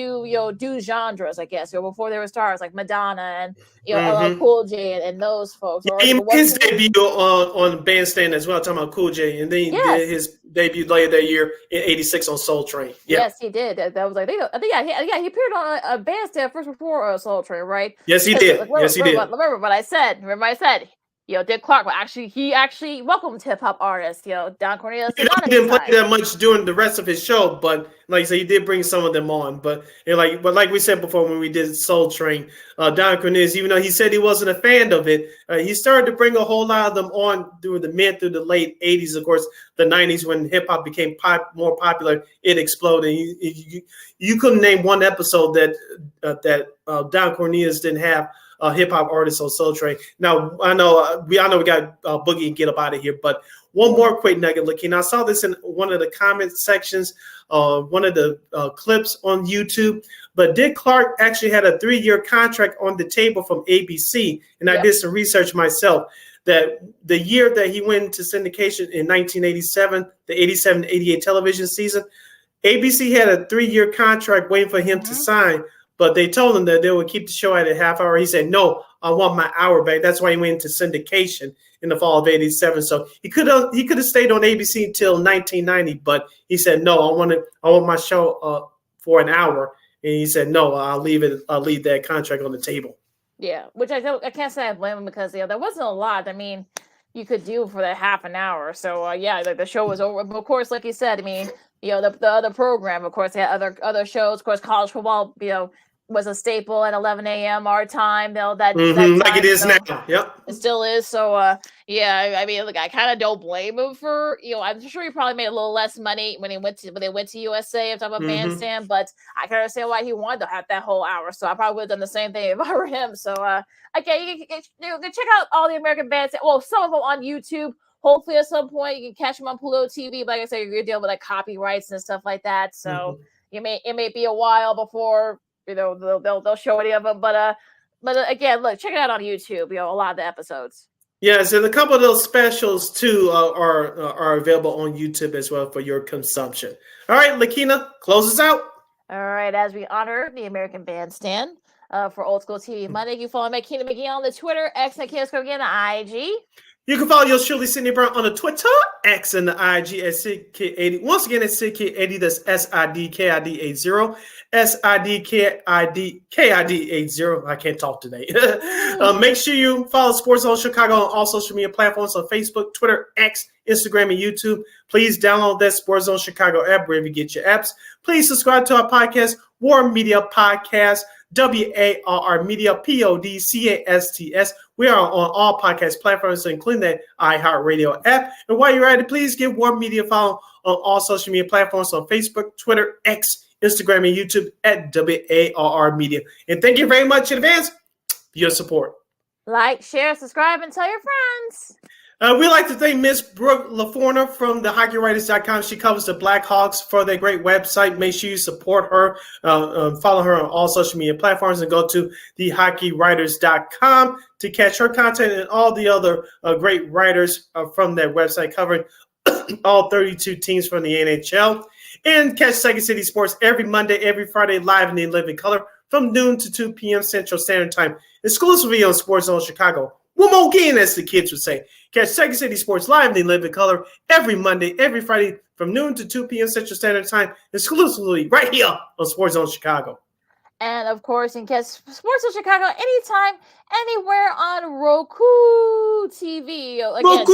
do genres, I guess. Before there were stars like Madonna and LL Cool J and those folks. He made his debut on Bandstand as well. Talking about Cool J, and then he did his debut later that year in '86 on Soul Train. Yep. Yes, he did. That was like he appeared on a Bandstand first before Soul Train, right? Yes, he did. Remember what I said? Dick Clark actually welcomed hip hop artists. Don Cornelius. He didn't play that much during the rest of his show, but like I said, he did bring some of them on. But like we said before when we did Soul Train, Don Cornelius, even though he said he wasn't a fan of it, he started to bring a whole lot of them on through the mid through the late '80s. Of course, the '90s when hip hop became more popular, it exploded. You couldn't name one episode that Don Cornelius didn't have hip hop artists on Soul Train. Now I know we got Boogie and Get Up Out of Here, but one more quick nugget, looking. I saw this in one of the comment sections, one of the clips on YouTube. But Dick Clark actually had a 3-year contract on the table from ABC, and I did some research myself. That the year that he went into syndication in 1987, the 87-88 television season, ABC had a 3-year contract waiting for him to sign. But they told him that they would keep the show at a half hour. He said, "No, I want my hour back." That's why he went into syndication in the fall of '87. So he could have stayed on ABC until 1990, but he said, "No, I want my show for an hour." And he said, "No, I'll leave that contract on the table." Yeah, which I can't say I blame him because there wasn't a lot. I mean, you could do for that half an hour. So like the show was over. But of course, like you said, I mean, the other program, of course, they had other shows. Of course, college football, was a staple at 11 a.m. our time. That time, like it is now. Yep, it still is. So I mean, look, I kind of don't blame him for I'm sure he probably made a little less money when they went to USA. I'm talking about Bandstand, but I can understand why he wanted to have that whole hour. So I probably would have done the same thing if I were him. So you can check out all the American Bandstand. Well, some of them on YouTube. Hopefully, at some point, you can catch them on Pluto TV. But like I said, you're dealing with like copyrights and stuff like that. So it may be a while before they'll show any of them. But again, look, check it out on YouTube. A lot of the episodes. Yes, and a couple of those specials too are available on YouTube as well for your consumption. All right, Lakeena, close us out. All right, as we honor the American Bandstand for Old School TV Monday, you follow Lakeena McGee on the Twitter, X, and again on IG. You can follow yours truly, Sidney Brown, on the Twitter, X, and the IG at SidKid80. Once again, it's SidKid80. That's SIDKID80. SIDKID80. I can't talk today. Make sure you follow Sports Zone Chicago on all social media platforms on Facebook, Twitter, X, Instagram, and YouTube. Please download that Sports Zone Chicago app wherever you get your apps. Please subscribe to our podcast, War Media Podcast, WARR Media, PODCASTS. We are on all podcast platforms, including that iHeartRadio app. And while you're at it, please give War Media a follow on all social media platforms on Facebook, Twitter, X, Instagram, and YouTube at WARR Media. And thank you very much in advance for your support. Like, share, subscribe, and tell your friends. We'd like to thank Miss Brooke LaForna from thehockeywriters.com. She covers the Blackhawks for their great website. Make sure you support her. Follow her on all social media platforms and go to thehockeywriters.com to catch her content and all the other great writers from that website covering all 32 teams from the NHL. And catch Second City Sports every Monday, every Friday, live in the living color from noon to 2 p.m. Central Standard Time, exclusively on Sports Zone Chicago. One more again, as the kids would say. Catch Second City Sports live in the living color every Monday, every Friday from noon to 2 p.m. Central Standard Time, exclusively right here on Sports Zone Chicago. And, of course, you can catch Sports Zone Chicago anytime, anywhere on Roku TV. Again, Roku!